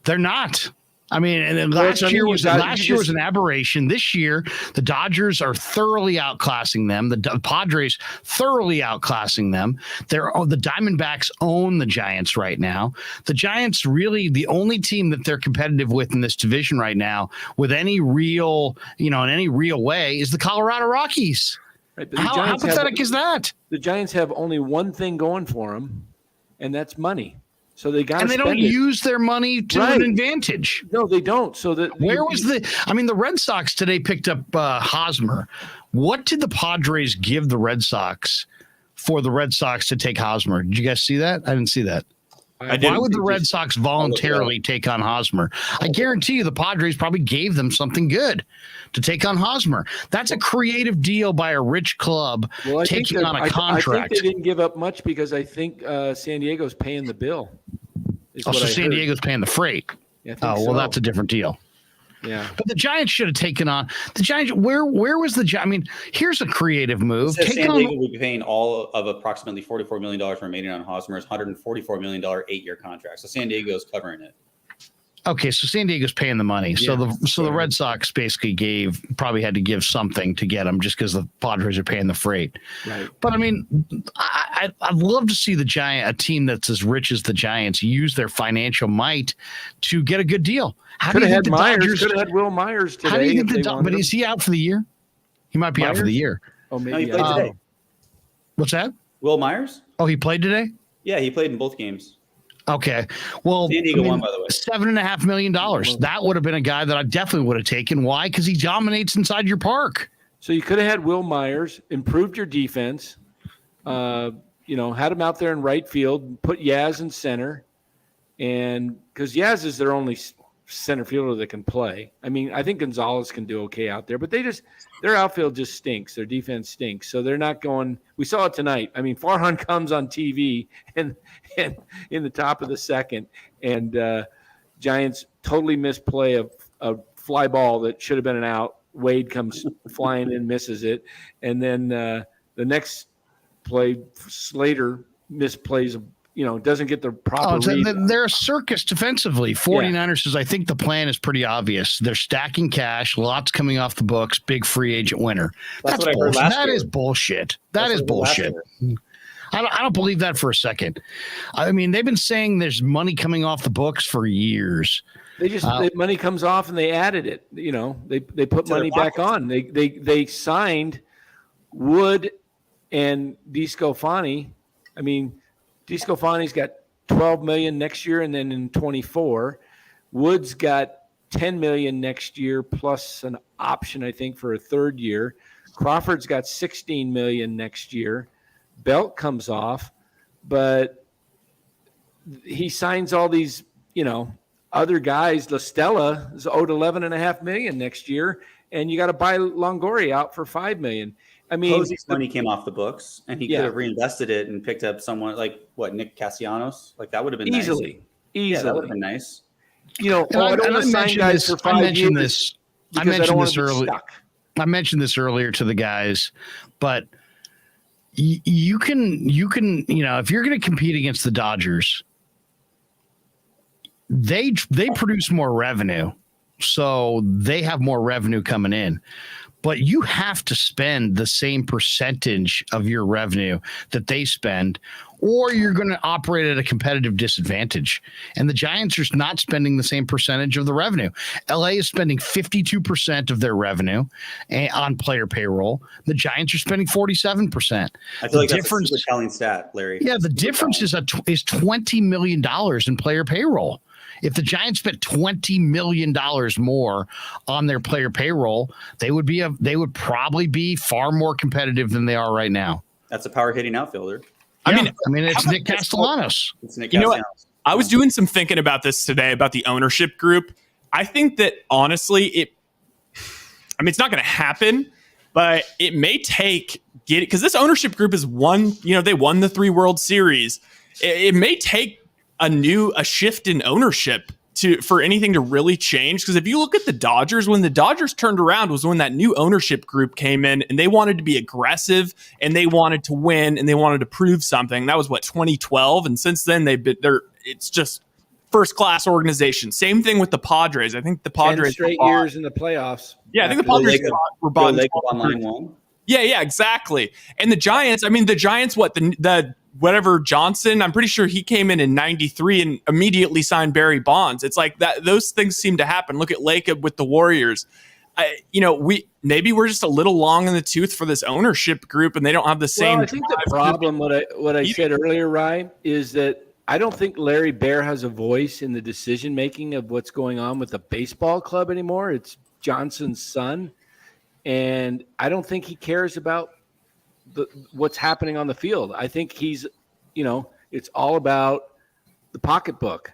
They're not. I mean, and then last year was an aberration. This year, the Dodgers are thoroughly outclassing them. The Padres thoroughly outclassing them. The Diamondbacks own the Giants right now. The Giants really the only team that they're competitive with in this division right now, with any real, in any real way, is the Colorado Rockies. Right, but how pathetic is that? The Giants have only one thing going for them, and that's money. So they got, and they don't use their money to an advantage. No, they don't. So that the Red Sox today picked up Hosmer. What did the Padres give the Red Sox for the Red Sox to take Hosmer? Did you guys see that? I didn't see that. Why would the Red Sox voluntarily take on Hosmer? I guarantee you the Padres probably gave them something good to take on Hosmer. That's a creative deal by a rich club taking on a contract. I think they didn't give up much because I think San Diego's paying the bill. So San Diego's paying the freight. Yeah, that's a different deal. Yeah, but the Giants should have taken on the Giants. Where was the Giants? I mean, here's a creative move. San Diego will be paying all of approximately $44 million remaining on Hosmer's $144 million 8-year contract. So San Diego's covering it. Okay, so San Diego's paying the money. So the Red Sox basically probably had to give something to get him just because the Padres are paying the freight. Right. But I mean, I'd love to see a team that's as rich as the Giants use their financial might to get a good deal. Could have had Myers. Could have had Will Myers today. How do you think but is he out for the year? He might be out for the year. Oh, maybe. He played today. What's that? Will Myers? Oh, he played today? Yeah, he played in both games. Okay. Well, San Diego won, by the way. $7.5 million. That would have been a guy that I definitely would have taken. Why? Because he dominates inside your park. So you could have had Will Myers, improved your defense, had him out there in right field, put Yaz in center, and because Yaz is their only center fielder that can play. I mean, I think Gonzalez can do okay out there, but their outfield just stinks. Their defense stinks. So they're not going. We saw it tonight. I mean, Farhan comes on TV and in the top of the second, and Giants totally misplay a fly ball that should have been an out. Wade comes flying in, misses it, and then the next play, Slater misplays doesn't get the proper read. They're a circus defensively. 49ers says, I think the plan is pretty obvious. They're stacking cash, lots coming off the books, big free agent winner. That's bullshit. That is bullshit. That is bullshit. I don't believe that for a second. I mean, they've been saying there's money coming off the books for years. They just money comes off and they added it. They put money back on. They signed Wood and DeScofani. I mean, DeScofani's got $12 million next year, and then in 24, Wood's got $10 million next year plus an option, I think, for a third year. Crawford's got $16 million next year. Belt comes off, but he signs all these, other guys. La Stella is owed $11.5 million next year, and you got to buy Longoria out for $5 million. I mean, Posey's money came off the books, and he could have reinvested it and picked up someone like Nick Castellanos. Like that would have been easily. Nice. Yeah, that would have been nice. I don't want to sign guys for 5 years. I mentioned this earlier. I mentioned this earlier to the guys, but you can if you're going to compete against the Dodgers, they produce more revenue, so they have more revenue coming in. But you have to spend the same percentage of your revenue that they spend, or you're going to operate at a competitive disadvantage. And the Giants are not spending the same percentage of the revenue. LA is spending 52% of their revenue on player payroll. The Giants are spending 47%. I feel like that's a super telling stat, Larry. Yeah, the difference is $20 million in player payroll. If the Giants spent $20 million more on their player payroll, they would probably be far more competitive than they are right now. That's a power hitting outfielder. Yeah. I mean, it's Nick Castellanos. It's Nick Castellanos. You know what? I was doing some thinking about this today about the ownership group. I think that honestly, it's not going to happen, but it may take because this ownership group has won. They won the 3 World Series. It may take a shift in ownership for anything to really change. Because if you look at the Dodgers, when the Dodgers turned around was when that new ownership group came in and they wanted to be aggressive and they wanted to win and they wanted to prove something. That was 2012. And since then it's just first-class organization. Same thing with the Padres. I think the 10 Padres straight years in the playoffs. Yeah, I think the Joe Padres were bought. on line one. Yeah, exactly. And the Giants, I mean, the Giants, the whatever Johnson, I'm pretty sure he came in 93 and immediately signed Barry Bonds. It's like that; those things seem to happen. Look at Lacob with the Warriors. We're just a little long in the tooth for this ownership group, and they don't have the same. Well, I think the problem, what I said earlier, Ryan, is that I don't think Larry Baer has a voice in the decision making of what's going on with the baseball club anymore. It's Johnson's son. And I don't think he cares about what's happening on the field. I think he's, it's all about the pocketbook.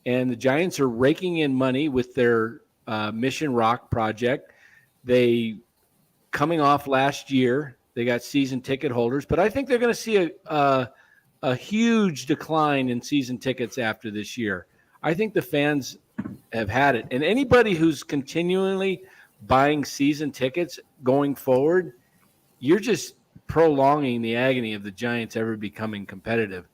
And the Giants are raking in money with their Mission Rock project. They, coming off last year, they got season ticket holders. But I think they're going to see a huge decline in season tickets after this year. I think the fans have had it. And anybody who's continually buying season tickets going forward, you're just prolonging the agony of the Giants ever becoming competitive,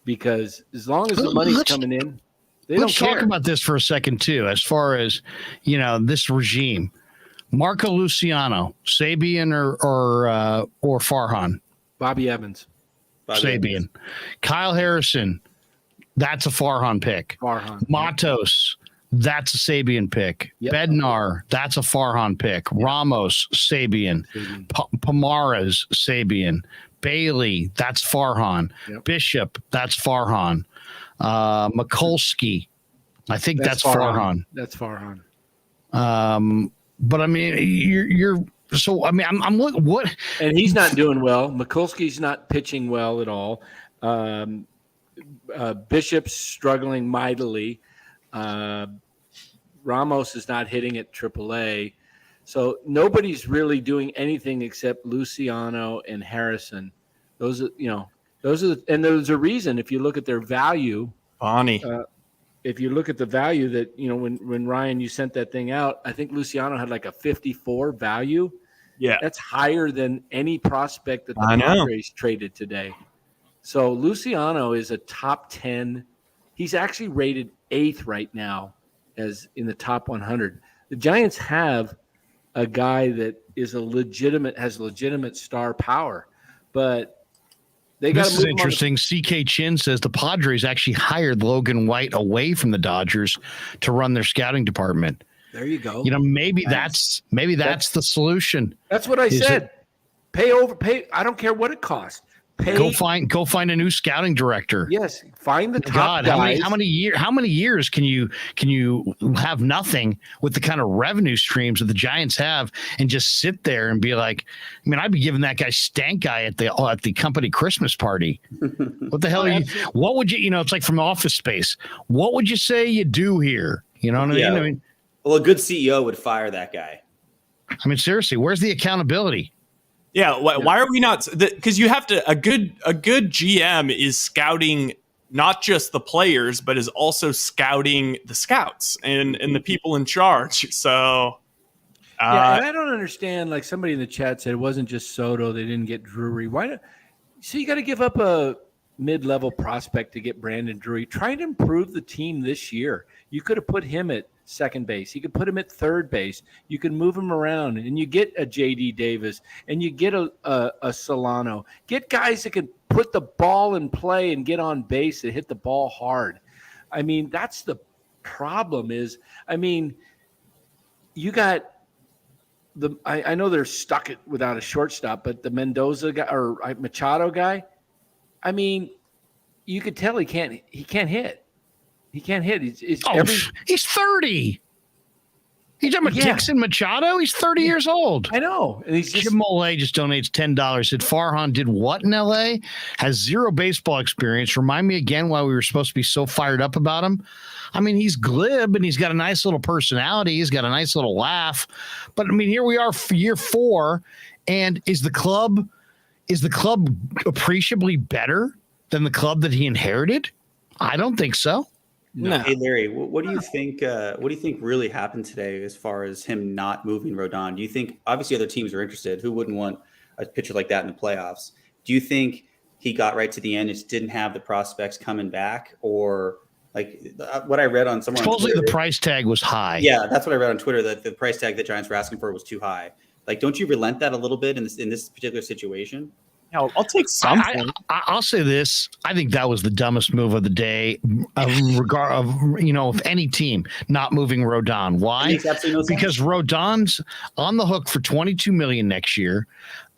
because as long as the money's coming in, they don't care. Let's talk about this for a second too. As far as this regime, Marco Luciano, Sabian or Farhan, Bobby Evans, Sabian, Kyle Harrison, that's a Farhan pick. Matos, that's a Sabian pick. Yep. Bednar, that's a Farhan pick. Yep. Ramos, Sabian. Pomares, Sabian. Bailey, that's Farhan. Yep. Bishop, that's Farhan. Mikulski, I think that's Farhan. That's Farhan. But I mean, you're so. I mean, I'm looking what, and he's not doing well. Mikulski's not pitching well at all. Bishop's struggling mightily. Ramos is not hitting at AAA. So nobody's really doing anything except Luciano and Harrison. There's a reason. If you look at their value, Bonnie, if you look at the value that, when Ryan, you sent that thing out, I think Luciano had like a 54 value. Yeah. That's higher than any prospect that the Padres traded today. So Luciano is a top 10. He's actually rated 8th right now as in the top 100. The Giants have a guy that is has legitimate star power, but they got to move. This is interesting. CK Chin says the Padres actually hired Logan White away from the Dodgers to run their scouting department. There you go. Maybe that's the solution. That's what I said. Pay. I don't care what it costs. Go find a new scouting director. Yes, find the top guys. How many years can you have nothing with the kind of revenue streams that the Giants have and just sit there and be like, I mean, I'd be giving that guy stank eye at the company Christmas party. What the hell are you? What would you? It's like from Office Space. What would you say you do here? You know what I mean? Well, a good CEO would fire that guy. I mean, seriously, where's the accountability? Yeah, why are we not? Because you have to. A good GM is scouting not just the players, but is also scouting the scouts and the people in charge. So, and I don't understand. Like somebody in the chat said, it wasn't just Soto; they didn't get Drury. Why? So you got to give up a mid-level prospect to get Brandon Drury. Try and improve the team this year. You could have put him at second base. You could put him at third base. You can move him around, and you get a J.D. Davis, and you get a Solano. Get guys that can put the ball in play and get on base and hit the ball hard. I mean, that's the problem is, I mean, you got I know they're stuck without a shortstop, but the Mendoza guy or Machado guy, I mean, you could tell he can't hit. He can't hit. He's 30. He's Dixon Machado. He's 30 years old. I know. And Jim Molay just donates $10. Said Farhan did what in L.A.? Has zero baseball experience. Remind me again why we were supposed to be so fired up about him. I mean, he's glib and he's got a nice little personality. He's got a nice little laugh. But I mean, here we are for year 4, and is the club appreciably better than the club that he inherited? I don't think so. No. Hey Larry, what do you think? What do you think really happened today as far as him not moving Rodon? Do you think obviously other teams are interested? Who wouldn't want a pitcher like that in the playoffs? Do you think he got right to the end, just didn't have the prospects coming back, or Like what I read on someone. Supposedly the price tag was high. Yeah, that's what I read on Twitter, that the price tag that Giants were asking for was too high. Like, don't you relent that a little bit in this particular situation? Yeah, I'll take something. I'll say this. I think that was the dumbest move of the day, of any team not moving Rodon. Why? It makes absolutely no sense. Because Rodon's on the hook for $22 million next year.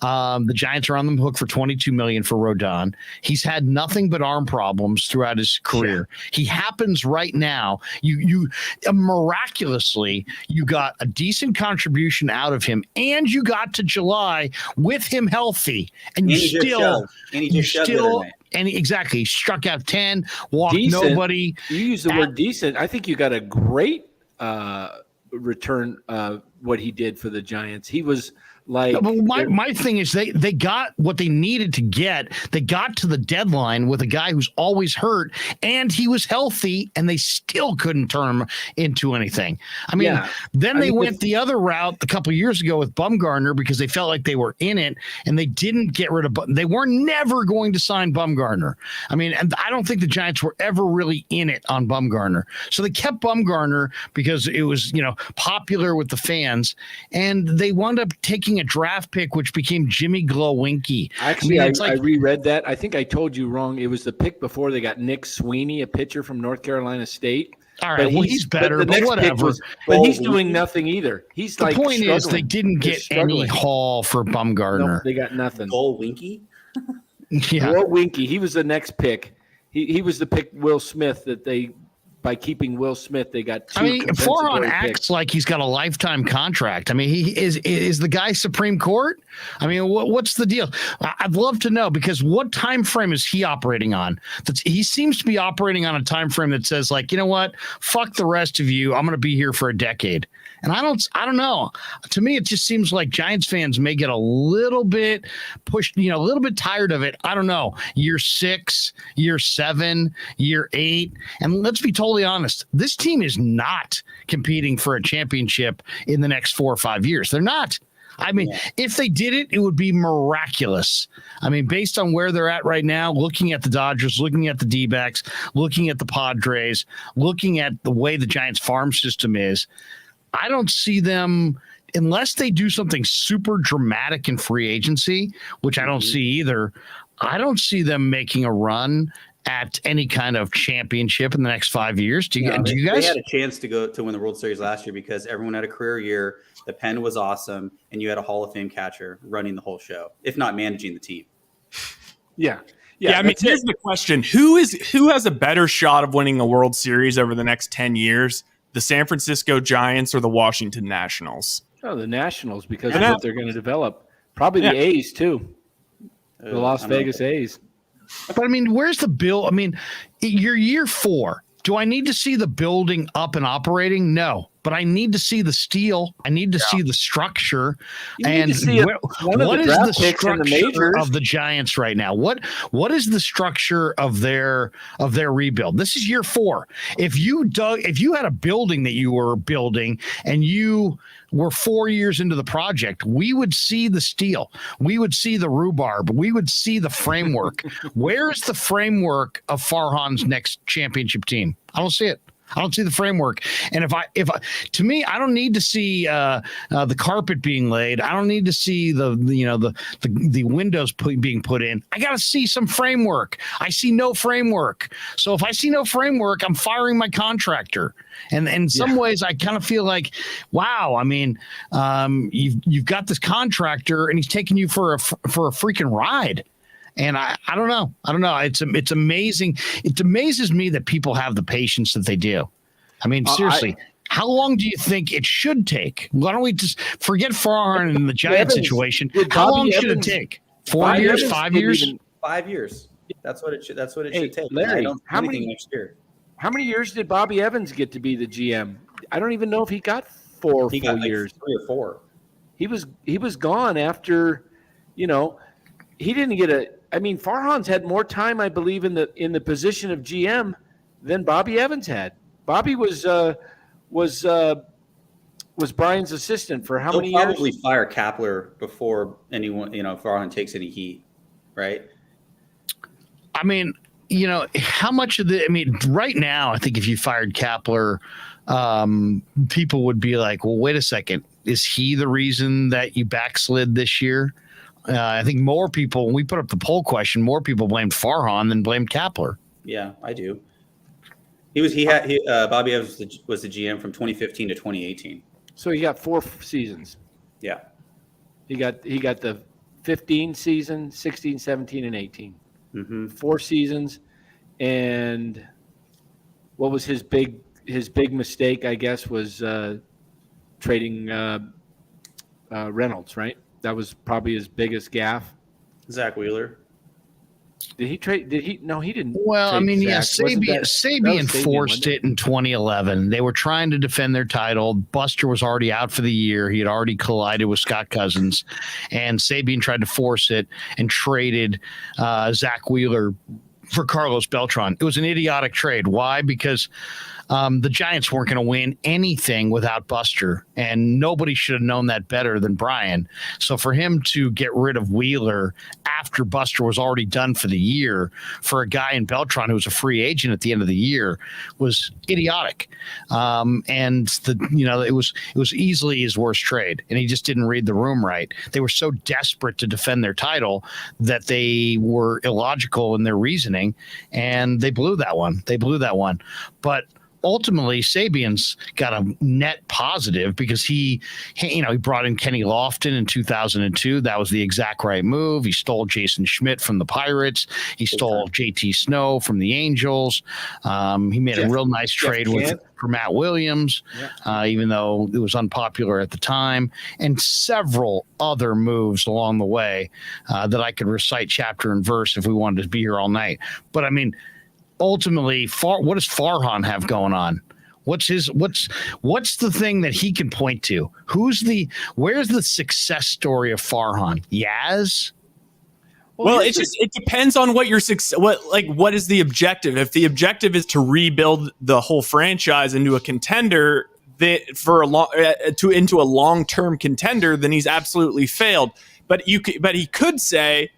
The Giants are on the hook for $22 million for Rodon. He's had nothing but arm problems throughout his career. Yeah. He happens right now. You miraculously, you got a decent contribution out of him, and you got to July with him healthy, and he struck out 10, walked decent. Nobody. You use the word decent. I think you got a great return. What he did for the Giants, he was. Like my thing is they got what they needed to get. They got to the deadline with a guy who's always hurt, and he was healthy, and they still couldn't turn him into anything. I mean, they went the other route a couple of years ago with Bumgarner because they felt like they were in it, and they didn't get rid of. They were never going to sign Bumgarner. I mean, and I don't think the Giants were ever really in it on Bumgarner, so they kept Bumgarner because it was popular with the fans, and they wound up taking a draft pick, which became Jimmy Glowinky. Actually, I reread that. I think I told you wrong. It was the pick before they got Nick Sweeney, a pitcher from North Carolina State. All right, he's better, but whatever. But he's doing nothing either. He's the point struggling. Is they didn't get any haul for Bumgarner. No, they got nothing. Glowinky? Yeah. Glowinky. He was the next pick. He was the pick. Will Smith that they. By keeping Will Smith, they got two. I mean, Farhan acts like he's got a lifetime contract. I mean, he is the guy Supreme Court. I mean, what's the deal? I'd love to know, because what time frame is he operating on? He seems to be operating on a time frame that says, like, you know what? Fuck the rest of you. I'm going to be here for a decade. And I don't know. To me, it just seems like Giants fans may get a little bit pushed, a little bit tired of it. I don't know. Year 6, year 7, year 8. And let's be totally honest. This team is not competing for a championship in the next 4 or 5 years. They're not. I mean, if they did it, it would be miraculous. I mean, based on where they're at right now, looking at the Dodgers, looking at the D-backs, looking at the Padres, looking at the way the Giants farm system is, I don't see them, unless they do something super dramatic in free agency, which I don't see either. I don't see them making a run at any kind of championship in the next 5 years. Do you guys? They had a chance to win the World Series last year because everyone had a career year. The pen was awesome, and you had a Hall of Fame catcher running the whole show, if not managing the team. Yeah. I mean, here's the question: who has a better shot of winning a World Series over the next 10 years? The San Francisco Giants or the Washington Nationals? Oh, the Nationals, because of what they're going to develop. Probably the A's, too. The Las Vegas A's. But, I mean, where's the bill? I mean, you're year 4. Do I need to see the building up and operating? No. But I need to see the steel. I need to see the structure. What is the structure of the Giants right now? What is the structure of their rebuild? This is year 4. If you had a building that you were building and you were 4 years into the project, we would see the steel. We would see the rhubarb. We would see the framework. Where's the framework of Farhan's next championship team? I don't see it. I don't see the framework. And to me, I don't need to see the carpet being laid. I don't need to see the windows being put in. I got to see some framework. I see no framework. So if I see no framework, I'm firing my contractor. And in some ways, I kind of feel like, wow. I mean, you've got this contractor, and he's taking you for a freaking ride. And I don't know. It's amazing. It amazes me that people have the patience that they do. I mean, seriously, how long do you think it should take? Why don't we just forget Farhan and the Giant situation? How long should it take? 4 years? 5 years? 5 years. That's what it should take. Larry, I don't see anything next year. How many years did Bobby Evans get to be the GM? I don't even know if he got 4 full years. 3 or 4. He was gone after, he didn't get I mean, Farhan's had more time, I believe, in the position of GM than Bobby Evans had. Bobby was Brian's assistant for how many years? He'll probably fire Kapler before anyone, Farhan takes any heat, right? I mean, how much of right now, I think if you fired Kapler, people would be like, well, wait a second. Is he the reason that you backslid this year? I think more people, when we put up the poll question, more people blamed Farhan than blamed Kapler. Yeah, I do. Bobby Evans was the GM from 2015 to 2018. So he got 4 seasons. Yeah. He got the 15 season, 16, 17, and 18. Mm-hmm. 4 seasons. And what was his big mistake, I guess, was trading Reynolds, right? That was probably his biggest gaffe. Zach Wheeler. Did he trade? Did he? No, he didn't. Well, trade Sabian forced it in 2011. They were trying to defend their title. Buster was already out for the year. He had already collided with Scott Cousins, and Sabian tried to force it and traded Zach Wheeler for Carlos Beltran. It was an idiotic trade. Why? Because the Giants weren't going to win anything without Buster, and nobody should have known that better than Brian. So for him to get rid of Wheeler after Buster was already done for the year for a guy in Beltran who was a free agent at the end of the year was idiotic. It was easily his worst trade, and he just didn't read the room right. They were so desperate to defend their title that they were illogical in their reasoning, and they blew that one. But ultimately, Sabian's got a net positive because he brought in Kenny Lofton in 2002. That was the exact right move. He stole Jason Schmidt from the Pirates. He stole JT Snow from the Angels. He made a real nice trade for Matt Williams, even though it was unpopular at the time, and several other moves along the way that I could recite chapter and verse if we wanted to be here all night. But ultimately, what does Farhan have going on? What's the thing that he can point to? Where's the success story of Farhan? Yaz? Well, it depends on what your success. What is the objective? If the objective is to rebuild the whole franchise into a contender, into a long-term contender, then he's absolutely failed. But he could say,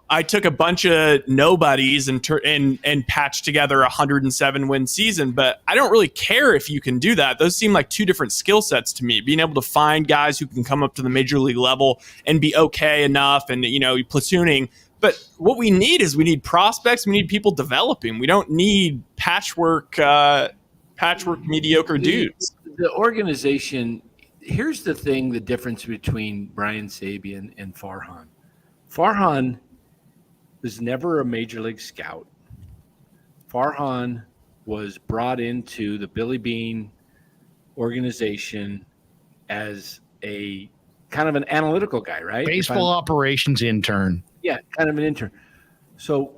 I took a bunch of nobodies and patched together a 107-win season, but I don't really care if you can do that. Those seem like two different skill sets to me. Being able to find guys who can come up to the major league level and be okay enough, and platooning. But what we need prospects. We need people developing. We don't need patchwork mediocre dudes. The organization. Here's the thing: the difference between Brian Sabian and Farhan. Farhan was never a major league scout. Farhan was brought into the Billy Beane organization as a kind of an analytical guy, right? Baseball operations intern. Yeah, kind of an intern. So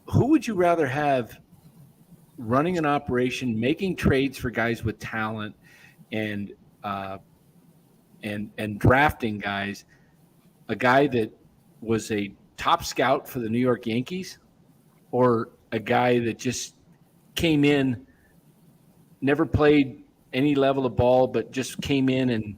who would you rather have running an operation, making trades for guys with talent and drafting guys, a guy that was a top scout for the New York Yankees, or a guy that just came in, never played any level of ball, but just came in and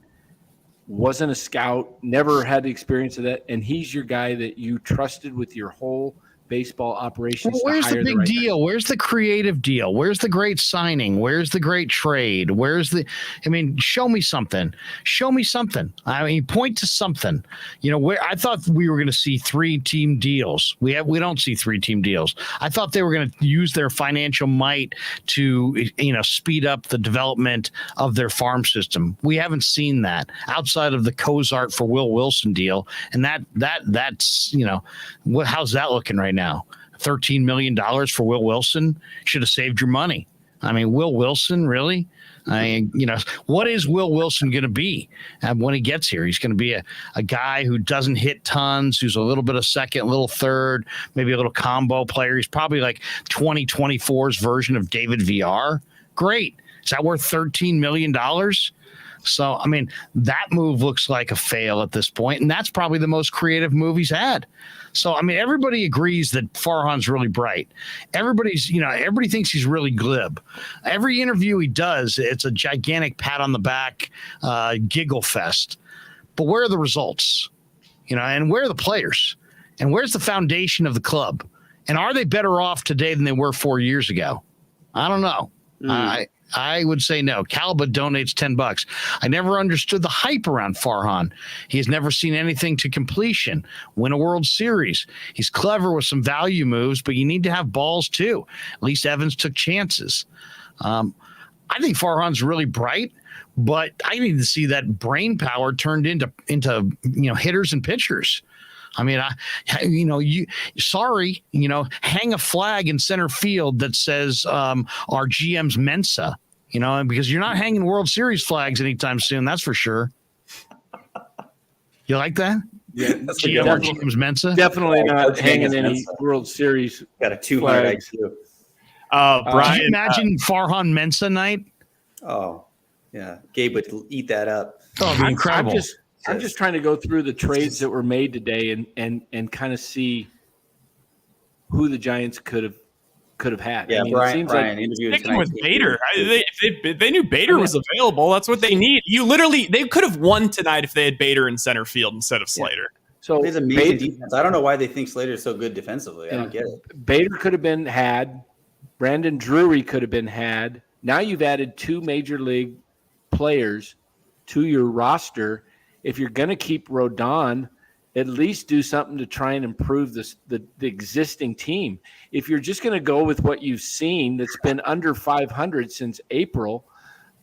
wasn't a scout, never had the experience of that, and he's your guy that you trusted with your whole baseball operations. Well, where's the big deal? Guy. Where's the creative deal? Where's the great signing? Where's the great trade? Show me something. Point to something. Where I thought we were going to see 3-team deals. We don't see 3-team deals. I thought they were going to use their financial might to, speed up the development of their farm system. We haven't seen that outside of the Cozart for Will Wilson deal. And that's, how's that looking right now? $13 million for Will Wilson should have saved your money. Will Wilson, really? What is Will Wilson going to be when he gets here? He's going to be a guy who doesn't hit tons, who's a little bit of second, a little third, maybe a little combo player. He's probably like 2024's version of David VR. Great. Is that worth $13 million? So, that move looks like a fail at this point, and that's probably the most creative move he's had. So, everybody agrees that Farhan's really bright. Everybody thinks he's really glib. Every interview he does, it's a gigantic pat on the back, giggle fest. But where are the results? And where are the players? And where's the foundation of the club? And are they better off today than they were 4 years ago? I don't know. I would say no. Calba donates $10. I never understood the hype around Farhan. He has never seen anything to completion. Win a World Series. He's clever with some value moves, but you need to have balls too. At least Evans took chances. I think Farhan's really bright, but I need to see that brain power turned into hitters and pitchers. I mean, hang a flag in center field that says our GM's Mensa, because you're not hanging World Series flags anytime soon. That's for sure. You like that? Yeah, GM's Mensa. Definitely not hanging any World Series. Got a 200 IQ. Brian, Can you imagine Farhan Mensa night? Oh, yeah. Gabe would eat that up. Oh, it'd be incredible. I'm just trying to go through the trades that were made today and kind of see who the Giants could have had. Yeah, Brian interviewed sticking with Bader. If they knew Bader was available, that's what they need. They could have won tonight if they had Bader in center field instead of Slater. So he's amazing defense. I don't know why they think Slater's so good defensively. I don't get it. Bader could have been had. Brandon Drury could have been had. Now you've added 2 major league players to your roster. If you're going to keep Rodon, at least do something to try and improve the existing team. If you're just going to go with what you've seen that's been under 500 since April,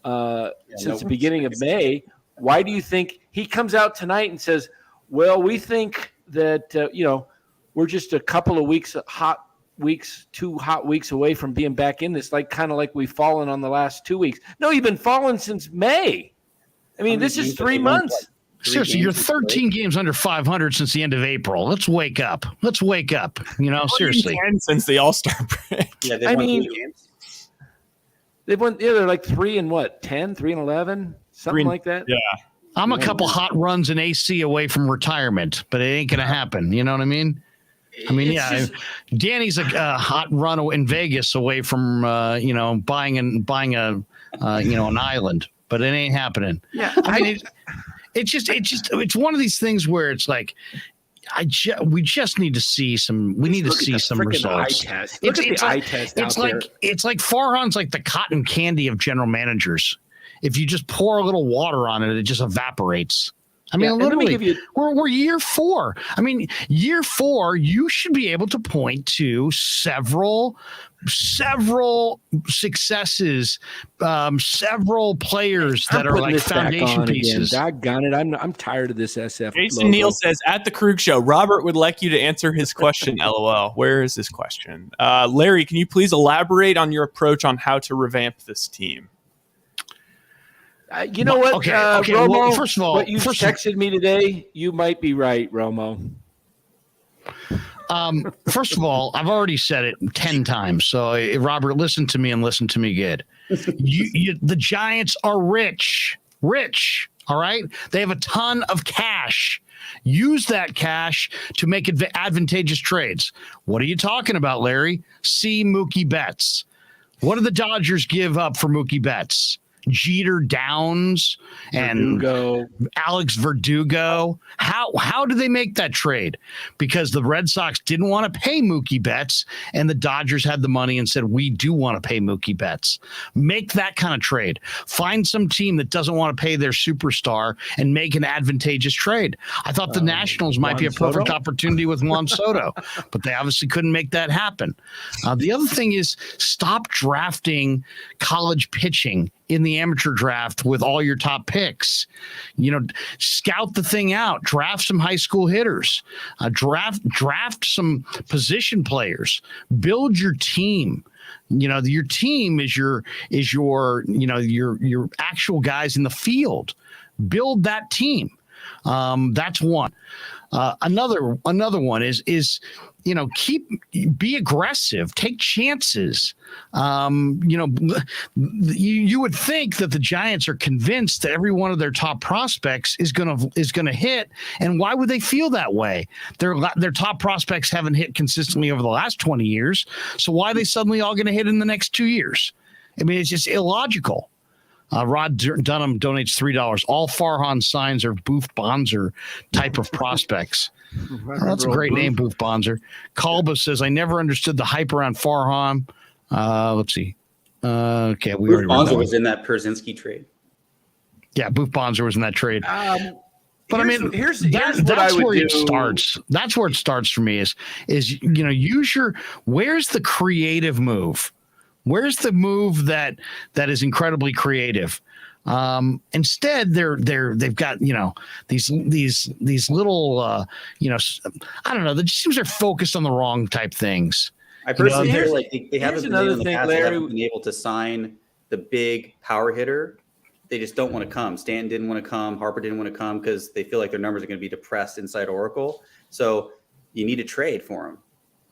since the beginning of May, why do you think he comes out tonight and says, well, we think that, we're just a couple of weeks, 2 hot weeks away from being back in this, kind of like we've fallen on the last 2 weeks. No, you've been falling since May. I mean, this is 3 months. Seriously, you're 13 games under 500 since the end of April. Let's wake up. Seriously. Since the All-Star break. Yeah, they've won 2 games. They've won, they're like 3 and 10, 3 and 11, something like that. Yeah. I'm a couple hot runs in AC away from retirement, but it ain't going to happen. You know what I mean? Danny's a hot run in Vegas away from, buying an island, but it ain't happening. Yeah. It's one of these things where it's like, we just need to see some. We need to see some results. Eye test. Look at the eye test out there. It's like Farhan's like the cotton candy of general managers. If you just pour a little water on it, it just evaporates. I mean, literally, we're year 4. I mean, year 4, you should be able to point to several successes, several players that are like foundation pieces. Doggone it, I'm tired of this SF. Jason Neal says at the Krueg Show, Robert would like you to answer his question. LOL. Where is his question? Larry, can you please elaborate on your approach on how to revamp this team? You know what? Okay. Romo, well, first of all, what you texted me today, you might be right, Romo. First of all, I've already said it 10 times. So, Robert, listen to me and listen to me good. The Giants are rich. All right. They have a ton of cash. Use that cash to make advantageous trades. What are you talking about, Larry? See Mookie Betts. What did the Dodgers give up for Mookie Betts? Jeter Downs and Alex Verdugo. How did they make that trade? Because the Red Sox didn't want to pay Mookie Betts, and the Dodgers had the money and said, we do want to pay Mookie Betts. Make that kind of trade. Find some team that doesn't want to pay their superstar and make an advantageous trade. I thought the Nationals might be a perfect opportunity with Juan Soto, but they obviously couldn't make that happen. The other thing is stop drafting college pitching in the amateur draft with all your top picks. Scout the thing out, draft some high school hitters, draft some position players, build your team. Your team is your actual guys in the field. Build that team. That's one. Another one is be aggressive, take chances. You would think that the Giants are convinced that every one of their top prospects is gonna hit, and why would they feel that way? Their top prospects haven't hit consistently over the last 20 years, so why are they suddenly all going to hit in the next 2 years? I mean, it's just illogical. Rod Dunham donates $3. All Farhan signs are Boof Bonzer type of prospects. That's a great name, Boof Bonzer. Kalba says, I never understood the hype around Farhan. Let's see. Okay, we Boof already Bonzer was in that Przynski trade. Yeah, Boof Bonzer was in that trade. But I mean, here's that's where it starts. That's where it starts for me is where's the creative move? Where's the move that is incredibly creative? Instead, they've got these little I don't know. It just seems they're focused on the wrong type things. I personally feel like they haven't been able to sign the big power hitter. They just don't want to come. Stanton didn't want to come. Harper didn't want to come because they feel like their numbers are going to be depressed inside Oracle. So you need to trade for him.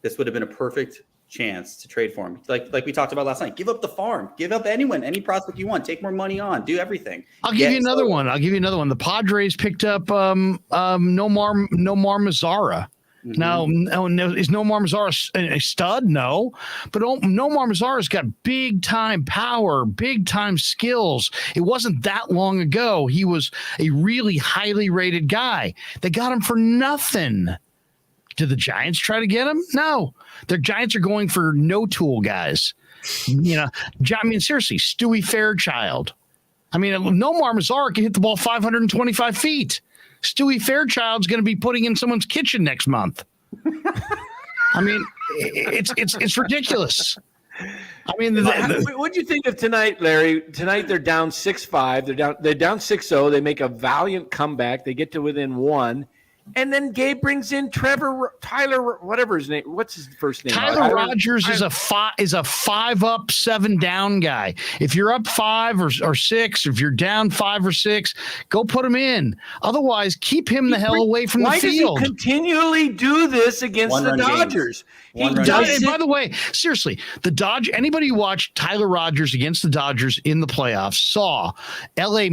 This would have been a perfect chance to trade for him. Like we talked about last night. Give up the farm. Give up any prospect you want. Take more money on. Do everything. I'll give you another one. The Padres picked up Nomar Mazara. Mm-hmm. No, is Nomar Mazara a stud? No, but Nomar Mazara's got big time power, big time skills. It wasn't that long ago. He was a really highly rated guy. They got him for nothing. Did the Giants try to get him? No, their Giants are going for no tool guys. I mean, seriously, Stewie Fairchild. I mean, Nomar Mazara can hit the ball 525 feet. Stewie Fairchild's going to be putting in someone's kitchen next month. I mean, it's ridiculous. I mean, what do you think of tonight, Larry? Tonight they're down 6-5. They're down 6-0. They make a valiant comeback. They get to within 1. And then Gabe brings in Tyler, whatever his name. What's his first name? Tyler Rogers is a 5 up, 7 down guy. If you're up 5 or 6, if you're down 5 or 6, go put him in. Otherwise, keep him the hell away from the field. Why does he continually do this against the Dodgers? By the way, seriously, anybody who watched Tyler Rogers against the Dodgers in the playoffs saw LA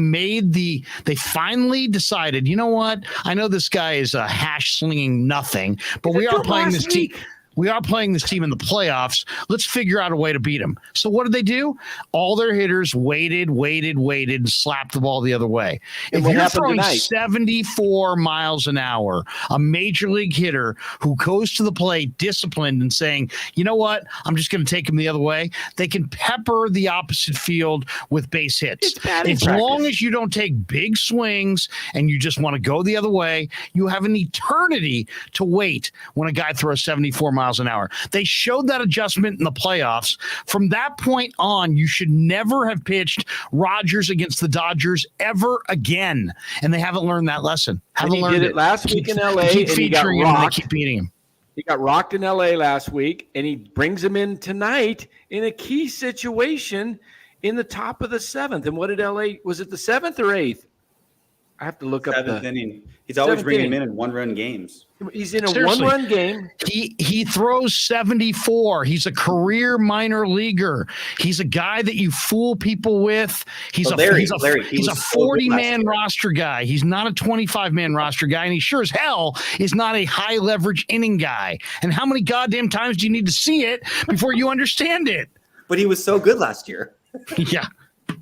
they finally decided, you know what? I know this guy is a hash slinging nothing, but we are playing this team. We are playing this team in the playoffs. Let's figure out a way to beat them. So what did they do? All their hitters waited, and slapped the ball the other way. If you're throwing 74 miles an hour, a major league hitter who goes to the plate disciplined and saying, you know what, I'm just going to take him the other way, they can pepper the opposite field with base hits. As long as you don't take big swings and you just want to go the other way, you have an eternity to wait when a guy throws 74 miles an hour. They showed that adjustment in the playoffs. From that point on, you should never have pitched Rogers against the Dodgers ever again. And they haven't learned that lesson. He did it last week in LA. Keep featuring him and they keep beating him. He got rocked in LA last week, and he brings him in tonight in a key situation in the top of the 7th. And what did LA? Was it the 7th or 8th? I have to look up the 7th inning. He's always bringing him in 1-run games. He's in a 1-run game. He throws 74. He's a career minor leaguer. He's a guy that you fool people with. He's a 40-man roster guy. He's not a 25-man roster guy, and he sure as hell is not a high leverage inning guy. And how many goddamn times do you need to see it before you understand it? But he was so good last year. Yeah,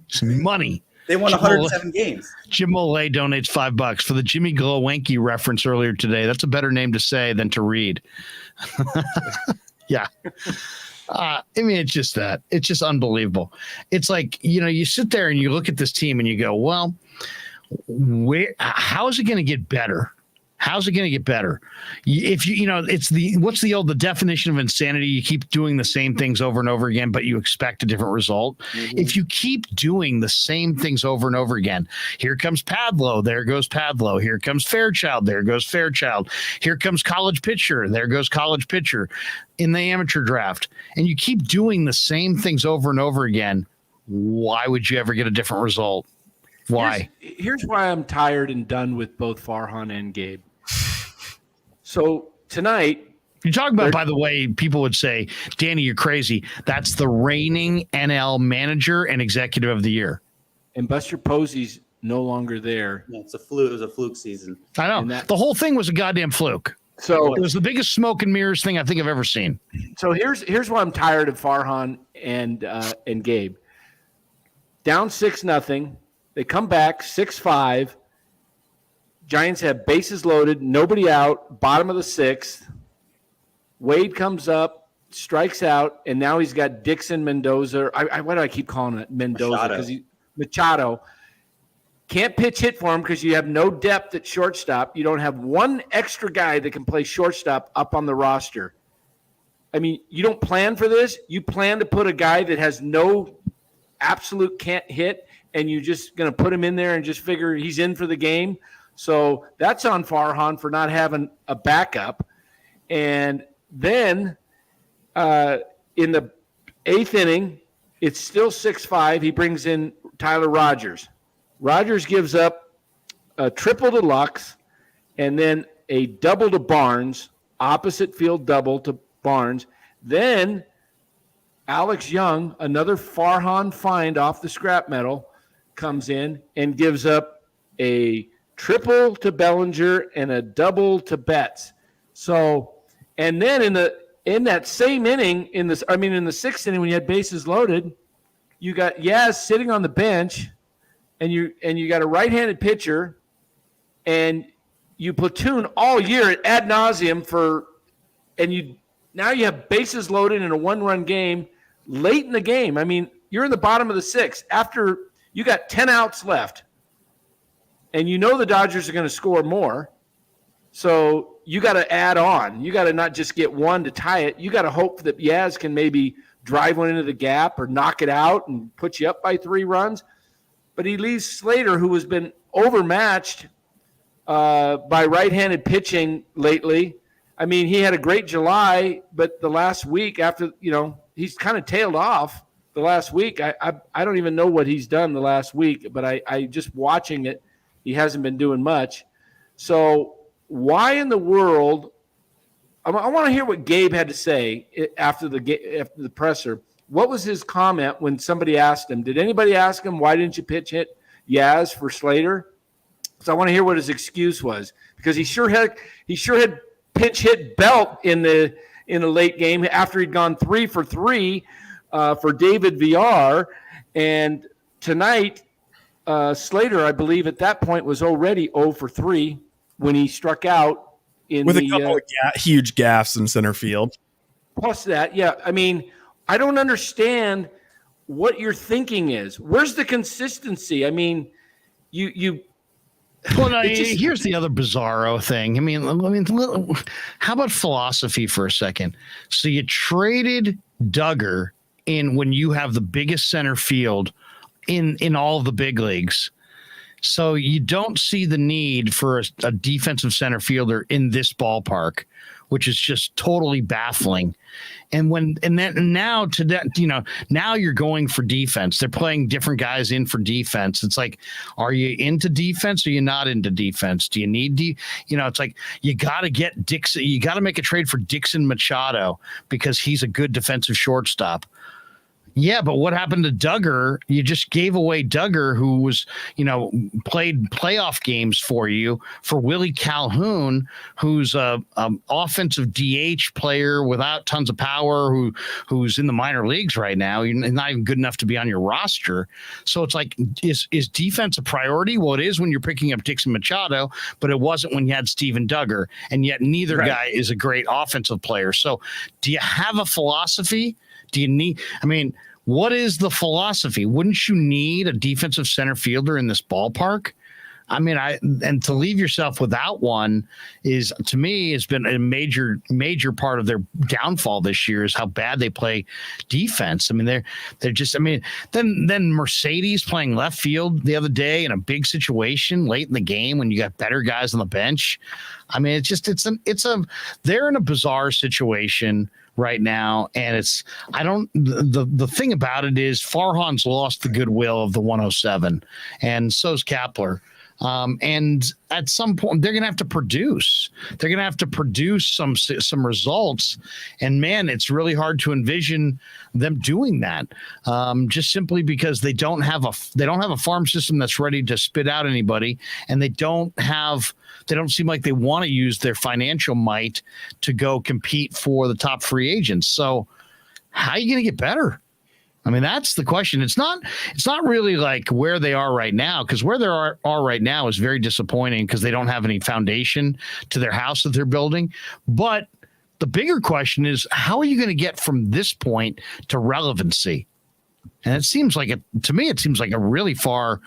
it's money. They won 107 games. Jim Olay donates $5 for the Jimmy Glowenke reference earlier today. That's a better name to say than to read. Yeah. I mean, it's just that. It's just unbelievable. It's like, you sit there and you look at this team and you go, well, how is it going to get better? How's it going to get better? If what's the definition of insanity? You keep doing the same things over and over again, but you expect a different result. Mm-hmm. If you keep doing the same things over and over again, here comes Padlo, there goes Padlo. Here comes Fairchild, there goes Fairchild. Here comes college pitcher, there goes college pitcher in the amateur draft. And you keep doing the same things over and over again. Why would you ever get a different result? Why? Here's why I'm tired and done with both Farhan and Gabe. So tonight, you talk about, by the way, people would say, Danny, you're crazy. That's the reigning NL manager and executive of the year. And Buster Posey's no longer there. Yeah, it's a fluke. It was a fluke season. I know. The whole thing was a goddamn fluke. So it was the biggest smoke and mirrors thing I think I've ever seen. So here's why I'm tired of Farhan and Gabe. down 6-0. They come back 6-5. Giants have bases loaded, nobody out, bottom of the 6th. Wade comes up, strikes out, and now he's got Dixon Mendoza. Why do I keep calling it Mendoza? Because Machado. Can't pitch hit for him because you have no depth at shortstop. You don't have one extra guy that can play shortstop up on the roster. I mean, you don't plan for this. You plan to put a guy that has no absolute can't hit, and you're just going to put him in there and just figure he's in for the game. So that's on Farhan for not having a backup. And then in the 8th inning, it's still 6-5. He brings in Tyler Rogers. Rogers gives up a triple to Lux and then a double to Barnes, opposite field double to Barnes. Then Alex Young, another Farhan find off the scrap metal, comes in and gives up a triple to Bellinger and a double to Betts. So, and then in that same inning, in the 6th inning when you had bases loaded, you got Yaz sitting on the bench. And you got a right-handed pitcher, and you platoon all year ad nauseum now you have bases loaded in a 1-run game late in the game. I mean, you're in the bottom of the 6th after you got 10 outs left, and you know the Dodgers are going to score more. So you got to add on. You got to not just get one to tie it. You got to hope that Yaz can maybe drive one into the gap or knock it out and put you up by 3 runs. But he leaves Slater, who has been overmatched by right-handed pitching lately. I mean, he had a great July, but the last week after, he's kind of tailed off the last week. I don't even know what he's done the last week, but I just watching it, he hasn't been doing much. So why in the world – I want to hear what Gabe had to say after the presser. What was his comment when somebody asked him? Did anybody ask him, why didn't you pitch hit Yaz for Slater? So I want to hear what his excuse was, because he sure had pinch hit Belt in the late game after he'd gone 3 for 3 for David VR. And tonight, Slater, I believe at that point was already 0 for 3 when he struck out with a couple of huge gaffes in center field. Plus that, yeah. I mean, I don't understand what your thinking is. Where's the consistency? I mean, you. Well, no, here's the other bizarro thing. I mean, how about philosophy for a second? So you traded Duggar in when you have the biggest center field in all of the big leagues. So you don't see the need for a defensive center fielder in this ballpark, which is just totally baffling. And now you're going for defense. They're playing different guys in for defense. It's like, are you into defense or are you not into defense? Do you need it's like you got to get Dixon. You got to make a trade for Dixon Machado because he's a good defensive shortstop. Yeah, but what happened to Duggar? You just gave away Duggar, who was, played playoff games for you, for Willie Calhoun, who's a offensive DH player without tons of power, who's in the minor leagues right now. He's not even good enough to be on your roster. So it's like, is defense a priority? Well, it is when you're picking up Dixon Machado, but it wasn't when you had Steven Duggar, and yet neither guy is a great offensive player. So do you have a philosophy? Do you need – I mean, what is the philosophy? Wouldn't you need a defensive center fielder in this ballpark? I mean, and to leave yourself without one is, to me, has been a major part of their downfall this year is how bad they play defense. I mean, they're just, I mean, then Mercedes playing left field the other day in a big situation late in the game when you got better guys on the bench. I mean, they're in a bizarre situation right now, and the thing about it is Farhan's lost the goodwill of the 107, and so's Kapler. And at some point, they're going to have to produce. They're going to have to produce some results. And man, it's really hard to envision them doing that. Just simply because they don't have a farm system that's ready to spit out anybody, and they don't seem like they want to use their financial might to go compete for the top free agents. So, how are you going to get better? I mean, that's the question. It's not really like where they are right now, because where they are right now is very disappointing because they don't have any foundation to their house that they're building. But the bigger question is, how are you going to get from this point to relevancy? And it seems like to me, it seems like a really far,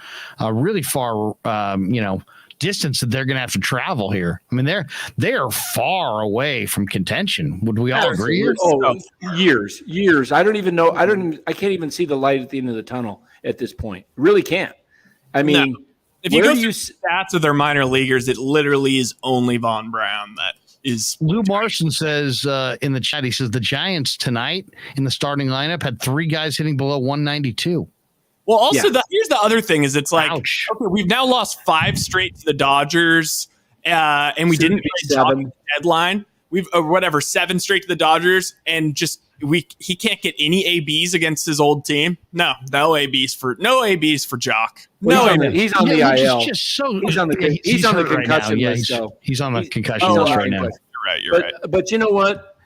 distance that they're going to have to travel here. I mean, they are far away from contention. Would we all agree? Oh, years. I don't even know. I can't even see the light at the end of the tunnel at this point. Really can't. I mean, if you go through stats of their minor leaguers, it literally is only Von Brown that is. Lou Marson says in the chat, he says the Giants tonight in the starting lineup had 3 guys hitting below 192. Well, also, here's the other thing is it's like, ouch. Okay, we've now lost 5 straight to the Dodgers, and we didn't play Jock at the deadline. We've 7 straight to the Dodgers, and he can't get any ABs against his old team. No ABs for Jock. He's on the IL. He's on the concussion list. He's on the concussion list right now. You're right. But you know what?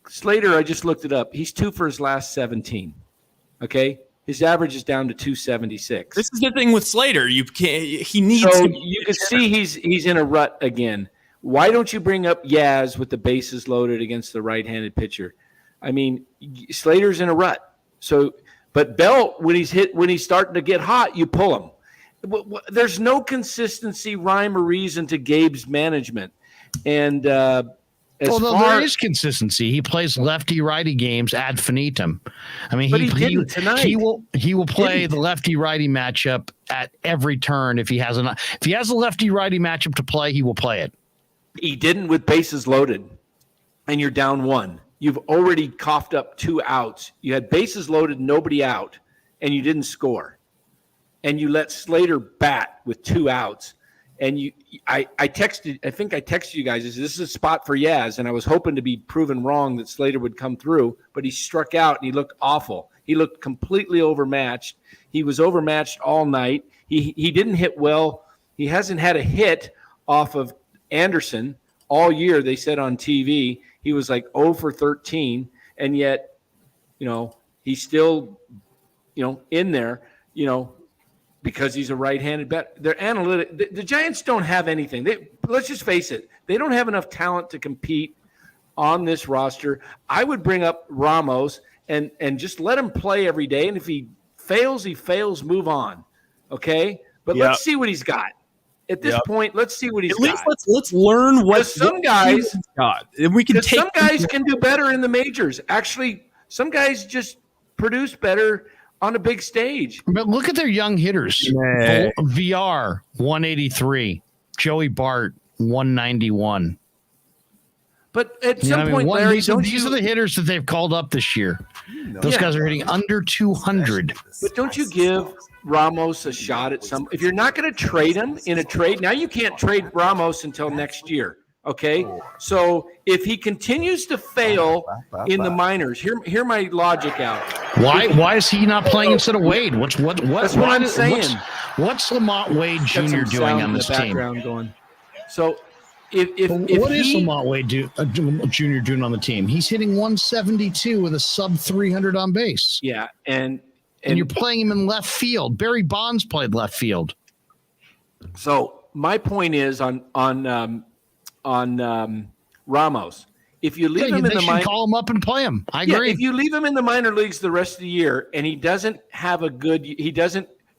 Slater, I just looked it up. He's 2 for his last 17. Okay. His average is down to 276. This is the thing with Slater. You can see he's in a rut again. Why don't you bring up Yaz with the bases loaded against the right-handed pitcher? I mean, Slater's in a rut. So, but Bell, when he's starting to get hot, you pull him. There's no consistency, rhyme, or reason to Gabe's management. And there is consistency. He plays lefty-righty games ad infinitum. I mean, he didn't tonight. He will play the lefty-righty matchup at every turn. If he has a lefty-righty matchup to play, he will play it. He didn't with bases loaded, and you're down 1. You've already coughed up 2 outs. You had bases loaded, nobody out, and you didn't score. And you let Slater bat with 2 outs. And I think I texted you guys, this is a spot for Yaz, and I was hoping to be proven wrong that Slater would come through, but he struck out and he looked awful. He looked completely overmatched. He was overmatched all night. He didn't hit well. He hasn't had a hit off of Anderson all year, they said on TV. He was like 0 for 13, and yet, he's still, in there, because he's a right-handed bat. They're analytic. The Giants don't have anything. Let's just face it. They don't have enough talent to compete on this roster. I would bring up Ramos and just let him play every day. And if he fails, move on. Okay? But let's see what he's got. At this point, let's see what he's got. At least let's learn what some guys got. We can take some guys can do better in the majors. Actually, some guys just produce better on a big stage. But look at their young hitters. Yeah. VR 183, Joey Bart 191. But at some point, Larry, these are the hitters that they've called up this year. Those guys are hitting under 200. But don't you give Ramos a shot at some? If you're not going to trade him in a trade, now you can't trade Ramos until next year. Okay, so if he continues to fail in the minors, hear my logic out. Why is he not playing instead of Wade? That's what I'm saying. What's Lamont Wade Jr. doing on this team? Going. So if what is Lamont Wade Jr. doing on the team? He's hitting 172 with a sub 300 on base. Yeah, and you're playing him in left field. Barry Bonds played left field. So my point is on Ramos. If you leave him in the minor, call him up and play him. I agree. If you leave him in the minor leagues the rest of the year and he doesn't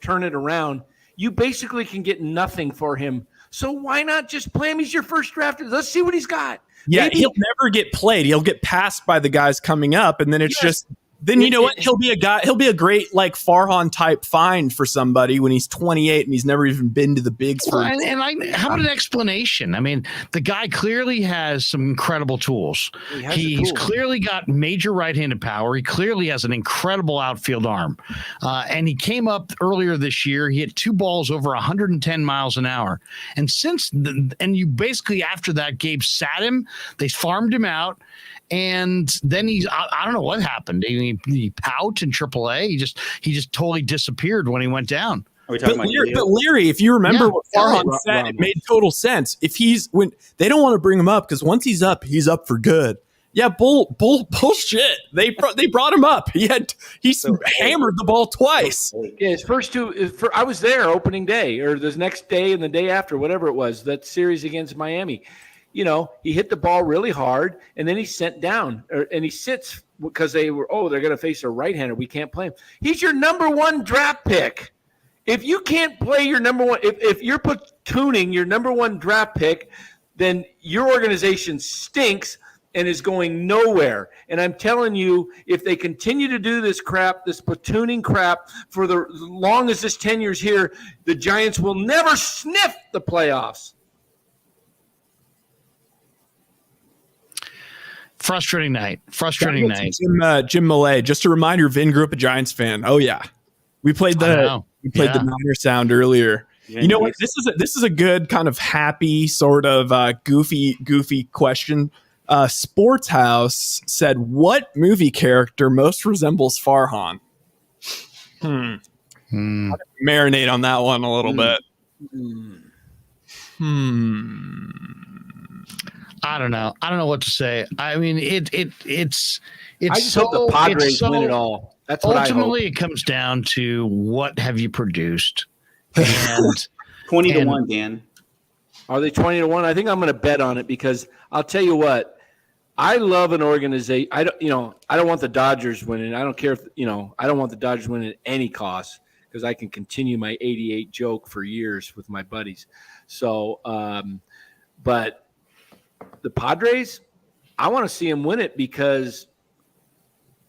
turn it around, you basically can get nothing for him. So why not just play him? He's your first drafted. Let's see what he's got. Yeah, he'll never get played. He'll get passed by the guys coming up, and then it's just. Then you know what? He'll be a great like Farhan type find for somebody when he's 28 and he's never even been to the bigs for. How about an explanation? I mean, the guy clearly has some incredible tools. He's clearly got major right-handed power. He clearly has an incredible outfield arm, and he came up earlier this year. He hit 2 balls over 110 miles an hour, and you basically after that, Gabe sat him. They farmed him out. And then I don't know what happened. He out in AAA. He just totally disappeared when he went down. But Larry, if you remember what Farhan said, it made total sense. When they don't want to bring him up because once he's up for good. Yeah, bullshit. They brought him up. He hammered the ball twice. Yeah, his first two. I was there opening day, or the next day and the day after, whatever it was. That series against Miami. He hit the ball really hard, and then he sent down, and he sits because they're going to face a right-hander. We can't play him. He's your number one draft pick. If you can't play your number one, if you're platooning your number one draft pick, then your organization stinks and is going nowhere. And I'm telling you, if they continue to do this crap, this platooning crap, for the long as this tenure's here, the Giants will never sniff the playoffs. Frustrating night. Jim Millay, just a reminder, Vin grew up a Giants fan. Oh yeah, we played the Niner sound earlier. You know what? This is a good kind of happy sort of goofy question. Sports House said, "What movie character most resembles Farhan?" Marinate on that one a little bit. I don't know what to say. I mean, it's. I just hope the Padres win it all. That's what ultimately it comes down to what have you produced, and 20-1, Dan. Are they 20-1? I think I'm going to bet on it because I'll tell you what. I love an organization. I don't want the Dodgers winning. I don't care if I don't want the Dodgers winning at any cost because I can continue my 88 joke for years with my buddies. So, but the Padres, I want to see them win it because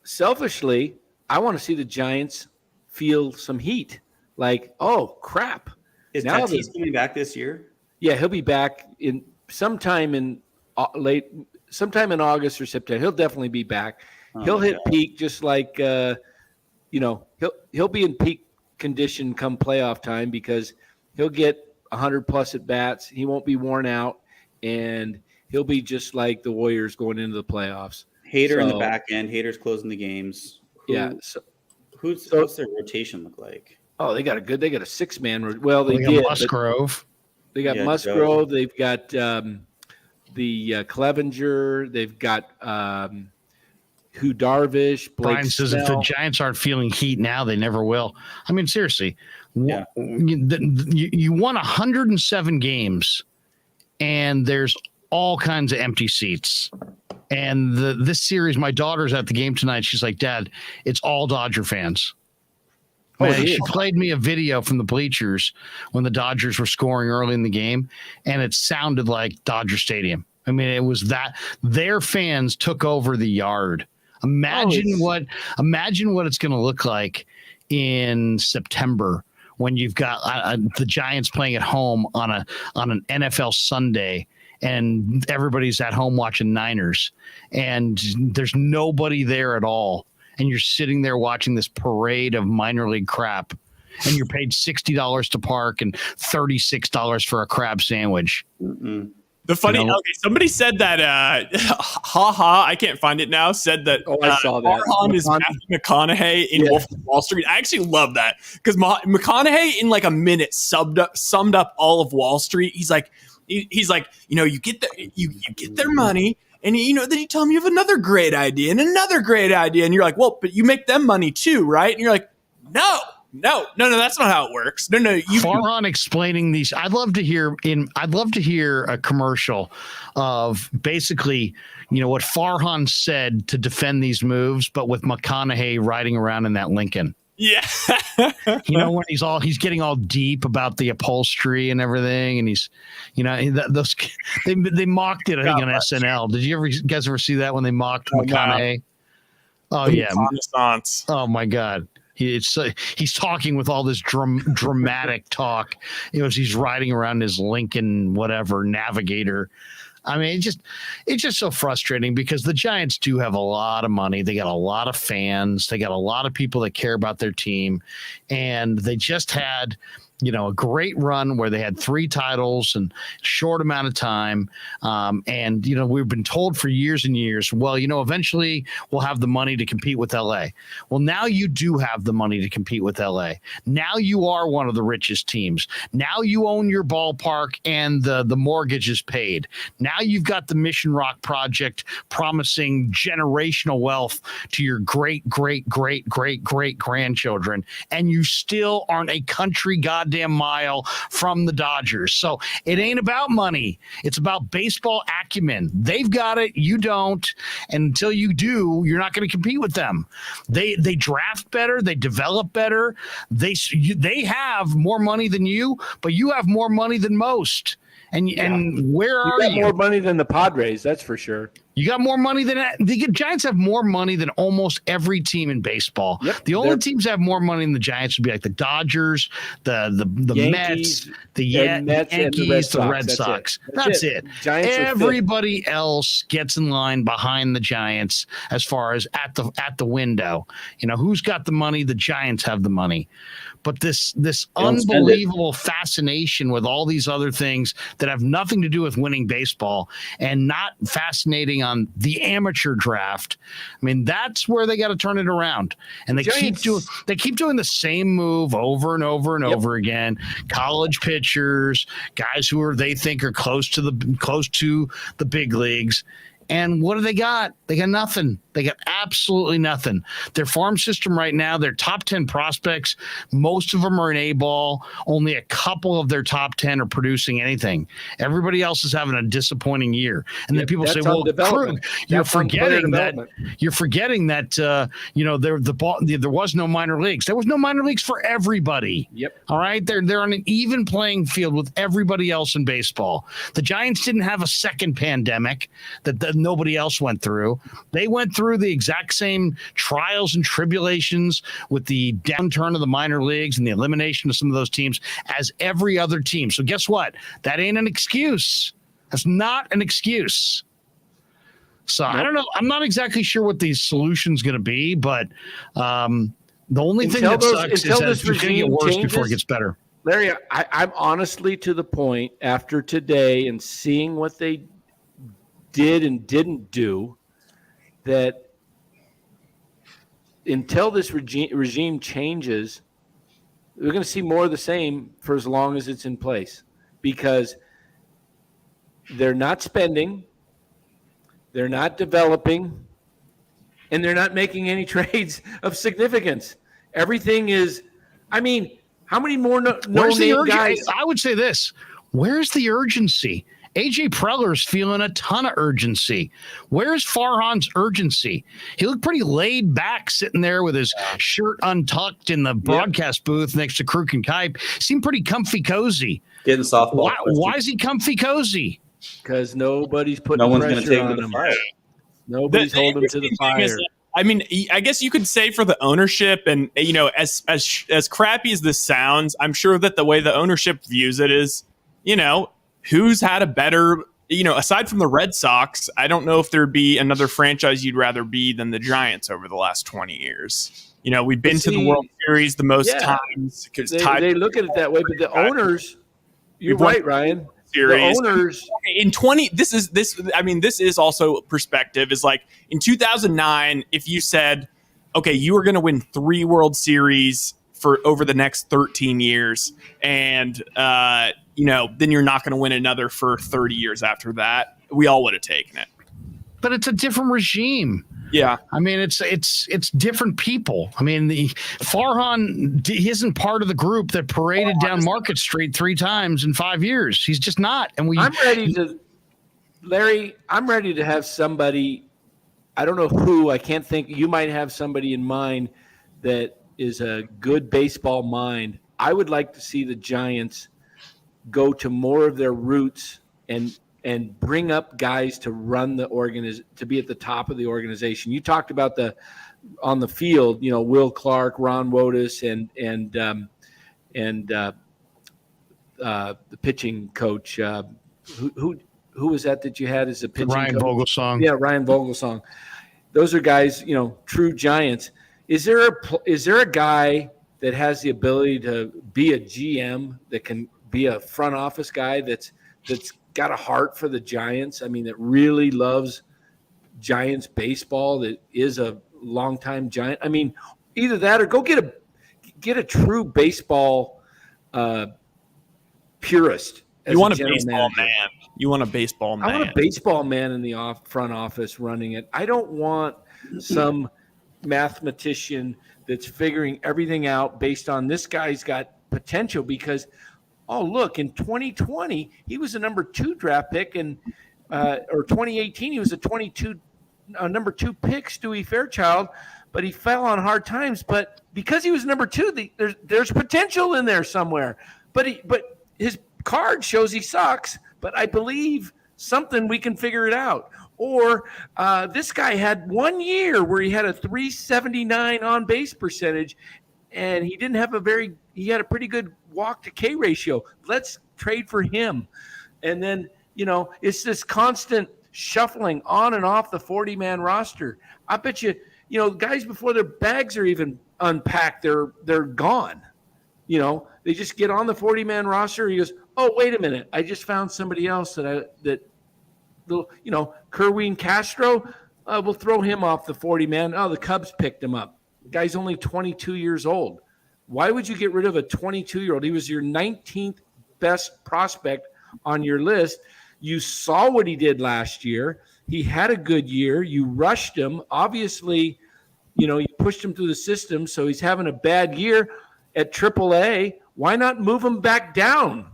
selfishly, I want to see the Giants feel some heat. Like, oh crap! Is Tatis coming back this year? Yeah, he'll be back sometime in August or September. He'll definitely be back. He'll hit peak just like he'll be in peak condition come playoff time because he'll get 100 plus at bats. He won't be worn out, and he'll be just like the Warriors going into the playoffs. Hater in the back end. Hater's closing the games. What's their rotation look like? Oh, they got a 6-man. Well, they did Musgrove. They got Musgrove. They've got the Clevenger. They've got Hu Darvish. Brian says if the Giants aren't feeling heat now, they never will. I mean, seriously, you won 107 games, and there's all kinds of empty seats. And this series, my daughter's at the game tonight. She's like, "Dad, it's all Dodger fans." Man, she played me a video from the bleachers when the Dodgers were scoring early in the game, and it sounded like Dodger Stadium. I mean, it was that their fans took over the yard. Imagine what it's going to look like in September when you've got the Giants playing at home on an NFL Sunday, and everybody's at home watching Niners, and there's nobody there at all. And you're sitting there watching this parade of minor league crap, and you're paid $60 to park and $36 for a crab sandwich. Mm-mm. The funny, somebody said that, I can't find it now, said that I saw that. Farhan is Matthew McConaughey in Wolf of Wall Street. I actually love that because McConaughey in like a minute summed up all of Wall Street. He's like, you get their money. And, then you tell them you have another great idea and another great idea. And you're like, well, but you make them money too, right? And you're like, no, that's not how it works. No. Farhan explaining these. I'd love to hear a commercial of basically, what Farhan said to defend these moves, but with McConaughey riding around in that Lincoln. Yeah. When he's getting all deep about the upholstery and everything. And he's, they mocked it, I think, on SNL. Did you guys ever see that when they mocked McConaughey? No. Oh, yeah. Renaissance. Oh, my God. He's talking with all this dramatic talk. He's riding around his Lincoln, whatever, Navigator. I mean, it's just so frustrating because the Giants do have a lot of money. They got a lot of fans. They got a lot of people that care about their team. And they just had a great run where they had 3 titles in a short amount of time. And we've been told for years and years, well, eventually we'll have the money to compete with LA. Well, now you do have the money to compete with LA. Now you are one of the richest teams. Now you own your ballpark and the mortgage is paid. Now you've got the Mission Rock project promising generational wealth to your great, great, great, great, great grandchildren. And you still aren't a country goddamn mile from the Dodgers. So it ain't about money. It's about baseball acumen. They've got it. You don't. And until you do, you're not going to compete with them. They draft better. They develop better. They have more money than you, but you have more money than most. And where are you? More money than the Padres, that's for sure. You got more money than the Giants have more money than almost every team in baseball. Yep, the only teams that have more money than the Giants would be like the Dodgers, the Yankees, Mets, the Yankees, the Red Sox. That's it. Everybody else gets in line behind the Giants as far as at the window. Who's got the money? The Giants have the money. But this unbelievable fascination with all these other things that have nothing to do with winning baseball and not fascinating on the amateur draft. I mean, that's where they got to turn it around. And they keep doing the same move over and over and over again. College pitchers, guys who they think are close to the big leagues. And what do they got? They got nothing. They got absolutely nothing. Their farm system right now, their top 10 prospects, most of them are in A-ball. Only a couple of their top 10 are producing anything. Everybody else is having a disappointing year. And then people say, well, Krueg, you're forgetting that there was no minor leagues. There was no minor leagues for everybody. Yep. All right. They're on an even playing field with everybody else in baseball. The Giants didn't have a second pandemic that nobody else went through. They went through the exact same trials and tribulations with the downturn of the minor leagues and the elimination of some of those teams as every other team. So guess what? That ain't an excuse. That's not an excuse. So I don't know. I'm not exactly sure what the solution's going to be, but the only thing that sucks is that it's going to get worse before it gets better. Larry, I'm honestly to the point after today and seeing what they did and didn't do, that until this regime changes, we're going to see more of the same for as long as it's in place, because they're not spending, they're not developing, and they're not making any trades of significance. Everything is, how many more no-name guys? I would say this. Where's the urgency? AJ Preller's feeling a ton of urgency. Where's Farhan's urgency? He looked pretty laid back sitting there with his shirt untucked in the broadcast booth next to Krueg and Kipe. Seemed pretty comfy cozy. Getting softball. Why is he comfy cozy? Because nobody's putting pressure on him. Nobody's holding him to the fire. I guess you could say for the ownership, and as crappy as this sounds, I'm sure that the way the ownership views it is, who's had a better, aside from the Red Sox, I don't know if there'd be another franchise you'd rather be than the Giants over the last 20 years. We've been to the World Series the most times. They look at it that way, but the owners, you're right, Ryan. Series. The owners in 20, this is also perspective, is like in 2009, if you said, okay, you were going to win 3 World Series for over the next 13 years, and then you're not going to win another for 30 years after that, we all would have taken it. But it's a different regime. Yeah. It's different people. Farhan isn't part of the group that paraded down Market Street 3 times in 5 years. He's just not. And Larry, I'm ready to have somebody, I don't know who, I can't think, you might have somebody in mind that is a good baseball mind. I would like to see the Giants go to more of their roots and bring up guys to run the to be at the top of the organization. You talked about on the field, Will Clark, Ron Wotus, and the pitching coach. Who was that you had as a pitching Ryan coach? Vogelsong. Yeah, Ryan Vogelsong. Those are guys, true Giants. Is there a guy that has the ability to be a GM, that can be a front office guy that's got a heart for the Giants. I mean, that really loves Giants baseball, that is a longtime Giant. I mean, either that or go get a true baseball purist. You want a baseball man. You want a baseball man. I want a baseball man in the front office running it. I don't want some mathematician that's figuring everything out based on this guy's got potential because, oh, look, in 2020, he was a number 2 draft pick, and or 2018, he was a number 2 pick, Stewie Fairchild, but he fell on hard times. But because he was number 2, there's potential in there somewhere. But his card shows he sucks, but I believe something we can figure it out. Or this guy had 1 year where he had a 379 on base percentage, and he didn't have he had a pretty good walk to K ratio. Let's trade for him. And then, it's this constant shuffling on and off the 40-man roster. I bet you, guys before their bags are even unpacked, they're gone. They just get on the 40-man roster. He goes, oh, wait a minute. I just found somebody else Kerwin Castro, we'll throw him off the 40-man. Oh, the Cubs picked him up. The guy's only 22 years old. Why would you get rid of a 22-year-old? He was your 19th best prospect on your list. You saw what he did last year. He had a good year. You rushed him. Obviously, you pushed him through the system, so he's having a bad year at AAA. Why not move him back down?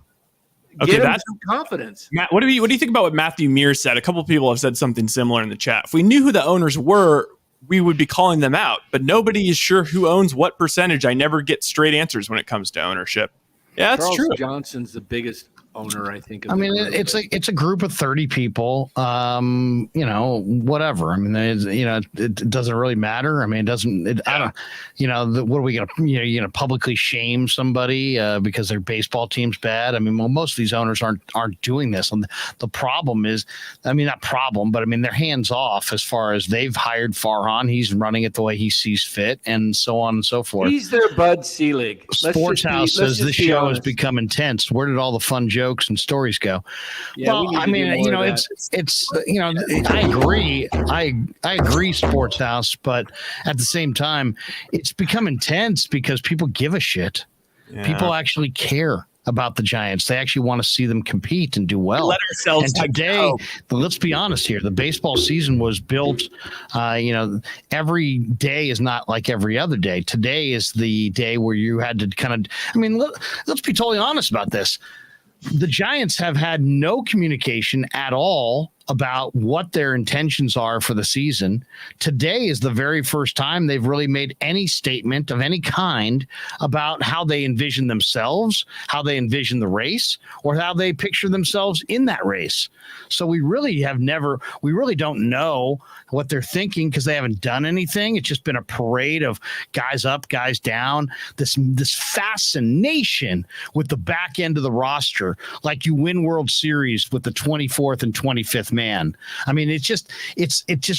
Okay, that's some confidence. Matt, what do you think about what Matthew Mears said? A couple of people have said something similar in the chat. If we knew who the owners were, we would be calling them out, but nobody is sure who owns what percentage. I never get straight answers when it comes to ownership. Yeah, that's Charles true. Johnson's the biggest owner, I think. It's a group of 30 people. Whatever. I mean, it doesn't really matter. I mean, it doesn't. I don't. What are we gonna? You're gonna publicly shame somebody because their baseball team's bad? I mean, most of these owners aren't doing this. And the problem is, not problem, but they're hands off as far as they've hired Farhan. He's running it the way he sees fit, and so on and so forth. He's their Bud Selig. Sports House says the show has become intense. Where did all the fun jokes and stories go? Yeah, well, I agree. I agree, Sports House, but at the same time, it's become intense because people give a shit. Yeah. People actually care about the Giants. They actually want to see them compete and do well. Let ourselves and today, let's be honest here, the baseball season was built, every day is not like every other day. Today is the day where you had to let's be totally honest about this. The Giants have had no communication at all about what their intentions are for the season. Today is the very first time they've really made any statement of any kind about how they envision themselves, how they envision the race, or how they picture themselves in that race. So we really don't know what they're thinking because they haven't done anything. It's just been a parade of guys up, guys down, this fascination with the back end of the roster, like you win World Series with the 24th and 25th man. I mean, it just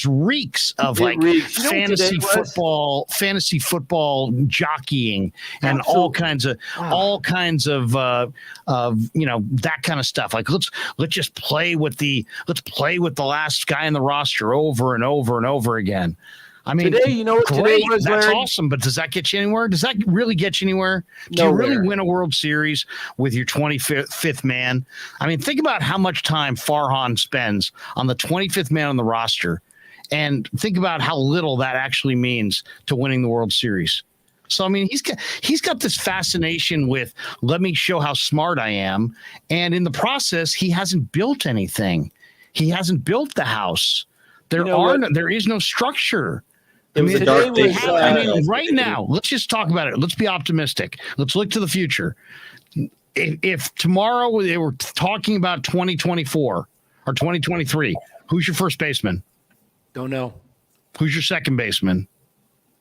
reeks of fantasy football jockeying and all kinds of that kind of stuff. Like let's just play with the last guy in the roster over and over and over again. I mean, today, today was, that's Larry? Awesome, but does that get you anywhere? Does that really get you anywhere? Do you really win a World Series with your 25th man? I mean, think about how much time Farhan spends on the 25th man on the roster, and think about how little that actually means to winning the World Series. So, I mean, he's got this fascination with, let me show how smart I am, and in the process, he hasn't built anything. He hasn't built the house. There is no structure. Right now, let's just talk about it. Let's be optimistic. Let's look to the future. If tomorrow they were talking about 2024 or 2023, who's your first baseman? Don't know. Who's your second baseman?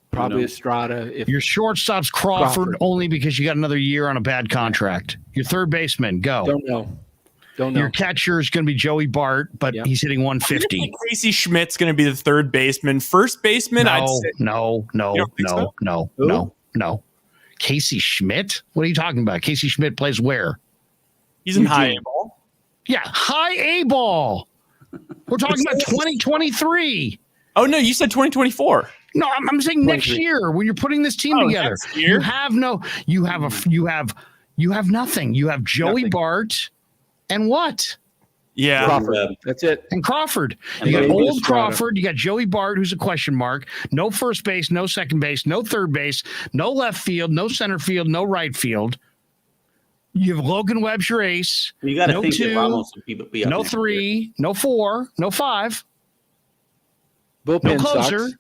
Probably Estrada. Your shortstop's Crawford only because you got another year on a bad contract. Your third baseman, go. Don't know. Your catcher is going to be Joey Bart, but he's hitting 150. Casey Schmidt's going to be the third baseman. First baseman, No. Casey Schmidt? What are you talking about? Casey Schmidt plays where? He's in high A ball. Yeah, high A ball. We're talking about 2023. Oh no, you said 2024. No, I'm saying next year when you're putting this team together. You have nothing. You have Joey Bart and what? Yeah, Crawford. That's it. And Crawford. You got old Crawford. You got Joey Bart, who's a question mark. No first base, no second base, no third base, no left field, no center field, no right field. You have Logan Webb's your ace. You got to no think 2, that Ramos would be up no next 3, year. no 4, no 5. Bullpen No closer. sucks.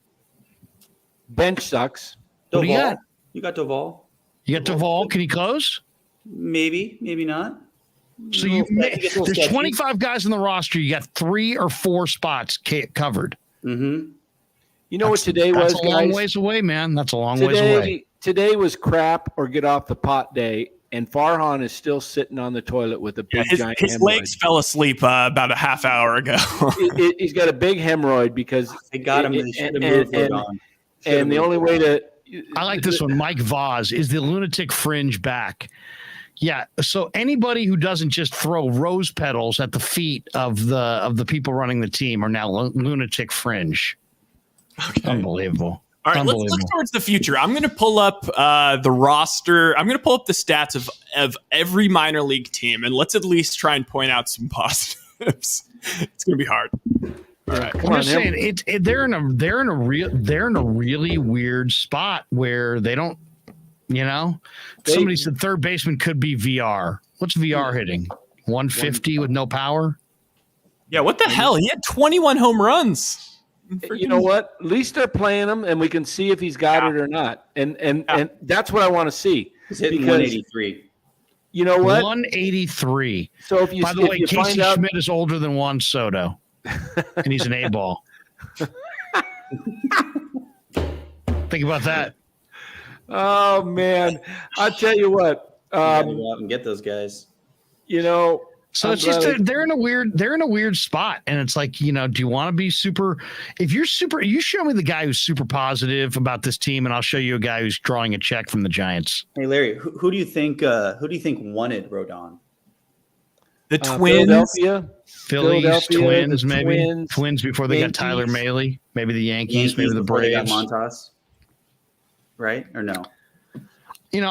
Bench sucks. What do you got? You got Doval. You got Duvall. Can he close? Maybe not. So there's 25 guys on the roster. You got 3 or 4 spots covered. Mm-hmm. You know what today was, That's a long ways away, man. That's a long ways away. Today was crap or get off the pot day, and Farhan is still sitting on the toilet with a big giant his hemorrhoid. legs fell asleep about a half hour ago. He's got a big hemorrhoid because they got him. They should have moved it on. And the only way to I like this one. Mike Voss, is the lunatic fringe back? Yeah. So anybody who doesn't just throw rose petals at the feet of the people running the team are now lunatic fringe. Okay. Unbelievable. All right, let's look towards the future. I'm going to pull up the roster. I'm going to pull up the stats of every minor league team, and let's at least try and point out some positives. It's going to be hard. All right. I'm just saying they're in a really weird spot where they don't, somebody said third baseman could be VR. What's VR hitting? 150 with no power? Yeah, what the hell? He had 21 home runs. You know what? At least they're playing him, and we can see if he's got it or not. And that's what I want to see. He's hitting 183. You know what? 183. So if you, by the way, Casey Schmidt is older than Juan Soto, and he's an A-ball. Think about that. Oh man, I'll tell you what. Go out and get those guys. So it's just they're in a weird spot, and it's like, do you want to be super? If you're super, you show me the guy who's super positive about this team, and I'll show you a guy who's drawing a check from the Giants. Hey Larry, who do you think wanted Rodon? The Twins, Phillies, Twins, maybe Twins before they Yankees. Got Tyler Mahle, maybe the Yankees, maybe the Braves, Montas, right or no?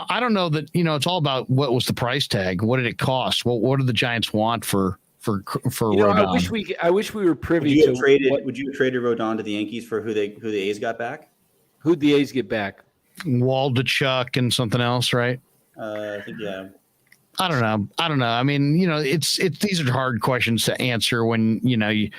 I don't know that. It's all about what was the price tag. What did it cost? What did the Giants want for Rodon? I wish we were privy to. Would you have traded Rodon to the Yankees for who the A's got back? Who'd the A's get back? Waldachuk and something else, right? I think yeah. I don't know. I mean, it's these are hard questions to answer when you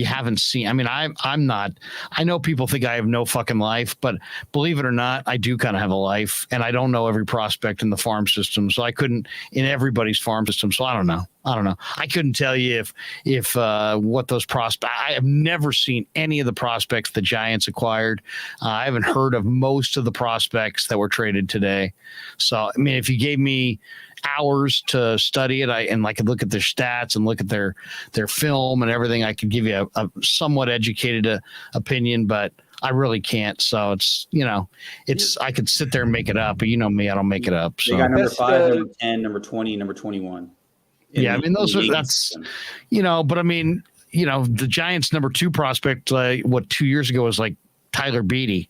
haven't seen. I mean, I'm not. I know people think I have no fucking life, but believe it or not, I do kind of have a life, and I don't know every prospect in the farm system, so I couldn't in everybody's farm system. So I don't know. I couldn't tell you if what those prospects. I have never seen any of the prospects the Giants acquired. I haven't heard of most of the prospects that were traded today. So I mean, if you gave me hours to study it, I could look at their stats and look at their film and everything, I could give you a somewhat educated opinion, but I really can't. So it's I could sit there and make it up, but me, I don't make it up. So they got number 5, number 10, number 20, number 21. Yeah, I mean but I mean, the Giants' number 2 prospect, 2 years ago was like Tyler Beatty.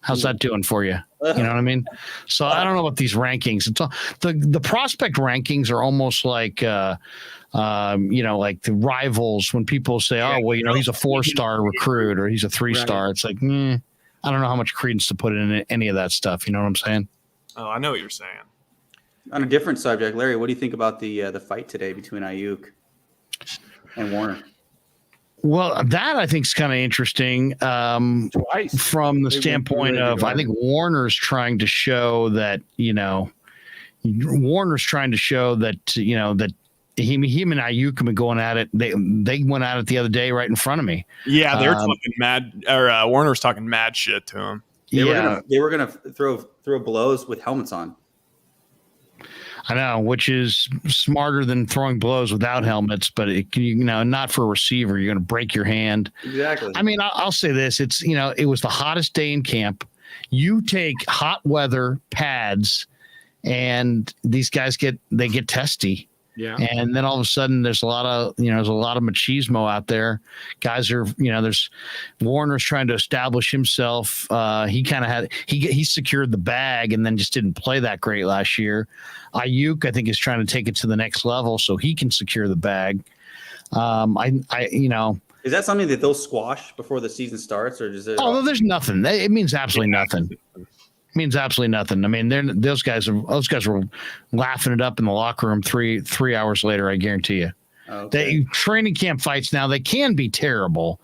How's that doing for you? You know what I mean? So I don't know about these rankings. It's all, the prospect rankings are almost like like the rivals when people say, oh, well, he's a 4-star recruit or he's a 3-star. It's like, I don't know how much credence to put in any of that stuff. You know what I'm saying? Oh, I know what you're saying. On a different subject, Larry, what do you think about the fight today between Ayuk and Warner? Well, that I think is kind of interesting from the standpoint of I think Warner's trying to show that that him and Ayuk have been going at it. They went at it the other day right in front of me. Yeah, they were talking mad, or Warner was talking mad shit to him. They were gonna throw blows with helmets on. I know, which is smarter than throwing blows without helmets, but not for a receiver. You're going to break your hand. Exactly. I mean, I'll say this: it was the hottest day in camp. you take hot weather pads, and these guys get testy. Yeah. And then all of a sudden there's a lot of machismo out there. Guys are, there's Warner's trying to establish himself. He kind of he secured the bag and then just didn't play that great last year. Ayuk, I think, is trying to take it to the next level so he can secure the bag. Is that something that they'll squash before the season starts, or does it? Oh, there's nothing. It means absolutely nothing. Means absolutely nothing. I mean, those guys were laughing it up in the locker room three hours later. I guarantee you. Okay. Training camp fights now, they can be terrible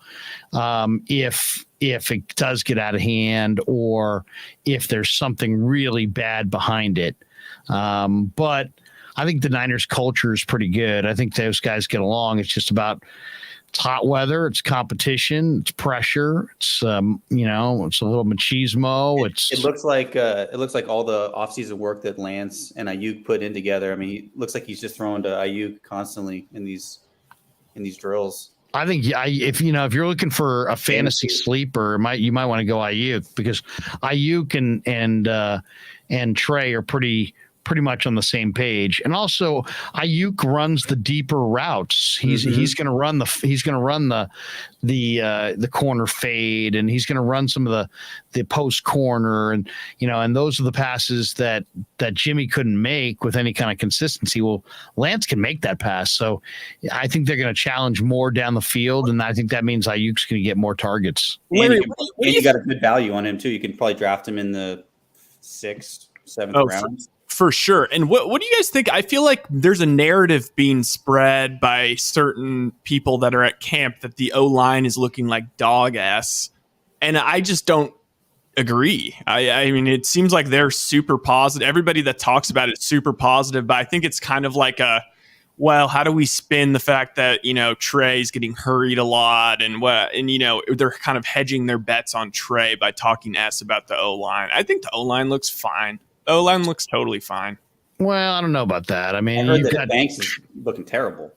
if it does get out of hand or if there's something really bad behind it. But I think the Niners culture is pretty good. I think those guys get along. It's just about. It's hot weather. It's competition. It's pressure. It's it's a little machismo. It looks like all the offseason work that Lance and Ayuk put in together. I mean, he looks like he's just throwing to Ayuk constantly in these drills. I think if you're looking for a fantasy sleeper, you might want to go Ayuk, because Ayuk and Trey are pretty much on the same page. And also Ayuk runs the deeper routes. He's going to run the corner fade, and he's going to run some of the post corner, and those are the passes that Jimmy couldn't make with any kind of consistency. Well, Lance can make that pass. So I think they're going to challenge more down the field, and I think that means Ayuk's going to get more targets. And you got a good value on him too. You can probably draft him in the 6th, 7th round. For sure. And what do you guys think? I feel like there's a narrative being spread by certain people that are at camp that the O-line is looking like dog ass. And I just don't agree. I mean, it seems like they're super positive. Everybody that talks about it is super positive, but I think it's kind of like how do we spin the fact that, Trey's getting hurried a lot and they're kind of hedging their bets on Trey by talking S about the O-line. I think the O-line looks fine. O-line looks totally fine. Well, I don't know about that. I mean, you've got Banks is looking terrible.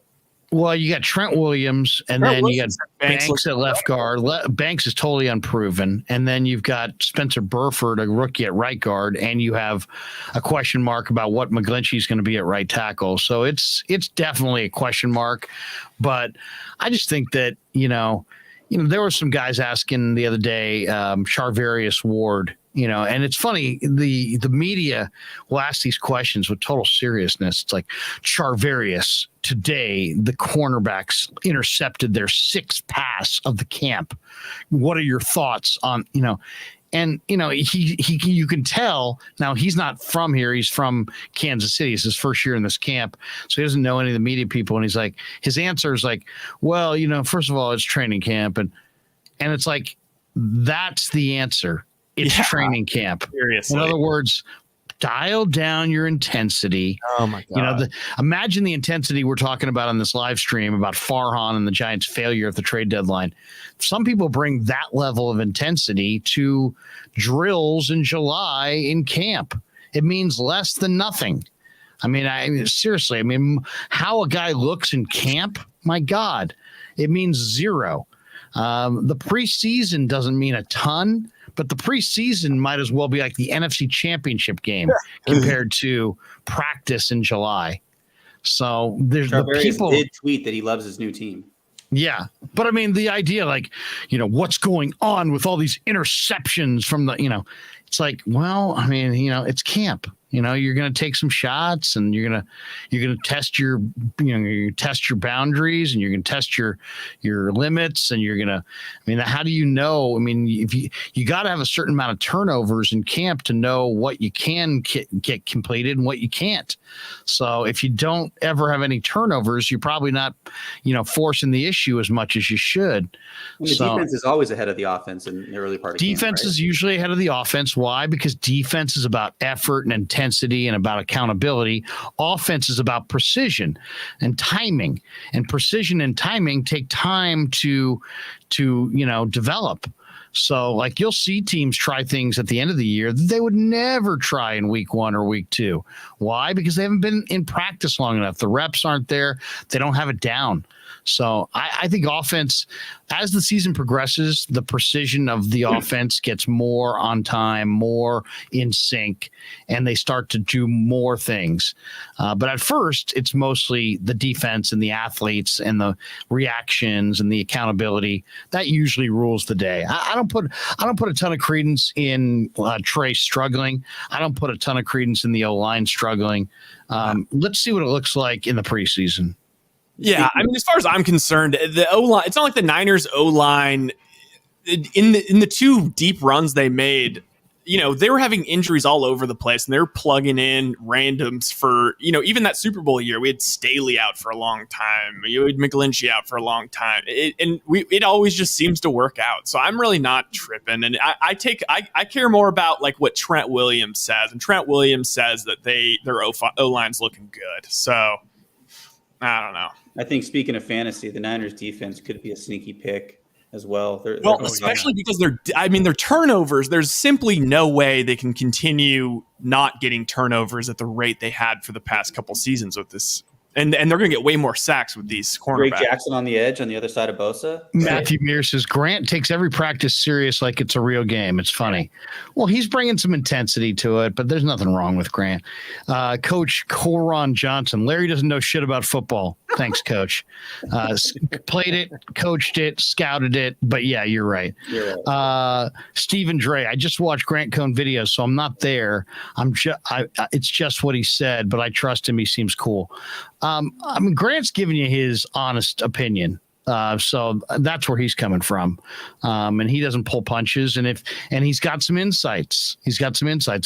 Well, you got Trent Williams, and then you got Banks at left guard. Banks is totally unproven. And then you've got Spencer Burford, a rookie at right guard, and you have a question mark about what McGlinchey is going to be at right tackle. So it's definitely a question mark. But I just think that, there were some guys asking the other day, Charvarius Ward, and it's funny, the media will ask these questions with total seriousness. It's like, Charvarius, today the cornerbacks intercepted their 6th pass of the camp. What are your thoughts on, and you can tell now he's not from here. He's from Kansas City. It's his first year in this camp, so he doesn't know any of the media people. And he's like, his answer is like, well, first of all, it's training camp, and it's like, that's the answer. It's training camp. Seriously. In other words, dial down your intensity. Oh my God. Imagine the intensity we're talking about on this live stream about Farhan and the Giants' failure at the trade deadline. Some people bring that level of intensity to drills in July in camp. It means less than nothing. Seriously, how a guy looks in camp, my God, it means zero. The preseason doesn't mean a ton, but the preseason might as well be like the NFC Championship game compared to practice in July. So there's the people did tweet that he loves his new team. Yeah. But the idea, like, what's going on with all these interceptions from the, it's like, well, it's camp. You're going to take some shots, and you're going to test your boundaries, and you're going to test your limits, and you're going to, how do you know? If you got to have a certain amount of turnovers in camp to know what you can get completed and what you can't. So if you don't ever have any turnovers, you're probably not, forcing the issue as much as you should. The defense is always ahead of the offense in the early part of defense camp, right? is usually ahead of the offense. Why? Because defense is about effort and intensity and about accountability. Offense is about precision and timing, and precision and timing take time to develop. So, like, you'll see teams try things at the end of the year that they would never try in week 1 or week 2. Why? Because they haven't been in practice long enough. The reps aren't there. They don't have it down. So I think offense, as the season progresses, the precision of the offense gets more on time, more in sync, and they start to do more things. But at first, it's mostly the defense and the athletes and the reactions and the accountability that usually rules the day. I don't put a ton of credence in Trey struggling. I don't put a ton of credence in the O-line struggling. Let's see what it looks like in the preseason. Yeah, I mean, as far as I'm concerned, the O-line, it's not like the Niners O-line in the two deep runs they made, they were having injuries all over the place, and they were plugging in randoms for, even that Super Bowl year. We had Staley out for a long time. You had McGlinchey out for a long time. It always just seems to work out. So I'm really not tripping. And I care more about like what Trent Williams says. And Trent Williams says that their O-line's looking good. So I don't know. I think speaking of fantasy, the Niners defense could be a sneaky pick as well. Especially because their turnovers, there's simply no way they can continue not getting turnovers at the rate they had for the past couple seasons with this. And they're going to get way more sacks with these cornerbacks. Greg Jackson on the edge on the other side of Bosa. Matthew Mears says Grant takes every practice serious like it's a real game. It's funny. Well, he's bringing some intensity to it, but there's nothing wrong with Grant. Coach Coron Johnson. Larry doesn't know shit about football. Thanks, Coach. Played it, coached it, scouted it. But yeah, you're right. Stephen Dre. I just watched Grant Cohn videos, so I'm not there. It's just what he said, but I trust him. He seems cool. Grant's giving you his honest opinion. So that's where he's coming from. And he doesn't pull punches. And he's got some insights. I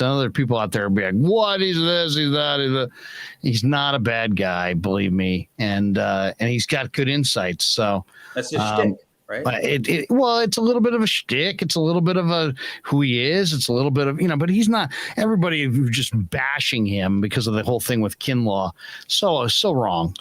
know there are people out there who be like, what is this? He's that. He's not a bad guy, believe me. And he's got good insights. So that's his shtick. Right? It's a little bit of a shtick. It's a little bit of who he is. It's a little bit of, but he's not everybody who's just bashing him because of the whole thing with Kinlaw. So wrong.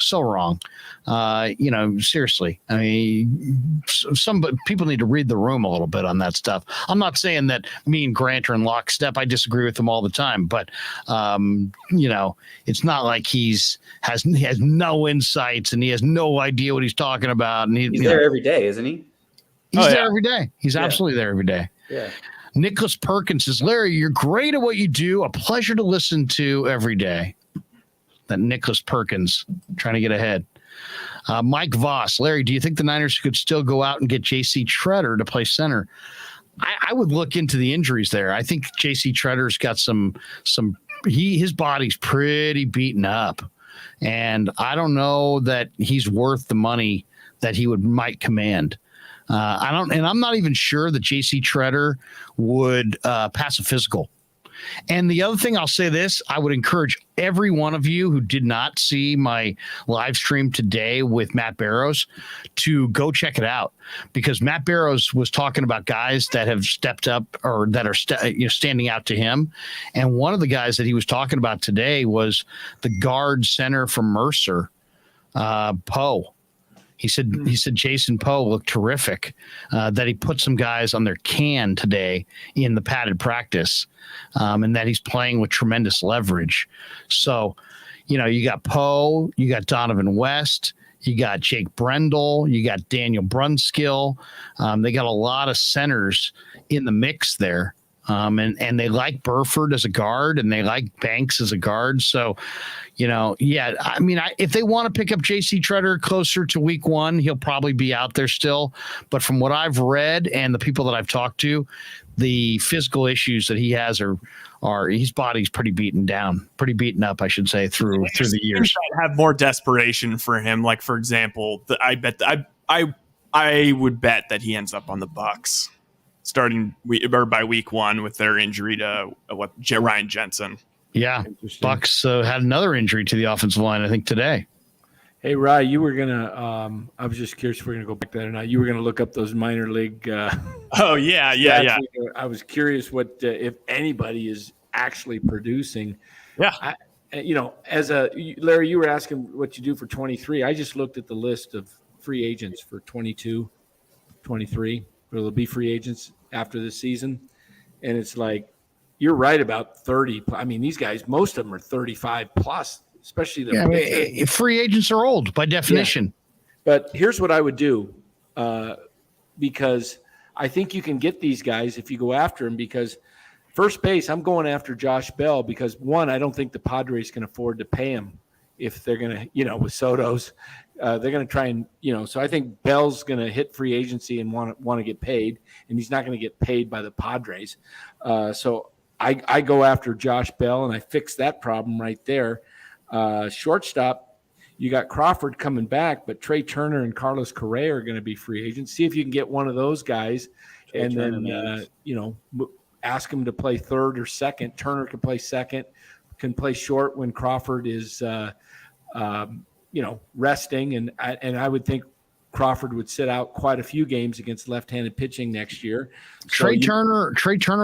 Seriously. I mean, some people need to read the room a little bit on that stuff. I'm not saying that me and Grant are in lockstep. I disagree with him all the time, but it's not like he has no insights and he has no idea what he's talking about. And he's there every day, isn't he? He's there every day. He's absolutely there every day. Yeah. Nicholas Perkins says, Larry, you're great at what you do. A pleasure to listen to every day. That Nicholas Perkins trying to get ahead. Mike Voss, Larry, do you think the Niners could still go out and get J.C. Treader to play center? I would look into the injuries there. I think J.C. Treader's got his body's pretty beaten up. And I don't know that he's worth the money that he might command. I'm not even sure that J.C. Treader would pass a physical. And the other thing I'll say this, I would encourage every one of you who did not see my live stream today with Matt Barrows to go check it out, because Matt Barrows was talking about guys that have stepped up or that are standing out to him. And one of the guys that he was talking about today was the guard center from Mercer, Poe. He said Jason Poe looked terrific, that he put some guys on their can today in the padded practice, and that he's playing with tremendous leverage. So, you got Poe, you got Donovan West, you got Jake Brendel, you got Daniel Brunskill. They got a lot of centers in the mix there. And they like Burford as a guard, and they like Banks as a guard. So, if they want to pick up J.C. Treader closer to week 1, he'll probably be out there still. But from what I've read and the people that I've talked to, the physical issues that he has are his body's pretty beaten up, I should say, through the years. Have more desperation for him. Like, for example, I would bet that he ends up on the Bucs starting by week 1 with their injury to Ryan Jensen. Yeah, Bucs had another injury to the offensive line, I think, today. Hey, Rye, you were gonna. I was just curious if we're gonna go back there or not. You were gonna look up those minor league. Oh yeah. I was curious what if anybody is actually producing. Yeah. Larry, you were asking what you do for 23. I just looked at the list of free agents for 22, 23. Will there be free agents after this season? And it's like, you're right about 30. I mean, these guys, most of them are 35 plus, especially free agents are old by definition. But here's what I would do, because I think you can get these guys if you go after them. Because first base, I'm going after Josh Bell because, one, I don't think the Padres can afford to pay him if they're going to, with Soto's. They're going to try and, so I think Bell's going to hit free agency and want to get paid, and he's not going to get paid by the Padres. So I go after Josh Bell, and I fix that problem right there. Shortstop, you got Crawford coming back, but Trey Turner and Carlos Correa are going to be free agents. See if you can get one of those guys, and then ask him to play third or second. Turner can play second, can play short when Crawford is resting, and I would think Crawford would sit out quite a few games against left-handed pitching next year. Trey Turner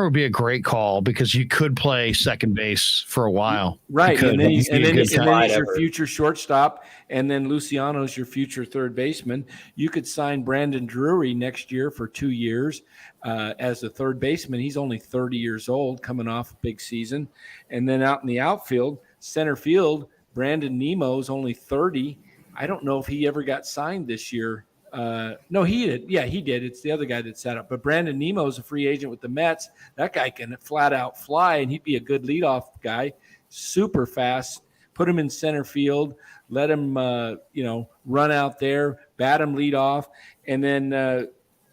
would be a great call because you could play second base for a while. Right. And then he's your future shortstop, and then Luciano's your future third baseman. You could sign Brandon Drury next year for 2 years as a third baseman. He's only 30 years old, coming off a big season. And then out in the outfield, center field, Brandon Nemo's only 30. I don't know if he ever got signed this year. No, he did. Yeah, he did. It's the other guy that sat up. But Brandon Nemo's a free agent with the Mets. That guy can flat out fly, and he'd be a good leadoff guy. Super fast. Put him in center field. Let him, run out there, bat him lead off, and then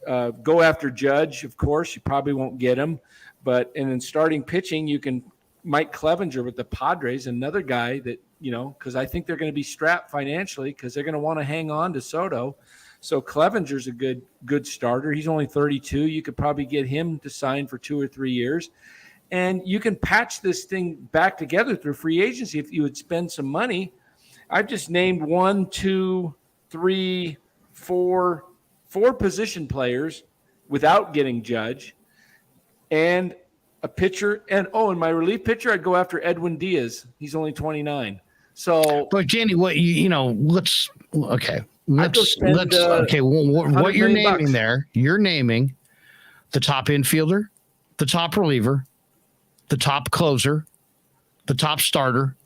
go after Judge. Of course, you probably won't get him. And then starting pitching, you can Mike Clevenger with the Padres, another guy that, because I think they're going to be strapped financially because they're going to want to hang on to Soto. So Clevenger's a good starter. He's only 32. You could probably get him to sign for 2 or 3 years. And you can patch this thing back together through free agency if you would spend some money. I've just named 1, 2, 3, 4 position players without getting Judge and a pitcher. And my relief pitcher, I'd go after Edwin Diaz. He's only 29. So, but Jandy, what what you're naming there? You're naming the top infielder, the top reliever, the top closer, the top starter.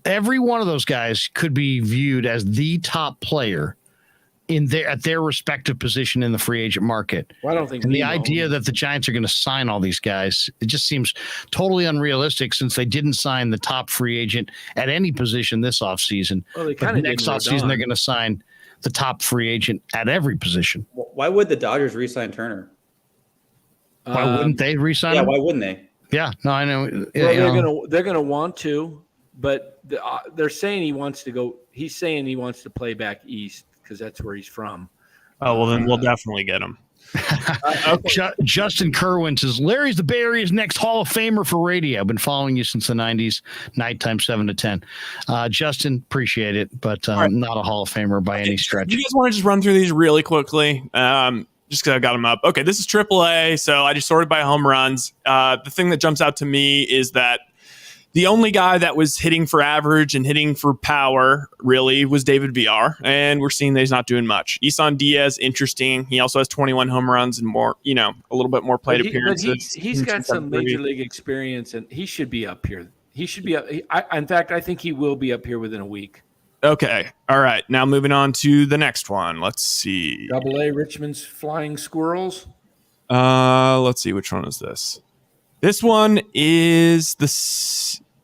Every one of those guys could be viewed as the top player at their respective position in the free agent market. Well, I don't think. And the idea that the Giants are going to sign all these guys, it just seems totally unrealistic since they didn't sign the top free agent at any position this offseason. Well, they kind of next offseason they're going to sign the top free agent at every position. Why would the Dodgers re-sign Turner? Why wouldn't they re-sign him? Why wouldn't they? Yeah, no, I know. Well, they're going to want to, but they're saying he wants to go. He's saying he wants to play back east because that's where he's from. Oh, well, then we'll definitely get him. Justin Kerwin says, Larry's the Bay Area's next Hall of Famer for radio. I've been following you since the 90s, nighttime 7 to 10. Justin, appreciate it, but not a Hall of Famer by any stretch. You guys want to just run through these really quickly? Just because I got them up. Okay, this is AAA, so I just sorted by home runs. The thing that jumps out to me is that the only guy that was hitting for average and hitting for power really was David Villar, and we're seeing that he's not doing much. Isan Diaz, interesting. He also has 21 home runs and more, a little bit more plate appearances. He's got some major league experience, and he should be up here. He should be up. In fact, I think he will be up here within a week. Okay. All right. Now moving on to the next one. Let's see. AA Richmond's Flying Squirrels. Let's see. Which one is this? This one is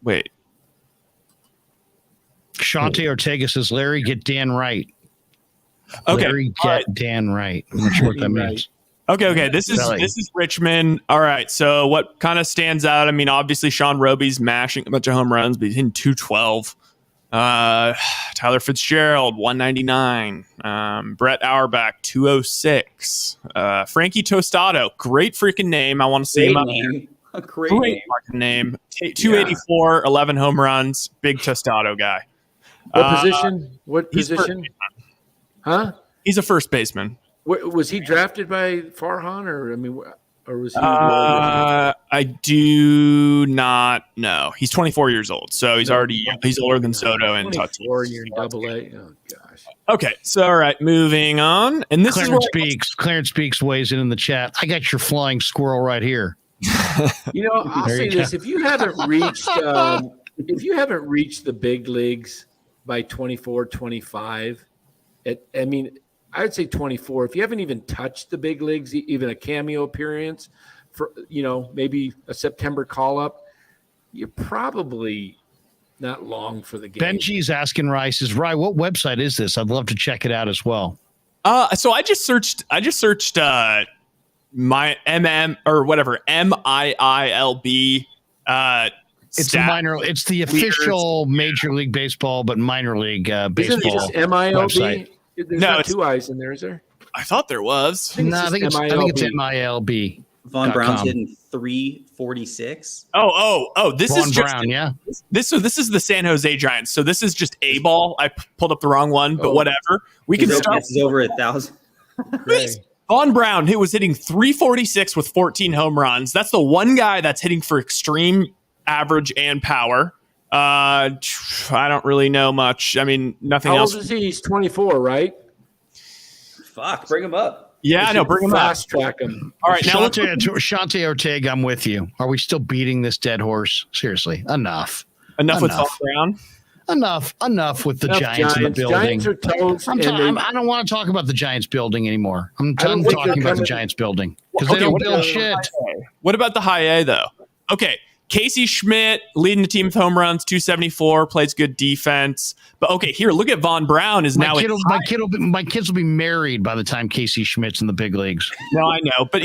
wait. Shante Ortega says, Larry, get Dan right. Okay. Larry, get Dan right. I'm not sure what that means. Okay. This is Richmond. All right. So what kind of stands out? I mean, obviously Sean Roby's mashing a bunch of home runs, but he's hitting 212. Tyler Fitzgerald 199. Brett Auerbach 206. Frankie Tostado, great freaking name. I want to see him up here. A great name. 284, 11 home runs. Big Tostado guy. What position? Huh? He's a first baseman. Was he drafted by Farhan, or was he? I do not know. He's 24 years old, so he's older than Soto and Tatis. 24 year AA. Oh gosh. Okay, so all right, moving on. And this Clarence Speaks weighs in the chat. I got your flying squirrel right here. I'll say this: if you haven't reached the big leagues by 24, 25, I mean, I would say 24. If you haven't even touched the big leagues, even a cameo appearance for, maybe a September call-up, you're probably not long for the game. Benji's asking Rice, what website is this? I'd love to check it out as well. So I just searched my MIILB. It's the official Major League Baseball, but minor league baseball. Isn't it just MILB? Website. There's not two I's in there, is there? I thought there was. I think it's MILB. Von Brown's hitting 346. This Von is Brown, just yeah. This is the San Jose Giants. So this is just A ball. I pulled up the wrong one, but whatever. We can start. This is over 1,000. Von Brown, who was hitting 346 with 14 home runs. That's the one guy that's hitting for extreme average and power. I don't really know much. I mean, nothing else. How old is he? He's 24, right? Fuck, bring him up. Yeah, I know. Bring him up. Fast track him. All right, now Shante Ortega, I'm with you. Are we still beating this dead horse? Seriously, enough with Von Brown. Enough with the Giants in the building. Giants are toast. I don't want to talk about the Giants building anymore. I'm done talking about the Giants building because they don't build shit. What about the high A though? Okay, Casey Schmidt leading the team with home runs, 274, plays good defense. But okay, here, look at Von Brown is now. My kids will be married by the time Casey Schmidt's in the big leagues. No, I know, but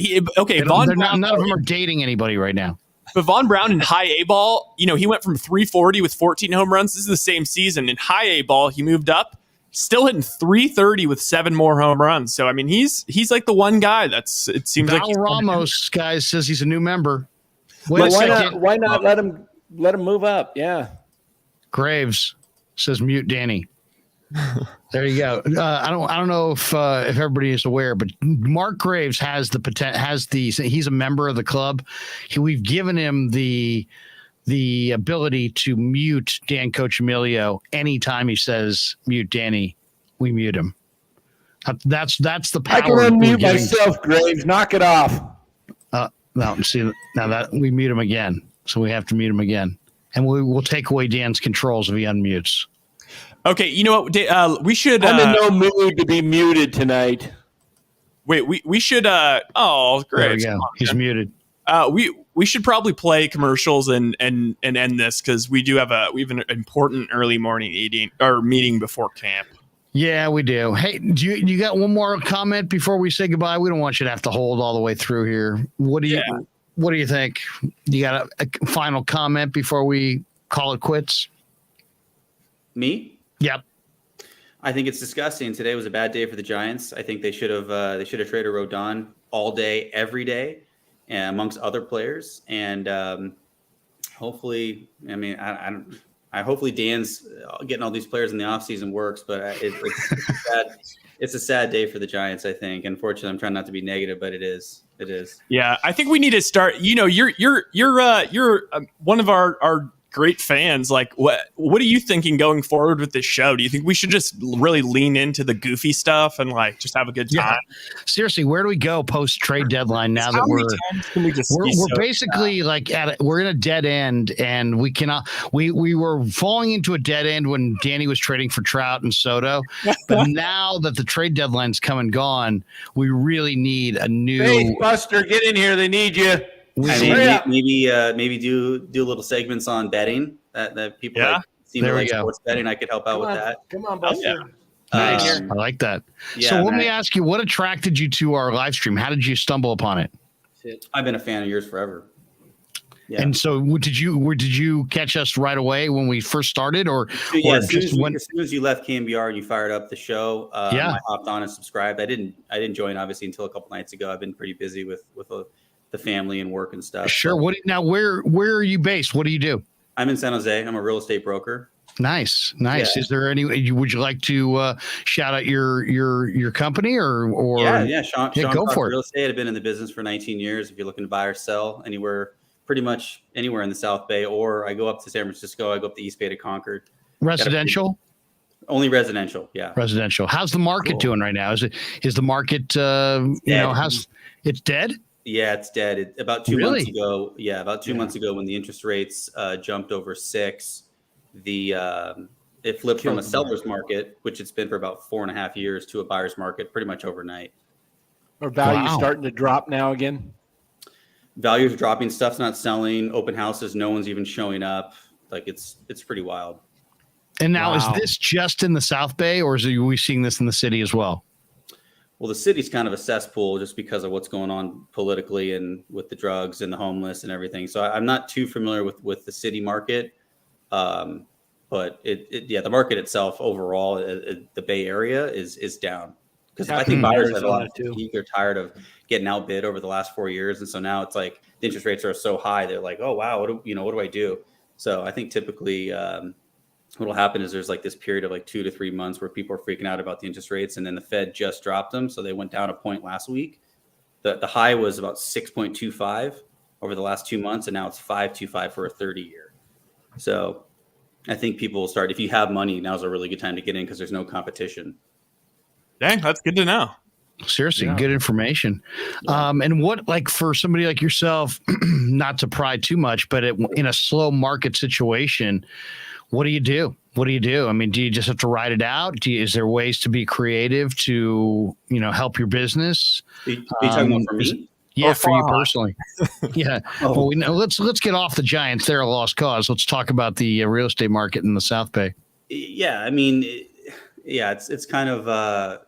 Von Brown, none of them are dating anybody right now. But Von Brown in high A ball, he went from 340 with 14 home runs. This is the same season. In high A ball, he moved up, still hitting 330 with 7 more home runs. So I mean, he's like the one guy it seems Val like Ramos, guys, says he's a new member. Why not let him move up? Yeah. Graves says mute Danny. There you go. I don't know if everybody is aware, but Mark Graves has he's a member of the club. We've given him the ability to mute Dan Coccimilgio anytime he says mute Danny. We mute him. That's the power. I can unmute myself, Graves. Knock it off. No, see now that we mute him again, so we have to mute him again, and we will take away Dan's controls if he unmutes. Okay, you know what? We should. I'm in no mood to be muted tonight. Wait, we should. Oh, great! There we go. He's muted. We should probably play commercials and end this because we have an important early morning meeting before camp. Yeah, we do. Hey, you got one more comment before we say goodbye? We don't want you to have to hold all the way through here. What do you think? You got a final comment before we call it quits? Me? Yep. I think it's disgusting. Today was a bad day for the Giants. I think they should have traded Rodon all day, every day, amongst other players. And hopefully, I mean, hopefully Dan's getting all these players in the offseason works, but it's a sad day for the Giants, I think. Unfortunately, I'm trying not to be negative, but it is. It is. Yeah, I think we need to start. You're one of our great fans. Like, what are you thinking going forward with this show? Do you think we should just really lean into the goofy stuff and like just have a good time? Yeah. Seriously, where do we go post trade deadline now that we're basically like we're in a dead end, and we cannot. We were falling into a dead end when Danny was trading for Trout and Soto, but now that the trade deadline's come and gone, we really need a new. Hey, Buster, get in here. They need you. Maybe do little segments on betting that people seem to like sports betting. I could help out with that. Come on, Buster. Nice. I like that. Yeah, so let me ask you, what attracted you to our live stream? How did you stumble upon it? I've been a fan of yours forever. Yeah. And so did you catch us right away when we first started as soon as you left KMBR and you fired up the show, I hopped on and subscribed. I didn't join obviously until a couple nights ago. I've been pretty busy with the family and work and stuff. Sure. So. Where are you based? What do you do? I'm in San Jose. I'm a real estate broker. Nice. Yeah. Is there would you like to shout out your company or Sean go for real it. estate. I've been in the business for 19 years. If you're looking to buy or sell pretty much anywhere in the South Bay, or I go up to San Francisco, I go up the East Bay to Concord. Residential? Only residential. Yeah. Residential. How's the market doing right now? Is the market, it's dead? Yeah, it's dead. About 2 months ago. Yeah, about 2 months ago when the interest rates jumped over 6, the it flipped from a Killed the seller's market, which it's been for about 4.5 years, to a buyer's market pretty much overnight. Are values Wow. starting to drop now again? Values are dropping, stuff's not selling, open houses, no one's even showing up. Like it's pretty wild. And now, Wow. is this just in the South Bay, or are we seeing this in the city as well? Well, the city's kind of a cesspool just because of what's going on politically and with the drugs and the homeless and everything. So I'm not too familiar with the city market. But the market itself overall, the Bay Area is down because I think buyers have a lot of fatigue. They're tired of getting outbid over the last 4 years, and so now it's like the interest rates are so high. They're like, oh wow, what do I do? So I think typically what will happen is there's like this period of like 2 to 3 months where people are freaking out about the interest rates, and then the Fed just dropped them, so they went down a point last week. The high was about 6.25 over the last 2 months, and now it's 5.25 for a 30-year. So I think people will start, if you have money, now's a really good time to get in because there's no competition. Dang, that's good to know. Seriously, good information. And what, like, for somebody like yourself, not to pry too much, but in a slow market situation, what do you do? What do you do? I mean, do you just have to ride it out? Is there ways to be creative to, help your business? Are you talking about for me? Yeah, for you personally. Yeah. Well, let's get off the Giants. They're a lost cause. Let's talk about the real estate market in the South Bay. Yeah, I mean, it's kind of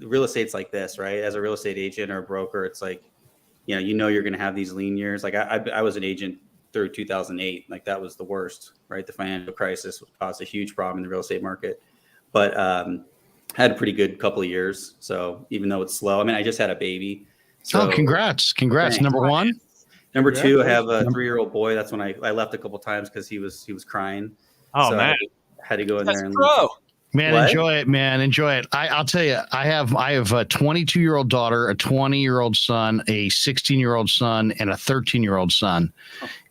real estate's like this, right? As a real estate agent or a broker, it's like, you're going to have these lean years. Like I was an agent through 2008. Like that was the worst, right? The financial crisis caused a huge problem in the real estate market, but had a pretty good couple of years. So even though it's slow, I mean, I just had a baby. So, congrats. Thanks. Number one. Number two, I have a 3-year-old boy. That's when I left a couple times because he was crying. Oh, so man. I had to go in That's there and pro. Man, What? enjoy it, man. Enjoy it. I'll tell you, I have a 22-year-old daughter, a 20-year-old son, a 16-year-old son, and a 13-year-old son.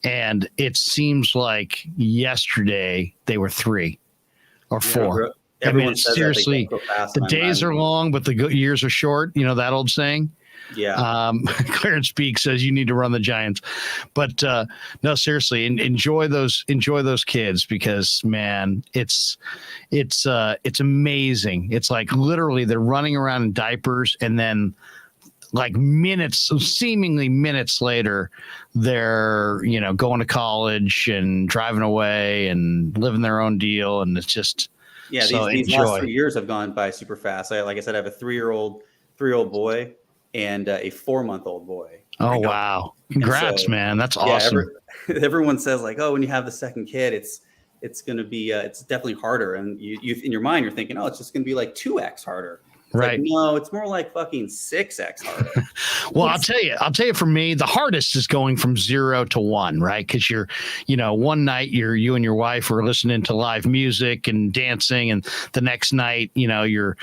And it seems like yesterday they were 3 or 4. I mean, seriously, the days are long, but the years are short. You know that old saying? Yeah. Clarence Peak says you need to run the Giants, but no, seriously, enjoy those kids because, man, it's amazing. It's like literally they're running around in diapers, and then like seemingly minutes later, they're going to college and driving away and living their own deal, and it's just these last 3 years have gone by super fast. Like I said, I have a 3-year-old boy and a 4-month-old boy. Oh, wow. Congrats, man. That's awesome. Everyone says like, oh, when you have the second kid, it's going to be, it's definitely harder. And you in your mind, you're thinking, oh, it's just going to be like 2x harder. It's right. Like, no, it's more like fucking 6x harder. Well, I'll tell you, for me, the hardest is going from 0 to 1, right? Because you're, one night you and your wife are listening to live music and dancing, and the next night, you're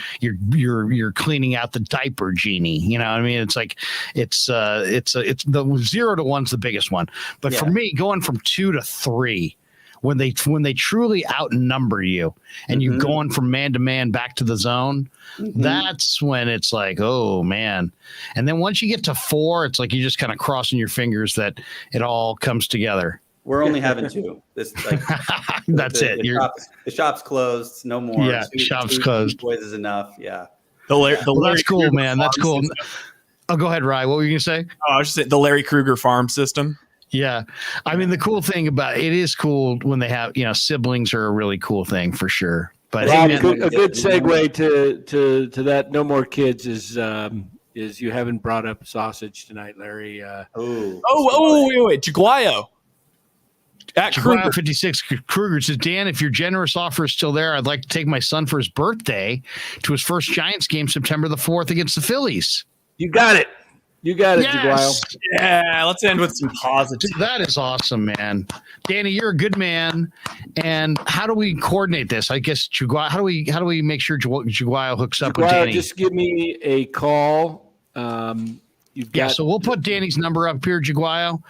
cleaning out the diaper genie. You know what I mean? It's like it's the 0 to 1's the biggest one. But for me, going from 2 to 3. When they truly outnumber you and you're going from man to man back to the zone, that's when it's like, oh man. And then once you get to 4, it's like you're just kind of crossing your fingers that it all comes together. We're only having 2. This that's it. The shop's closed. No more. Yeah, shop's closed. Boys is enough. Yeah. That's cool, man. That's cool. Oh, go ahead, Rye. What were you gonna say? Oh, I was just saying the Larry Krueger farm system. Yeah. I mean, the cool thing about it is cool when they have, siblings are a really cool thing for sure. But Rob, a good segue to that. No more kids is you haven't brought up sausage tonight, Larry. Wait. Jaguayo. At Krueger 56 Krueger says, Dan, if your generous offer is still there, I'd like to take my son for his birthday to his first Giants game, September the 4th against the Phillies. You got it. Yes. Jaguayo. Yeah, let's end with some positive. Dude, that is awesome, man. Danny, you're a good man. And how do we coordinate this? I guess Jaguayo. How do we make sure Jaguayo hooks up with Danny? Just give me a call. So we'll put Danny's number up here, Jaguayo.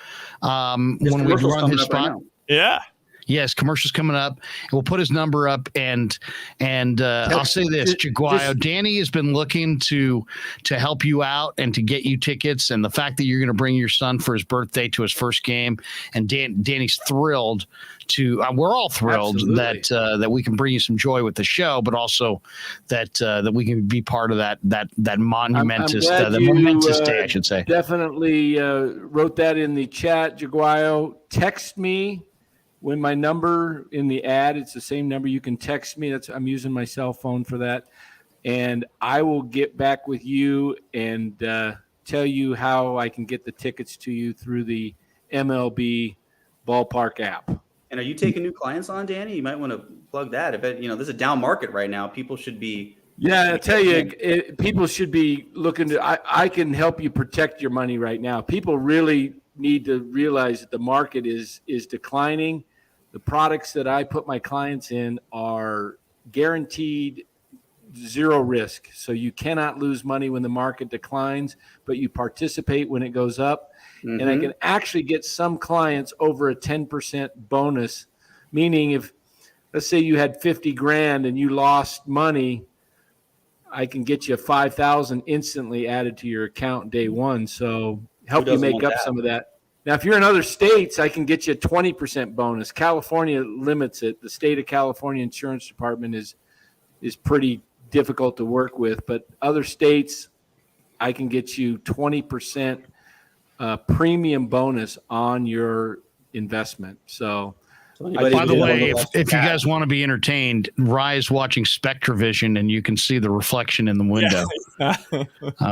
When we run his spot. Yeah. Yes, commercial's coming up. We'll put his number up, and I'll say this, Jaguayo, Danny has been looking to help you out and to get you tickets, and the fact that you're going to bring your son for his birthday to his first game, and Danny's thrilled to. We're all thrilled that we can bring you some joy with the show, but also that we can be part of that monumentous momentous day, I should say. Definitely wrote that in the chat, Jaguayo. Text me. When my number in the ad, it's the same number. You can text me. I'm using my cell phone for that. And I will get back with you and tell you how I can get the tickets to you through the MLB Ballpark app. And are you taking new clients on, Danny? You might want to plug that. This is a down market right now. People should be. Yeah, I tell you, people should be looking to. I can help you protect your money right now. People really need to realize that the market is declining. The products that I put my clients in are guaranteed zero risk. So you cannot lose money when the market declines, but you participate when it goes up. Mm-hmm. And I can actually get some clients over a 10% bonus, meaning if, let's say you had 50 grand and you lost money, I can get you 5,000 instantly added to your account day one. So help you make up some of that. Now, if you're in other states, I can get you a 20% bonus. California limits it. The state of California Insurance Department is pretty difficult to work with. But other states, I can get you 20% premium bonus on your investment. So, by the way, if you guys want to be entertained, Rye's watching Spectravision, and you can see the reflection in the window. Yeah.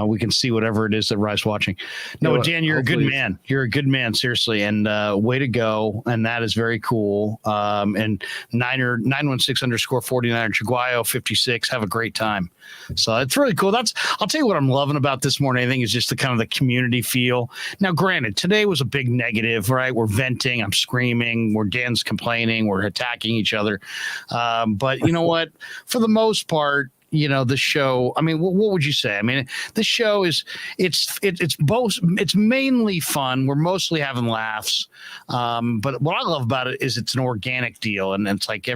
We can see whatever it is that Rye's watching. No, Dan, you're a good man. You're a good man, seriously, and way to go. And that is very cool. And 916_49 Jaguayo 56. Have a great time. So it's really cool. I'll tell you what I'm loving about this more than anything is just the kind of the community feel. Now, granted, today was a big negative, right? We're venting, I'm screaming, Dan's complaining, we're attacking each other. But you know what? For the most part, the show, I mean, what would you say? I mean, the show it's mainly fun. We're mostly having laughs. But what I love about it is it's an organic deal. And it's like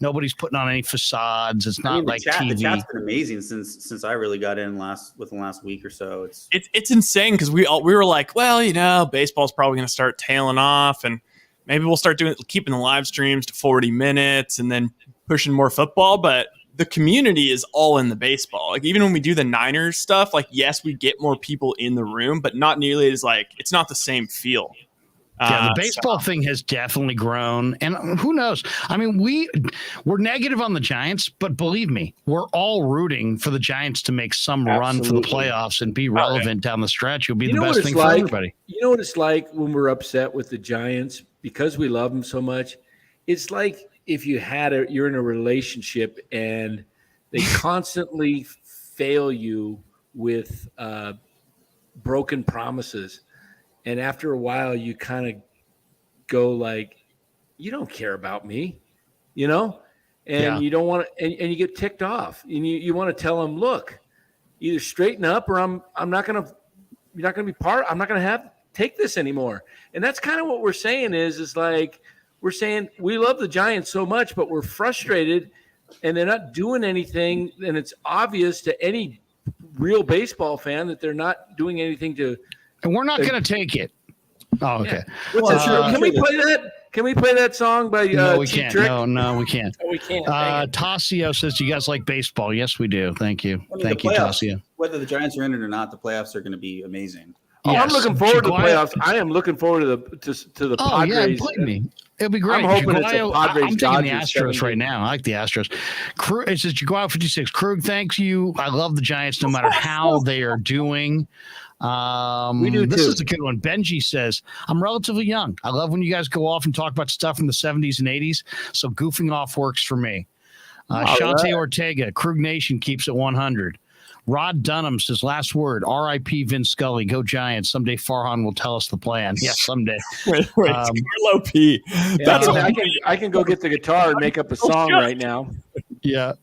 nobody's putting on any facades. It's not like TV. The chat's been amazing since I really got in within the last week or so. It's insane because we were like, well, baseball's probably going to start tailing off and maybe we'll start keeping the live streams to 40 minutes and then pushing more football. But the community is all in the baseball. Like even when we do the Niners stuff, like, yes, we get more people in the room, but not nearly as it's not the same feel. Yeah, the baseball thing has definitely grown. And who knows? I mean, we're negative on the Giants, but believe me, we're all rooting for the Giants to make some run for the playoffs and be relevant down the stretch. It'll be the best thing for everybody. You know what it's like when we're upset with the Giants because we love them so much? It's like if you're in a relationship and they constantly fail you with broken promises. And after a while, you kind of go like, you don't care about me, and you don't want to, and you get ticked off and you want to tell them, look, either straighten up or I'm not going to, you're not going to be I'm not going to take this anymore. And that's kind of what we're saying is like, we're saying we love the Giants so much, but we're frustrated and they're not doing anything. And it's obvious to any real baseball fan that they're not doing anything to. And we're not going to take it. Oh, okay. Yeah. Can we play that? Can we play that song by No, we can't. No, we can't. Oh, we can't. Tassio says, you guys like baseball? Yes, we do. Thank you. Thank you, Tassio. Whether the Giants are in it or not, the playoffs are going to be amazing. Oh, yes. I'm looking forward to the playoffs. I am looking forward to the Padres. Yeah, believe me. It'll be great. I'm hoping it's a Padres. I'm taking the Astros right now. I like the Astros. It says Jaguar 56. Krug, thanks you. I love the Giants no matter how they are doing. We do this too. is a good one. Benji says, I'm relatively young. I love when you guys go off and talk about stuff from the 70s and 80s. So goofing off works for me. Shante Ortega, Krug Nation keeps it 100. Rod Dunham says, last word, R.I.P. Vince Scully, go Giants. Someday Farhan will tell us the plan. Yes, someday. wait, Carlo P. That's I can go get the guitar and make up a song right now. Yeah.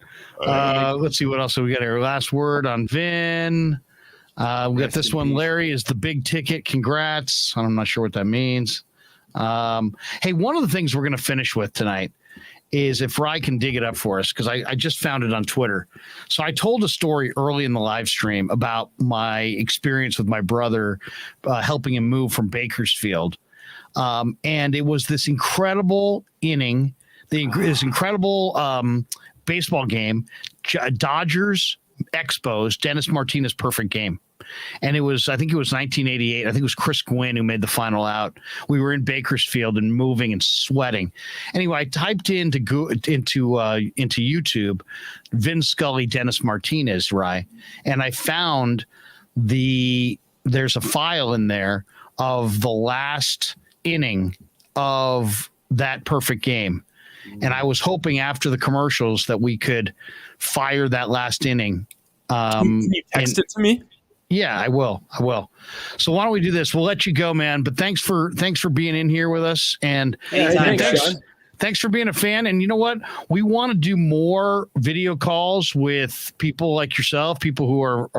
Let's see what else we got here. Last word on Vin. We got this one. Larry is the big ticket. Congrats. I'm not sure what that means. Hey, one of the things we're going to finish with tonight is if Rye can dig it up for us, because I just found it on Twitter. So I told a story early in the live stream about my experience with my brother helping him move from Bakersfield. And it was this incredible inning, this incredible baseball game, Dodgers Expos, Dennis Martinez perfect game. And I think it was 1988. I think it was Chris Gwynn who made the final out. We were in Bakersfield and moving and sweating. Anyway, I typed into YouTube, Vin Scully, Dennis Martinez, right? And I found there's a file in there of the last inning of that perfect game. And I was hoping after the commercials that we could fire that last inning. Can you text it to me? Yeah, I will. So why don't we do this? We'll let you go, man. But thanks for being in here with us. And thanks for being a fan. And you know what? We want to do more video calls with people like yourself, people who are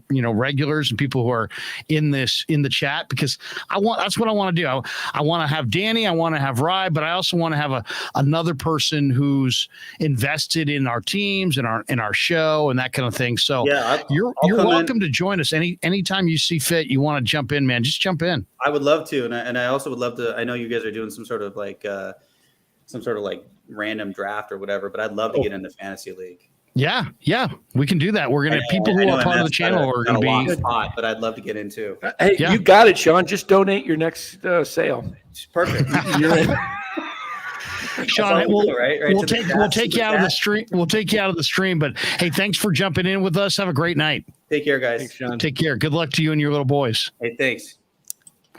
regulars and people who are in the chat, because that's what I want to do. I want to have Danny, I want to have Rye, but I also want to have another person who's invested in our teams and our show and that kind of thing. So you're welcome to join us anytime you see fit. You want to jump in, man, just jump in. I would love to. And I also would love to. I know you guys are doing some sort of random draft or whatever, but I'd love to get into fantasy league. Yeah, we can do that. We're gonna people who are part of the channel are gonna be spot, but I'd love to get into. Hey, you got it, Sean. Just donate your next sale. Perfect. Sean, we'll take you out of the stream. We'll take you out of the stream. But hey, thanks for jumping in with us. Have a great night. Take care, guys. Thanks, Sean. Take care. Good luck to you and your little boys. Hey, thanks.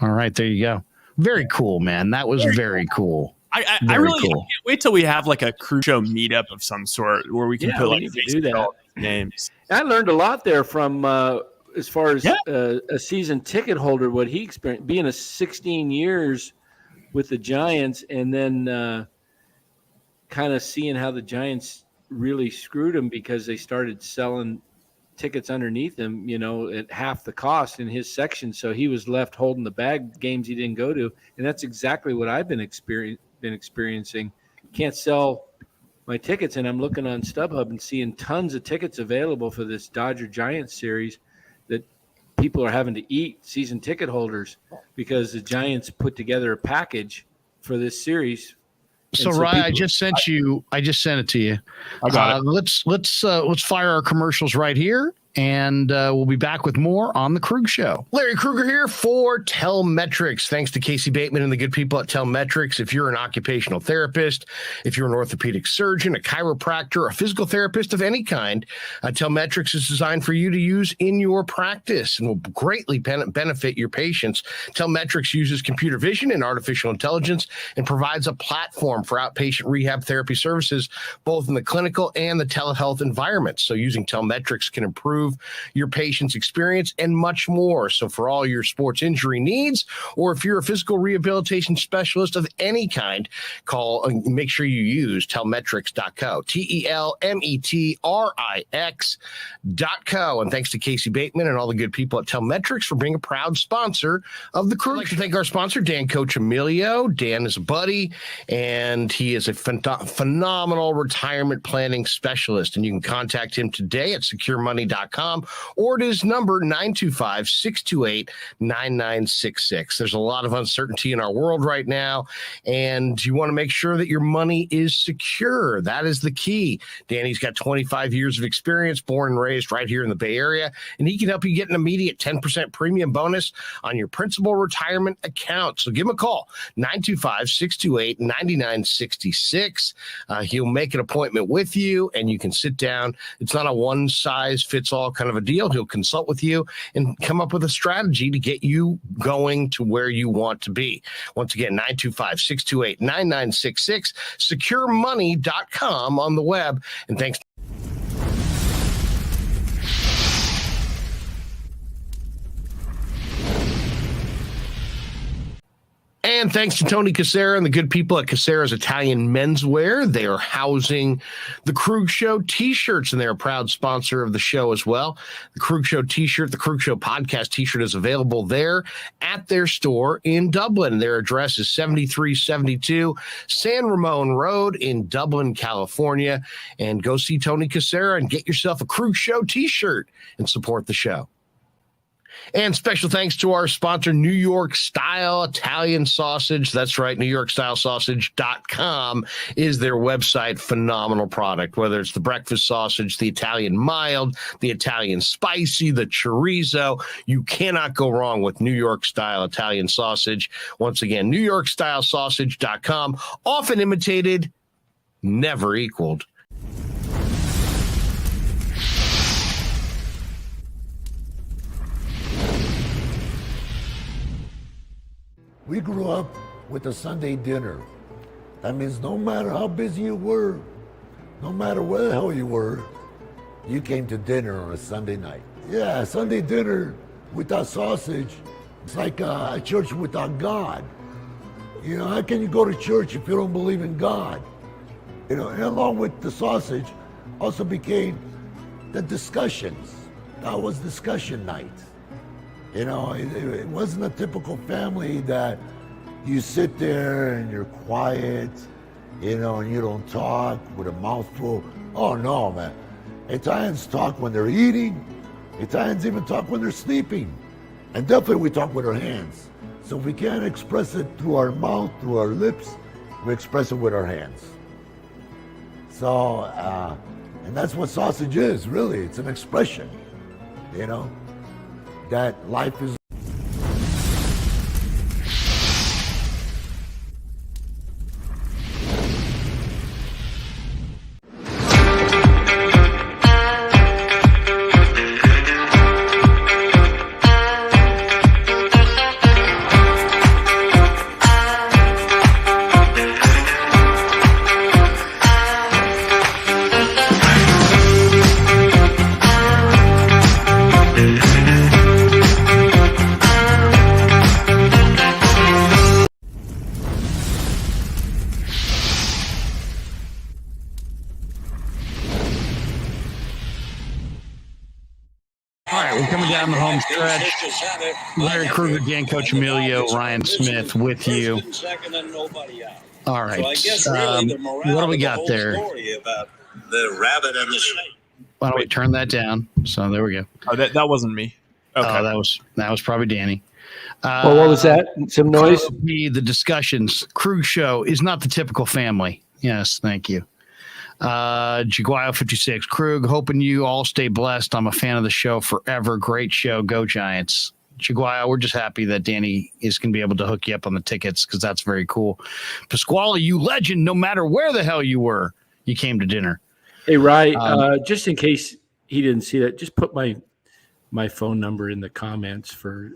All right, there you go. Very cool, man. That was very cool. I really can't wait till we have like a Krueg show meetup of some sort where we can put like do that. Names. I learned a lot there from as far as a season ticket holder, what he experienced being 16 years with the Giants, and then kind of seeing how the Giants really screwed him because they started selling tickets underneath him, at half the cost in his section. So he was left holding the bag, games he didn't go to. And that's exactly what I've been experiencing. Can't sell my tickets, and I'm looking on StubHub and seeing tons of tickets available for this Dodger Giants series that people are having to eat, season ticket holders, because the Giants put together a package for this series. So Ryan, I just sent it to you. I got it. Let's fire our commercials right here, and we'll be back with more on the Krueg Show. Larry Krueger here for Telmetrics. Thanks to Casey Bateman and the good people at Telmetrics. If you're an occupational therapist, if you're an orthopedic surgeon, a chiropractor, a physical therapist of any kind, Telmetrics is designed for you to use in your practice and will greatly benefit your patients. Telmetrics uses computer vision and artificial intelligence and provides a platform for outpatient rehab therapy services, both in the clinical and the telehealth environments. So using Telmetrics can improve your patient's experience and much more. So for all your sports injury needs, or if you're a physical rehabilitation specialist of any kind, make sure you use telmetrics.co, TELMETRIX.co. And thanks to Casey Bateman and all the good people at Telmetrics for being a proud sponsor of the Krueg. I'd like to thank our sponsor, Dan Coccimilgio. Dan is a buddy, and he is a phenomenal retirement planning specialist. And you can contact him today at securemoney.com or at his number 925-628-9966. There's a lot of uncertainty in our world right now, and you want to make sure that your money is secure. That is the key. Danny's got 25 years of experience, born and raised right here in the Bay Area, and he can help you get an immediate 10% premium bonus on your principal retirement account. So give him a call, 925-628-9966. He'll make an appointment with you, and you can sit down. It's not a one-size-fits-all kind of a deal. He'll consult with you and come up with a strategy to get you going to where you want to be. Once again, 925-628-9966, securemoney.com on the web. And thanks. And thanks to Tony Cassera and the good people at Cassera's Italian Menswear. They are housing the Krueg Show t-shirts, and they're a proud sponsor of the show as well. The Krueg Show t-shirt, the Krueg Show podcast t-shirt is available there at their store in Dublin. Their address is 7372 San Ramon Road in Dublin, California. And go see Tony Cassera and get yourself a Krueg Show t-shirt and support the show. And special thanks to our sponsor, New York Style Italian Sausage. That's right, NewYorkStyleSausage.com is their website. Phenomenal product, whether it's the breakfast sausage, the Italian mild, the Italian spicy, the chorizo. You cannot go wrong with New York Style Italian Sausage. Once again, NewYorkStyleSausage.com. Often imitated, never equaled. We grew up with a Sunday dinner. That means no matter how busy you were, no matter where the hell you were, you came to dinner on a Sunday night. Yeah, Sunday dinner without sausage, it's like a church without God. You know, how can you go to church if you don't believe in God? You know, and along with the sausage also became the discussions. That was discussion night. You know, it wasn't a typical family that you sit there and you're quiet, you know, and you don't talk with a mouthful. Oh, no, man. Italians talk when they're eating. Italians even talk when they're sleeping. And definitely we talk with our hands. So if we can't express it through our mouth, through our lips, we express it with our hands. So, and that's what sausage is, really. It's an expression, you know, that life is. Down the home stretch. Larry Krueger, Dan Coccimilgio, Ryan Smith with you. All right. What do we got there? The rabbit and the snake. Why don't we turn that down? So there we go. Oh, that wasn't me. Okay. Oh, that was probably Danny. Well, what was that? Some noise? The discussions. Krueg Show is not the typical family. Yes, thank you. Jaguayo 56 Krueg, hoping you all stay blessed. I'm a fan of the show forever. Great show. Go Giants. Jaguayo, we're just happy that Danny is going to be able to hook you up on the tickets because that's very cool. Pasquale, you legend, no matter where the hell you were, you came to dinner. Hey, Rye, just in case he didn't see that, just put my phone number in the comments for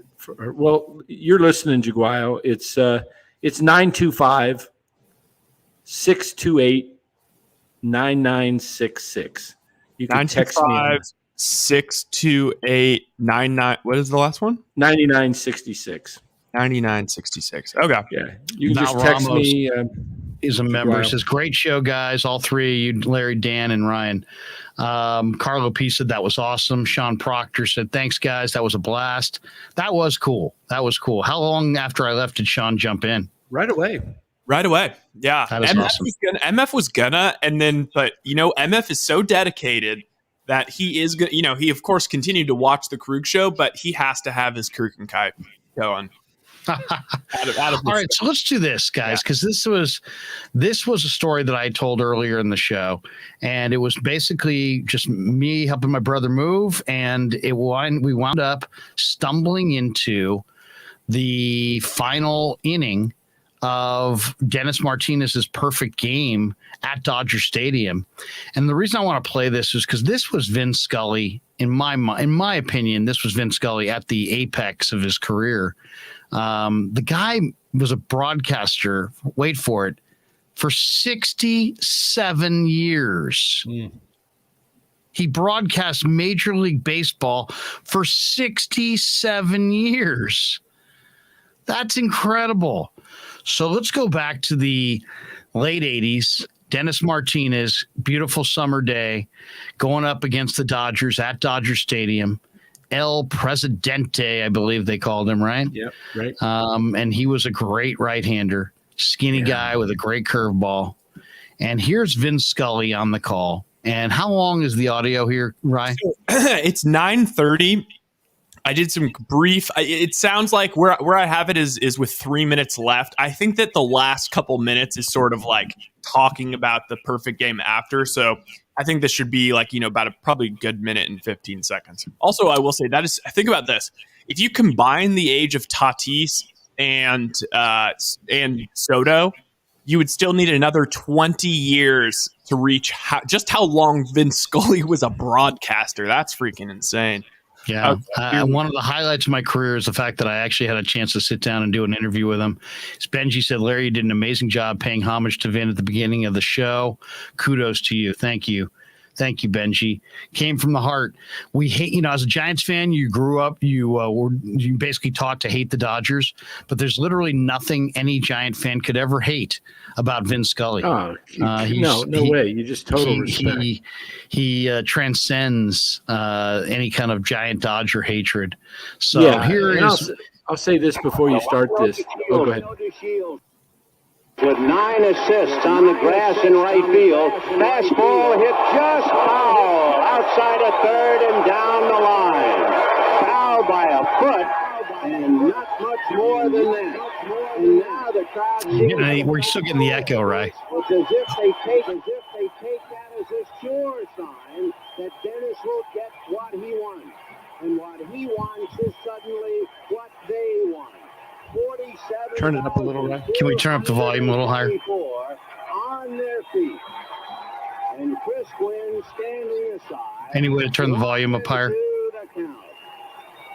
well, you're listening, Jaguayo. It's 925 628 9966. You can text me 62899. What is the last one? 9966. 9966. Okay. Yeah. You can just text Ramos me. Is a member. Says great show, guys. All three of you, Larry, Dan, and Ryan. Carlo P said that was awesome. Sean Proctor said thanks, guys. That was a blast. That was cool. How long after I left did Sean jump in? Right away. Yeah. That is awesome. MF was gonna, and then, but MF is so dedicated that he is going to, he of course continued to watch the Krueg show, but he has to have his Krueg and Kite going. All right, so let's do this, guys, because this was a story that I told earlier in the show, and it was basically just me helping my brother move, and we wound up stumbling into the final inning of Dennis Martinez's perfect game at Dodger Stadium. And the reason I want to play this is because this was Vin Scully, in my opinion, this was Vin Scully at the apex of his career. The guy was a broadcaster, wait for it, for 67 years. He broadcast Major League Baseball for 67 years. That's incredible. So let's go back to the late 80s. Dennis Martinez, beautiful summer day, going up against the Dodgers at Dodger Stadium. El Presidente, I believe they called him, right? Yep, right. And he was a great right-hander, skinny guy with a great curveball. And here's Vin Scully on the call. And how long is the audio here, Ryan? So, it's 9:30. I did some brief. It sounds like where I have it is with 3 minutes left. I think that the last couple minutes is sort of like talking about the perfect game after. So I think this should be like, about probably a good minute and 15 seconds. Also, I will say think about this. If you combine the age of Tatis and Soto, you would still need another 20 years to reach just how long Vin Scully was a broadcaster. That's freaking insane. Yeah. One of the highlights of my career is the fact that I actually had a chance to sit down and do an interview with him. As Benji said, Larry, you did an amazing job paying homage to Vin at the beginning of the show. Kudos to you. Thank you. Thank you, Benji. Came from the heart. We hate, as a Giants fan, you grew up, you basically taught to hate the Dodgers, but there's literally nothing any Giant fan could ever hate about Vin Scully. Oh, no way. You just total respect. He transcends any kind of Giant Dodger hatred. So I'll say this before you start this. Oh, go ahead. With 9 assists on the grass in right field. Fastball hit just foul outside of third and down the line. Foul by a foot and not much more than that. And now the crowd we're still getting the echo, right? It's as if they take that as a sure sign that Dennis will get what he wants. And what he wants is suddenly what they want. Turn it up a little, right? Can we turn up the volume a little higher? On their feet. And Chris Quinn standing aside. Any way to turn the volume up higher?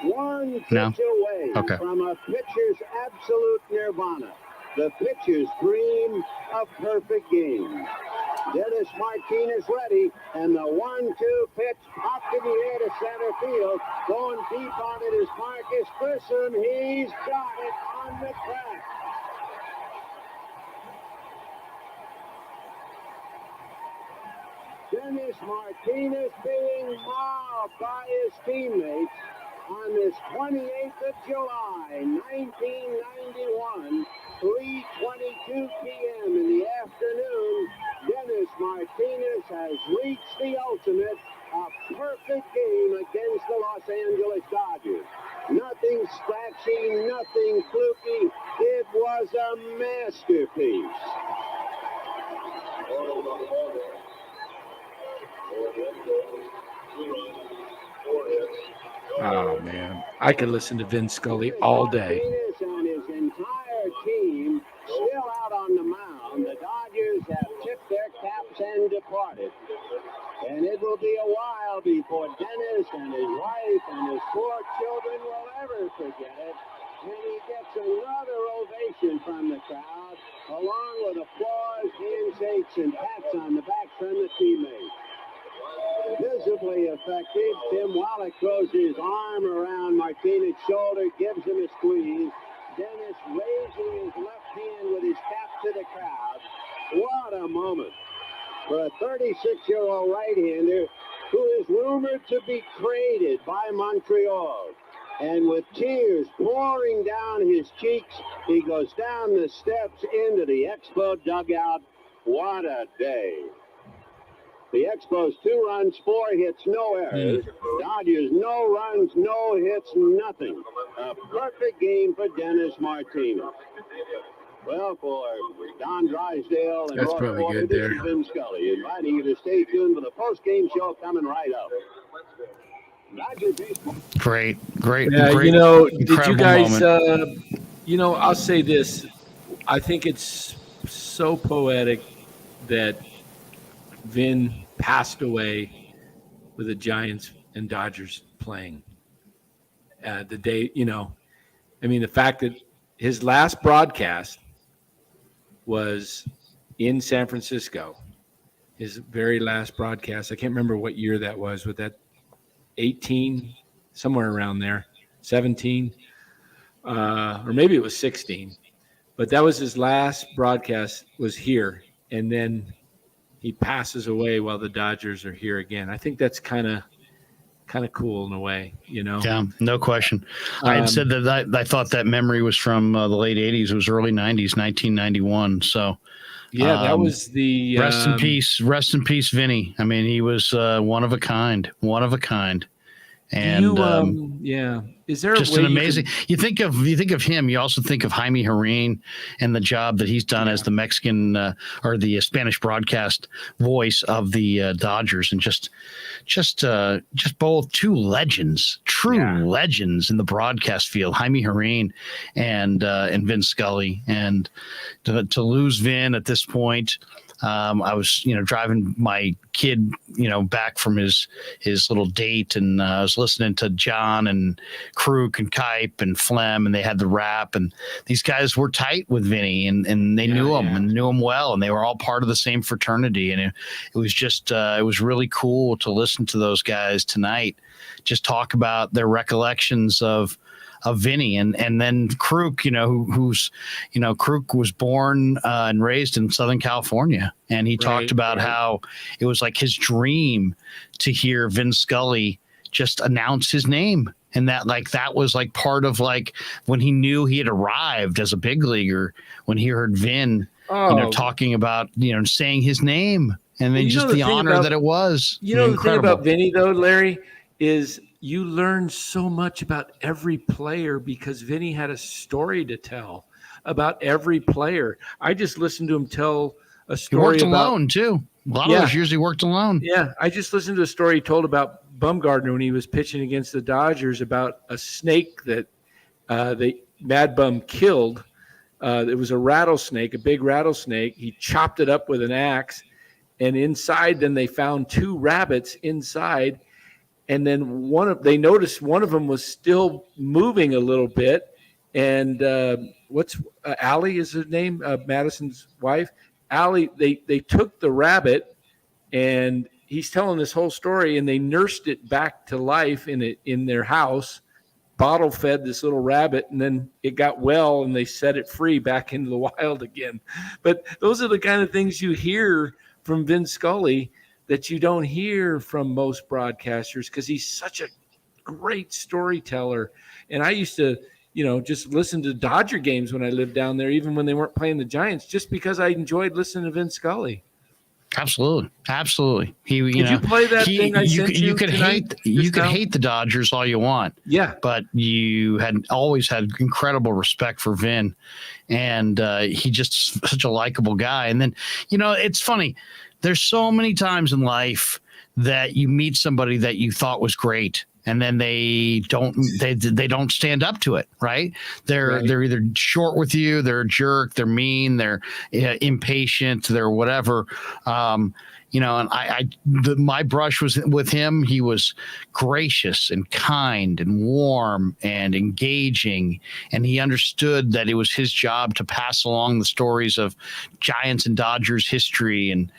One pitch No? away Okay. from a pitcher's absolute nirvana. The pitcher's dream of perfect game. Dennis Martinez ready, and the 1-2 pitch popped in the air to center field. Going deep on it is Marcus Grissom. He's got it on the track. Dennis Martinez being mobbed by his teammates on this 28th of July, 1991, 3:22 p.m. in the afternoon. Dennis Martinez has reached the ultimate, a perfect game against the Los Angeles Dodgers. Nothing scratchy, nothing fluky. It was a masterpiece. Oh, man. I could listen to Vin Scully all day. Martinez and his entire team still out on the mound. The Dodgers have tipped their caps and departed. And it will be a while before Dennis and his wife and his 4 children will ever forget it. And he gets another ovation from the crowd, along with applause, handshakes, and pats on the back from the teammates. Visibly effective, Tim Wallach throws his arm around Martinez's shoulder, gives him a squeeze. Dennis raising his left hand with his cap to the crowd. What a moment for a 36-year-old right-hander who is rumored to be traded by Montreal. And with tears pouring down his cheeks, he goes down the steps into the Expo dugout. What a day. The Expos 2 runs, 4 hits, no errors. Dodgers no runs, no hits, nothing. A perfect game for Dennis Martinez. Well, for Don Drysdale and That's Roy probably Porter, good this there. is Vin Scully inviting you to stay tuned for the post-game show coming right up. Dodger baseball. Great. Yeah, great, did you incredible guys, moment. I'll say this. I think it's so poetic that Vin passed away with the Giants and Dodgers playing. The day, the fact that his last broadcast was in San Francisco, his very last broadcast. I can't remember what year that was, with that 18, somewhere around there, 17, or maybe it was 16. but that was his last broadcast was here. And then he passes away while the Dodgers are here again. I think that's kind of cool in a way, you know? Yeah, no question. I had said that I thought that memory was from the late 80s. It was early 90s, 1991. So, yeah, that was the rest in peace, Vinny. I mean, he was one of a kind. And is there just a way an amazing? You think of him. You also think of Jaime Jarrín and the job that he's done as the Mexican or the Spanish broadcast voice of the Dodgers, and just both two legends, true legends in the broadcast field, Jaime Jarrín and Vin Scully, and to lose Vin at this point. I was, driving my kid, back from his little date, and I was listening to John and Krueg and Kipe and Flem, and they had the rap, and these guys were tight with Vinny, and they knew him and knew him well, and they were all part of the same fraternity, and it was just it was really cool to listen to those guys tonight, just talk about their recollections of Vinny, and then Krueg, Krueg was born and raised in Southern California, and he talked about how it was like his dream to hear Vin Scully just announce his name, and that was like part of like when he knew he had arrived as a big leaguer, when he heard Vin, talking about saying his name, and then just the honor that it was. The thing about Vinny though, Larry, is you learn so much about every player because Vinny had a story to tell about every player. I just listened to him tell a story. He worked alone too. A lot of those years he worked alone. Yeah, I just listened to a story he told about Bumgarner when he was pitching against the Dodgers about a snake that Mad Bum killed. It was a rattlesnake, a big rattlesnake. He chopped it up with an axe, and inside, then they found 2 rabbits inside. And then they noticed one of them was still moving a little bit. And Allie is her name, Madison's wife. Allie, they took the rabbit, and he's telling this whole story, and they nursed it back to life in their house, bottle fed this little rabbit, and then it got well, and they set it free back into the wild again. But those are the kind of things you hear from Vin Scully that you don't hear from most broadcasters, because he's such a great storyteller. And I used to, just listen to Dodger games when I lived down there, even when they weren't playing the Giants, just because I enjoyed listening to Vin Scully. Absolutely. Did you play that thing I sent you? You could hate the Dodgers all you want. Yeah, but you had always had incredible respect for Vin, and he just such a likable guy. And then it's funny. There's so many times in life that you meet somebody that you thought was great, and then they don't stand up to it, right? They're either short with you, they're a jerk, they're mean, they're impatient, they're whatever. And my brush was with him. He was gracious and kind and warm and engaging, and he understood that it was his job to pass along the stories of Giants and Dodgers history. And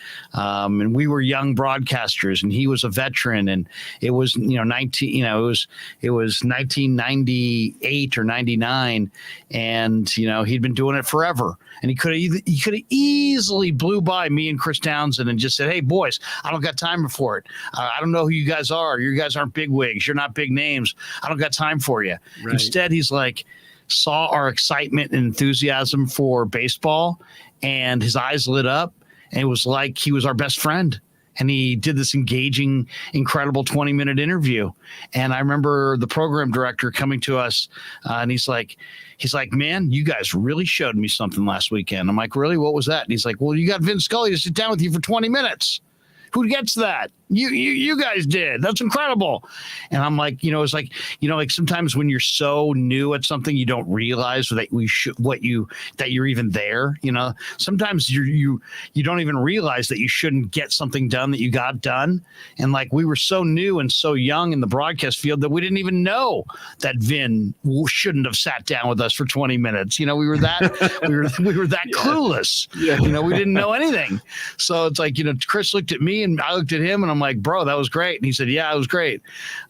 we were young broadcasters, and he was a veteran, and it was, it was 1998 or 99, and, he'd been doing it forever. And he could have easily blew by me and Chris Townsend and just said, "Hey, boys, I don't got time for it. I don't know who you guys are. You guys aren't big wigs. You're not big names. I don't got time for you." Right. Instead, he's like, saw our excitement and enthusiasm for baseball, and his eyes lit up, and it was like he was our best friend. And he did this engaging, incredible 20-minute interview. And I remember the program director coming to us, and he's like, "Man, you guys really showed me something last weekend." I'm like, "Really? What was that?" And he's like, "Well, you got Vin Scully to sit down with you for 20 minutes. Who gets that? You guys did. That's incredible." And I'm like, it's like, like sometimes when you're so new at something, you don't realize that that you're even there. Sometimes you don't even realize that you shouldn't get something done that you got done. And like, we were so new and so young in the broadcast field that we didn't even know that Vin shouldn't have sat down with us for 20 minutes. We were that we were that clueless. Yeah. We didn't know anything. So it's like, Chris looked at me and I looked at him, and I'm like, bro, that was great. And he said, yeah, it was great.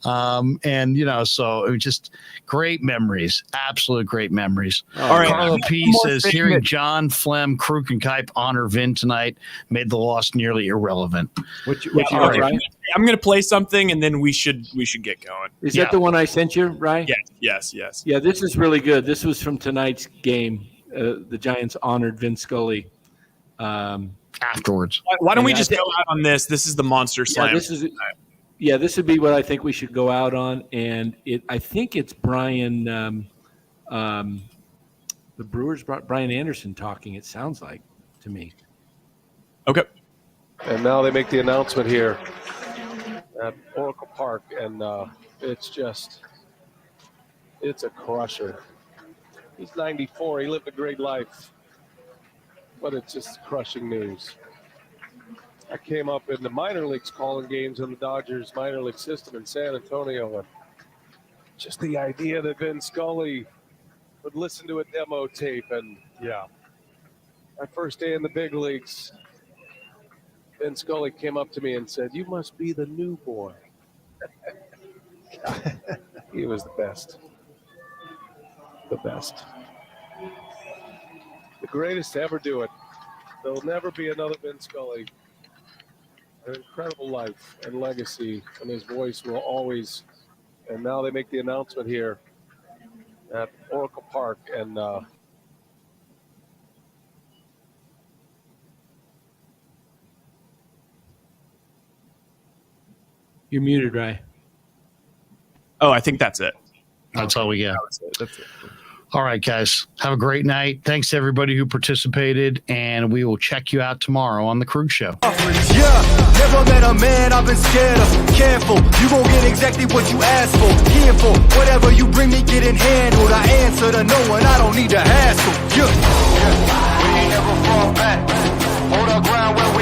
And, you know, so it was just great memories, absolute great memories. All right. Carlo P One more says, thing hearing that- John, Flem, Krueg, and Kipe honor Vin tonight made the loss nearly irrelevant. What you All got, right. Ryan? I'm going to play something, and then we should get going. Is Yeah. that the one I sent you, Ryan? Yes. Yeah, this is really good. This was from tonight's game. The Giants honored Vin Scully. Afterwards. Why don't we And I just think- go out on this? This is the Monster Slam. This would be what I think we should go out on, and I think it's Brian, the Brewers, Brian Anderson talking. It sounds like to me. Okay. And now they make the announcement here at Oracle Park, and it's a crusher. He's 94. He lived a great life, but it's just crushing news. I came up in the minor leagues calling games in the Dodgers minor league system in San Antonio, and just the idea that Vin Scully would listen to a demo tape, and yeah, my first day in the big leagues, Vin Scully came up to me and said, "You must be the new boy." He was the best. The best. The greatest to ever do it. There'll never be another Vin Scully. An incredible life and legacy, and his voice will always. And now they make the announcement here at Oracle Park, and You're muted, Ryan. Oh, I think that's it. That's all we got. That's it. All right, guys. Have a great night. Thanks to everybody who participated, and we will check you out tomorrow on The Krueg Show. Yeah, never met a man I've been scared of. Careful, you won't get exactly what you asked for. Here for whatever you bring me, getting handled. I answer to no one, I don't need to hassle. Yeah, we ain't never fall back. Hold our ground where we